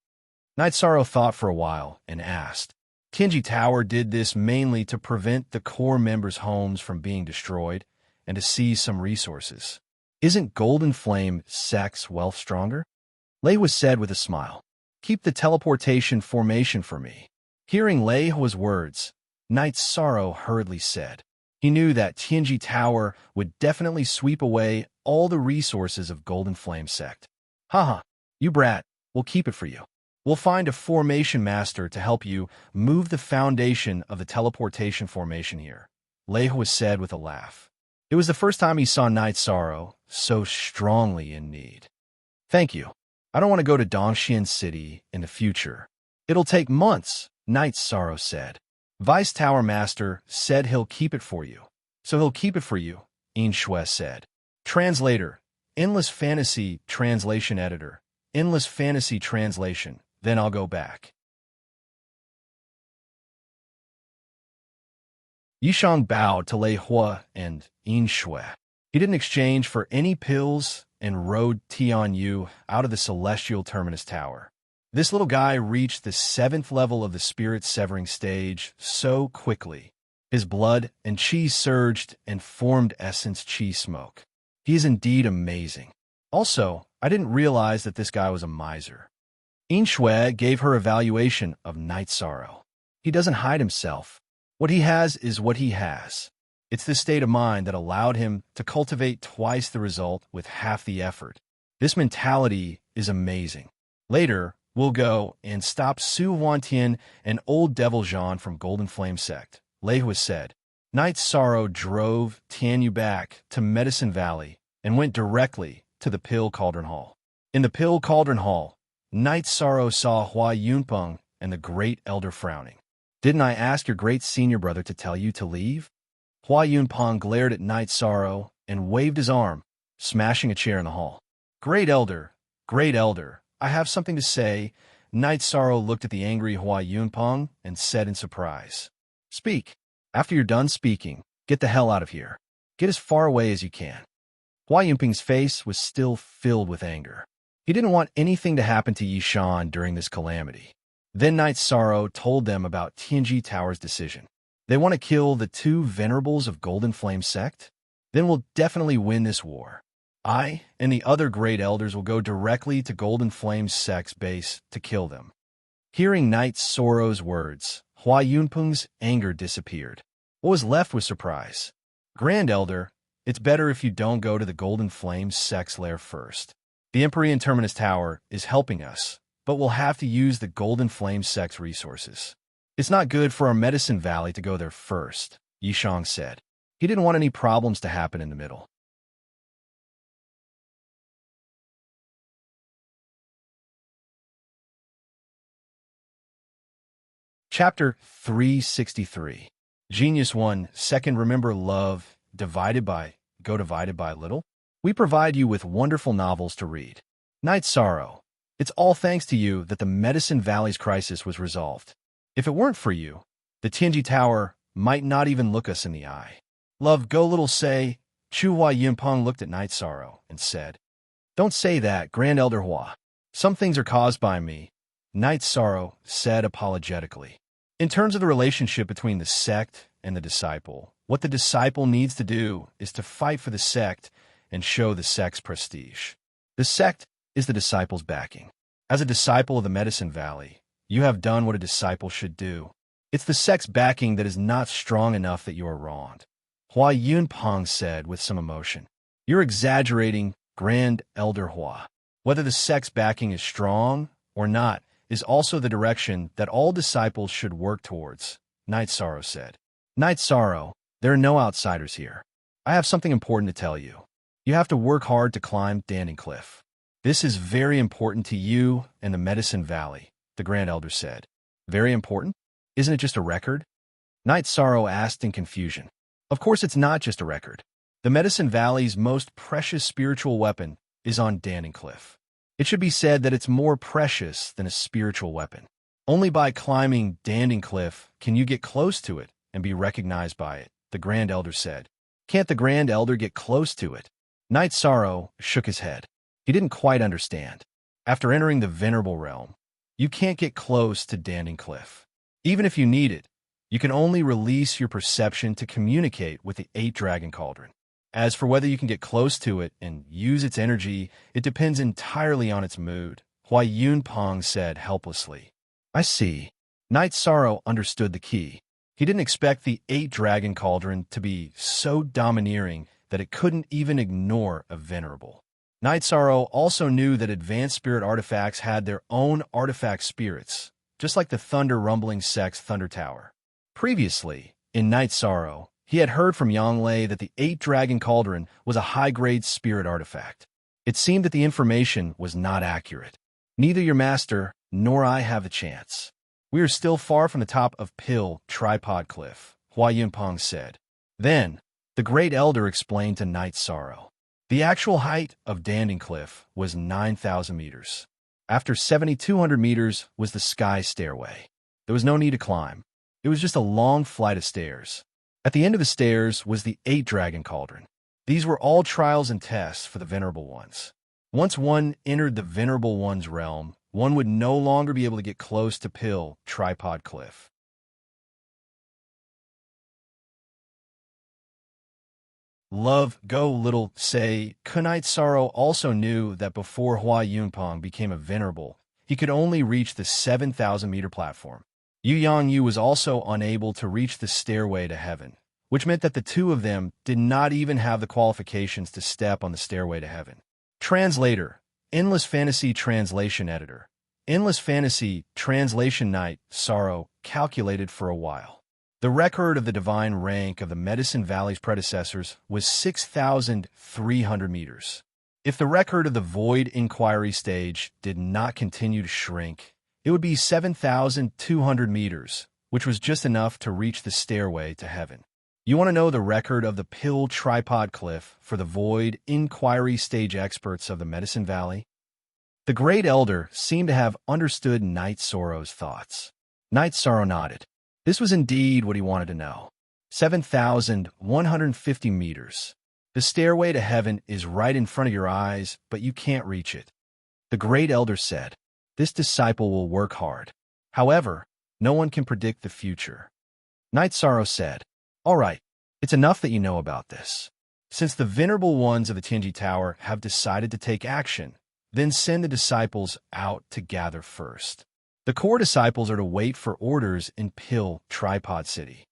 Night Sorrow thought for a while and asked. Tianji Tower did this mainly to prevent the core members' homes from being destroyed and to seize some resources. Isn't Golden Flame sect's wealth stronger? Lei Hua said with a smile. Keep the teleportation formation for me. Hearing Lei Hua's words, Night Sorrow hurriedly said. He knew that Tianji Tower would definitely sweep away all the resources of Golden Flame sect. Haha, you brat, we'll keep it for you. We'll find a formation master to help you move the foundation of the teleportation formation here, Lei Hua said with a laugh. It was the first time he saw Night Sorrow so strongly in need. Thank you. I don't want to go to Dongxian City in the future. It'll take months, Night Sorrow said. Vice Tower Master said he'll keep it for you. So he'll keep it for you, Inshue said. Translator, Endless Fantasy Translation Editor, Endless Fantasy Translation, then I'll go back. Yishang bowed to Lei Hua and Inshue. He didn't exchange for any pills and rode Tianyu out of the Celestial Terminus Tower. This little guy reached the 7th level of the spirit severing stage so quickly. His blood and chi surged and formed essence chi smoke. He is indeed amazing. Also, I didn't realize that this guy was a miser. Inshue gave her evaluation of Night Sorrow. He doesn't hide himself. What he has is what he has. It's this state of mind that allowed him to cultivate twice the result with half the effort. This mentality is amazing. Later, we'll go and stop Su Huantian and Old Devil Jean from Golden Flame Sect, Lei Hua said. Night Sorrow drove Tianyu back to Medicine Valley and went directly to the Pill Cauldron Hall. In the Pill Cauldron Hall, Night Sorrow saw Hua Yunpeng and the Great Elder frowning. Didn't I ask your great senior brother to tell you to leave? Hua Yunpeng glared at Knight Sorrow and waved his arm, smashing a chair in the hall. Great Elder, I have something to say. Knight Sorrow looked at the angry Hua Yunpeng and said in surprise, Speak. After you're done speaking, get the hell out of here. Get as far away as you can. Hua Yunpeng's face was still filled with anger. He didn't want anything to happen to Yishan during this calamity. Then Knight Sorrow told them about Tianji Tower's decision. They want to kill the two venerables of Golden Flame sect? Then we'll definitely win this war. I and the other great elders will go directly to Golden Flame sect's base to kill them. Hearing Knight Sorrow's words, Hua Yunpeng's anger disappeared. What was left was surprise. Grand Elder, it's better if you don't go to the Golden Flame sect's lair first. The Empyrean Terminus Tower is helping us, but we'll have to use the Golden Flame sect's resources. It's not good for our Medicine Valley to go there first, Yishang said. He didn't want any problems to happen in the middle. Chapter 363. Genius 1. Second, remember love, divided by little? We provide you with wonderful novels to read. Knight Sorrow. It's all thanks to you that the Medicine Valley's crisis was resolved. If it weren't for you, the Tianji Tower might not even look us in the eye. Love, go little say. Chu Hua Yunpeng looked at Knight Sorrow and said, Don't say that, Grand Elder Hua. Some things are caused by me, Knight Sorrow said apologetically. In terms of the relationship between the sect and the disciple, what the disciple needs to do is to fight for the sect and show the sect's prestige. The sect is the disciple's backing. As a disciple of the Medicine Valley, you have done what a disciple should do. It's the sect's backing that is not strong enough that you are wronged. Hua Yunpeng said with some emotion. You're exaggerating, Grand Elder Hua. Whether the sect's backing is strong or not is also the direction that all disciples should work towards, Knight Sorrow said. Knight Sorrow, there are no outsiders here. I have something important to tell you. You have to work hard to climb Danding Cliff. This is very important to you and the Medicine Valley, the Grand Elder said. Very important? Isn't it just a record? Knight Sorrow asked in confusion. Of course it's not just a record. The Medicine Valley's most precious spiritual weapon is on Danding Cliff. It should be said that it's more precious than a spiritual weapon. Only by climbing Danding Cliff can you get close to it and be recognized by it, the Grand Elder said. Can't the Grand Elder get close to it? Knight Sorrow shook his head. He didn't quite understand. After entering the Venerable Realm, you can't get close to Danding Cliff. Even if you need it, you can only release your perception to communicate with the 8 Dragon Cauldron. As for whether you can get close to it and use its energy, it depends entirely on its mood, Hua Yunpeng said helplessly. I see. Knight Sorrow understood the key. He didn't expect the 8 Dragon Cauldron to be so domineering that it couldn't even ignore a Venerable. Knight Sorrow also knew that advanced spirit artifacts had their own artifact spirits, just like the Thunder Rumbling sect's Thunder Tower. Previously, in Knight Sorrow, he had heard from Yanglei that the 8 Dragon Cauldron was a high-grade spirit artifact. It seemed that the information was not accurate. Neither your master nor I have a chance. We are still far from the top of Pill Tripod Cliff, Hua Yunpeng said. Then, the Great Elder explained to Knight Sorrow. The actual height of Danding Cliff was 9,000 meters. After 7,200 meters was the Sky Stairway. There was no need to climb. It was just a long flight of stairs. At the end of the stairs was the 8 Dragon Cauldron. These were all trials and tests for the Venerable Ones. Once one entered the Venerable One's realm, one would no longer be able to get close to Pill Tripod Cliff. Love, go little say. Knight Sorrow also knew that before Hua Yunpeng became a Venerable, he could only reach the 7,000-meter platform. Yu Yangyu was also unable to reach the stairway to heaven, which meant that the two of them did not even have the qualifications to step on the stairway to heaven. Translator, Endless Fantasy Translation Editor. Endless Fantasy Translation Knight Sorrow calculated for a while. The record of the divine rank of the Medicine Valley's predecessors was 6,300 meters. If the record of the Void Inquiry stage did not continue to shrink, it would be 7,200 meters, which was just enough to reach the stairway to heaven. You want to know the record of the pill tripod cliff for the void inquiry stage experts of the Medicine Valley? The Great Elder seemed to have understood Knight Sorrow's thoughts. Knight Sorrow nodded. This was indeed what he wanted to know. 7,150 meters. The stairway to heaven is right in front of your eyes, but you can't reach it. The Great Elder said, "This disciple will work hard. However, no one can predict the future." Knight Sorrow said, "All right, it's enough that you know about this. Since the venerable ones of the Tianji Tower have decided to take action, then send the disciples out to gather first. The core disciples are to wait for orders in Pill Tripod City."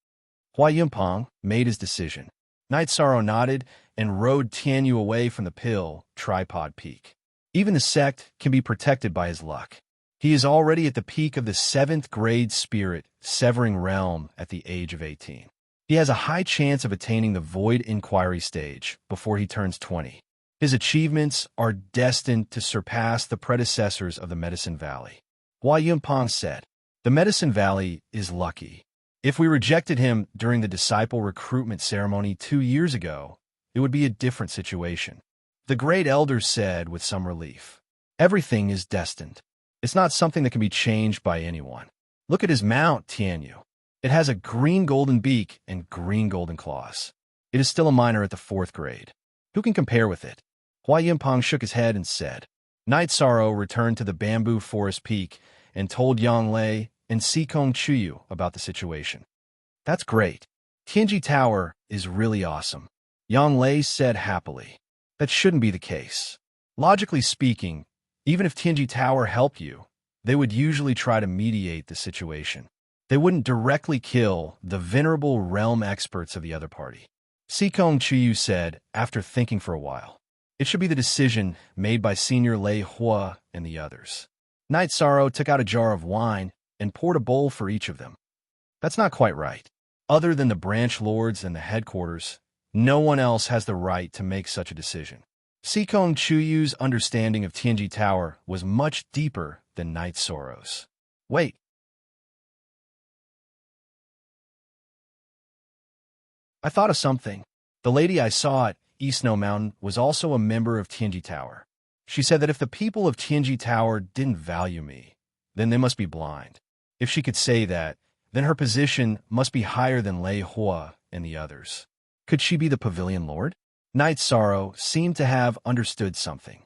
Hua Yunpeng made his decision. Knight Sorrow nodded and rode Tianyu away from the Pill Tripod Peak. Even the sect can be protected by his luck. He is already at the peak of the 7th grade spirit severing realm at the age of 18. He has a high chance of attaining the void inquiry stage before he turns 20. His achievements are destined to surpass the predecessors of the Medicine Valley. Hua Yunpeng said, "The Medicine Valley is lucky. If we rejected him during the disciple recruitment ceremony 2 years ago, it would be a different situation." The Great Elder said with some relief, "Everything is destined. It's not something that can be changed by anyone. Look at his mount, Tianyu. It has a green golden beak and green golden claws. It is still a minor at the 4th grade. Who can compare with it?" Hua Yunpeng shook his head and said. Knight Sorrow returned to the bamboo forest peak and told Yang Lei and Sikong Chuyu about the situation. "That's great. Tianji Tower is really awesome," Yang Lei said happily. "That shouldn't be the case. Logically speaking, even if Tianji Tower helped you, they would usually try to mediate the situation. They wouldn't directly kill the venerable realm experts of the other party." Sikong Chuyu said after thinking for a while. "It should be the decision made by Senior Lei Hua and the others." Knight Sorrow took out a jar of wine and poured a bowl for each of them. "That's not quite right. Other than the branch lords and the headquarters, no one else has the right to make such a decision." Sikong Chuyu's understanding of Tianji Tower was much deeper than Knight Sorrow's. "Wait. I thought of something. The lady I saw at East Snow Mountain was also a member of Tianji Tower. She said that if the people of Tianji Tower didn't value me, then they must be blind. If she could say that, then her position must be higher than Lei Hua and the others. Could she be the Pavilion Lord?" Knight Sorrow seemed to have understood something.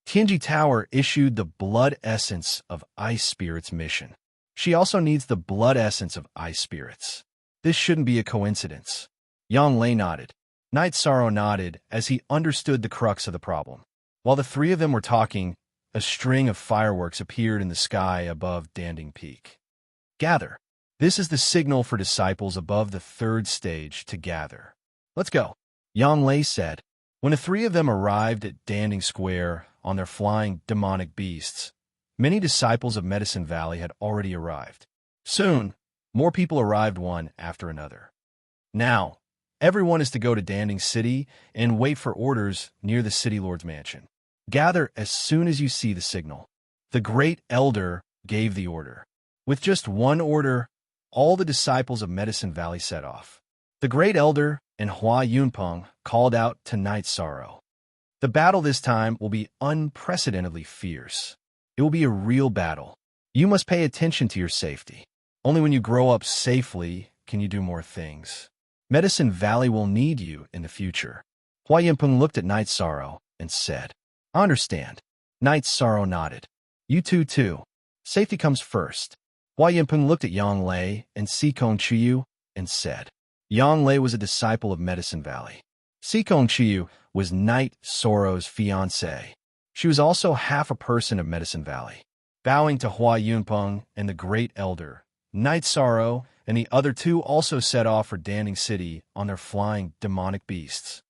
Tianji Tower issued the blood essence of ice spirits mission. She also needs the blood essence of ice spirits. This shouldn't be a coincidence. Yang Lei nodded. Knight Sorrow nodded as he understood the crux of the problem. While the three of them were talking, a string of fireworks appeared in the sky above Danding Peak. "Gather. This is the signal for disciples above the 3rd stage to gather. Let's go," Yang Lei said. When the three of them arrived at Danding Square on their flying demonic beasts, many disciples of Medicine Valley had already arrived. Soon, more people arrived one after another. Now, everyone is to go to Danding City and wait for orders near the City Lord's mansion. Gather as soon as you see the signal. The Great Elder gave the order. With just one order, all the disciples of Medicine Valley set off. The Great Elder and Hua Yunpeng called out to Knight Sorrow. "The battle this time will be unprecedentedly fierce. It will be a real battle. You must pay attention to your safety. Only when you grow up safely can you do more things. Medicine Valley will need you in the future." Hua Yunpeng looked at Knight Sorrow and said, "I understand." Knight Sorrow nodded. "You two too. Safety comes first." Hua Yunpeng looked at Yang Lei and Sikong Chuyu and said. Yang Lei was a disciple of Medicine Valley. Sikong Chuyu was Knight Sorrow's fiancée. She was also half a person of Medicine Valley. Bowing to Hua Yunpeng and the Great Elder, Knight Sorrow and the other two also set off for Danding City on their flying demonic beasts.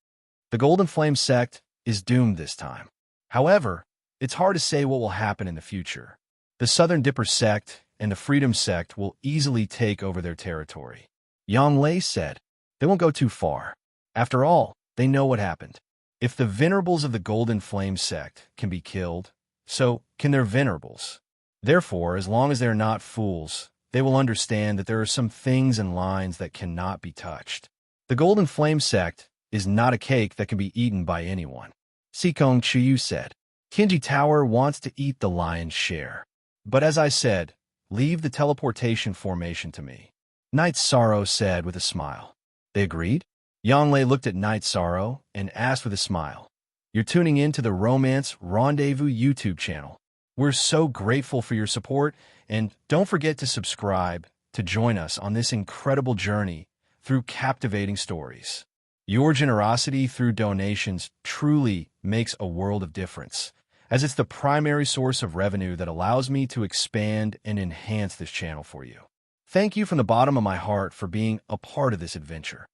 The Golden Flame sect is doomed this time. However, it's hard to say what will happen in the future. The Southern Dipper sect and the Freedom sect will easily take over their territory. Yang Lei said, "They won't go too far. After all, they know what happened. If the venerables of the Golden Flame sect can be killed, so can their venerables. Therefore, as long as they're not fools, They will understand that there are some things and lines that cannot be touched. The Golden Flame sect is not a cake that can be eaten by anyone. Sikong Chiyu said. Kinji Tower wants to eat the lion's share. But as I said, leave the teleportation formation to me. Night Sorrow said with a smile. They agreed? Yanglei looked at Night Sorrow and asked with a smile. You're tuning in to the Romance Rendezvous YouTube channel. We're so grateful for your support, and don't forget to subscribe to join us on this incredible journey through captivating stories. Your generosity through donations truly makes a world of difference, as it's the primary source of revenue that allows me to expand and enhance this channel for you. Thank you from the bottom of my heart for being a part of this adventure.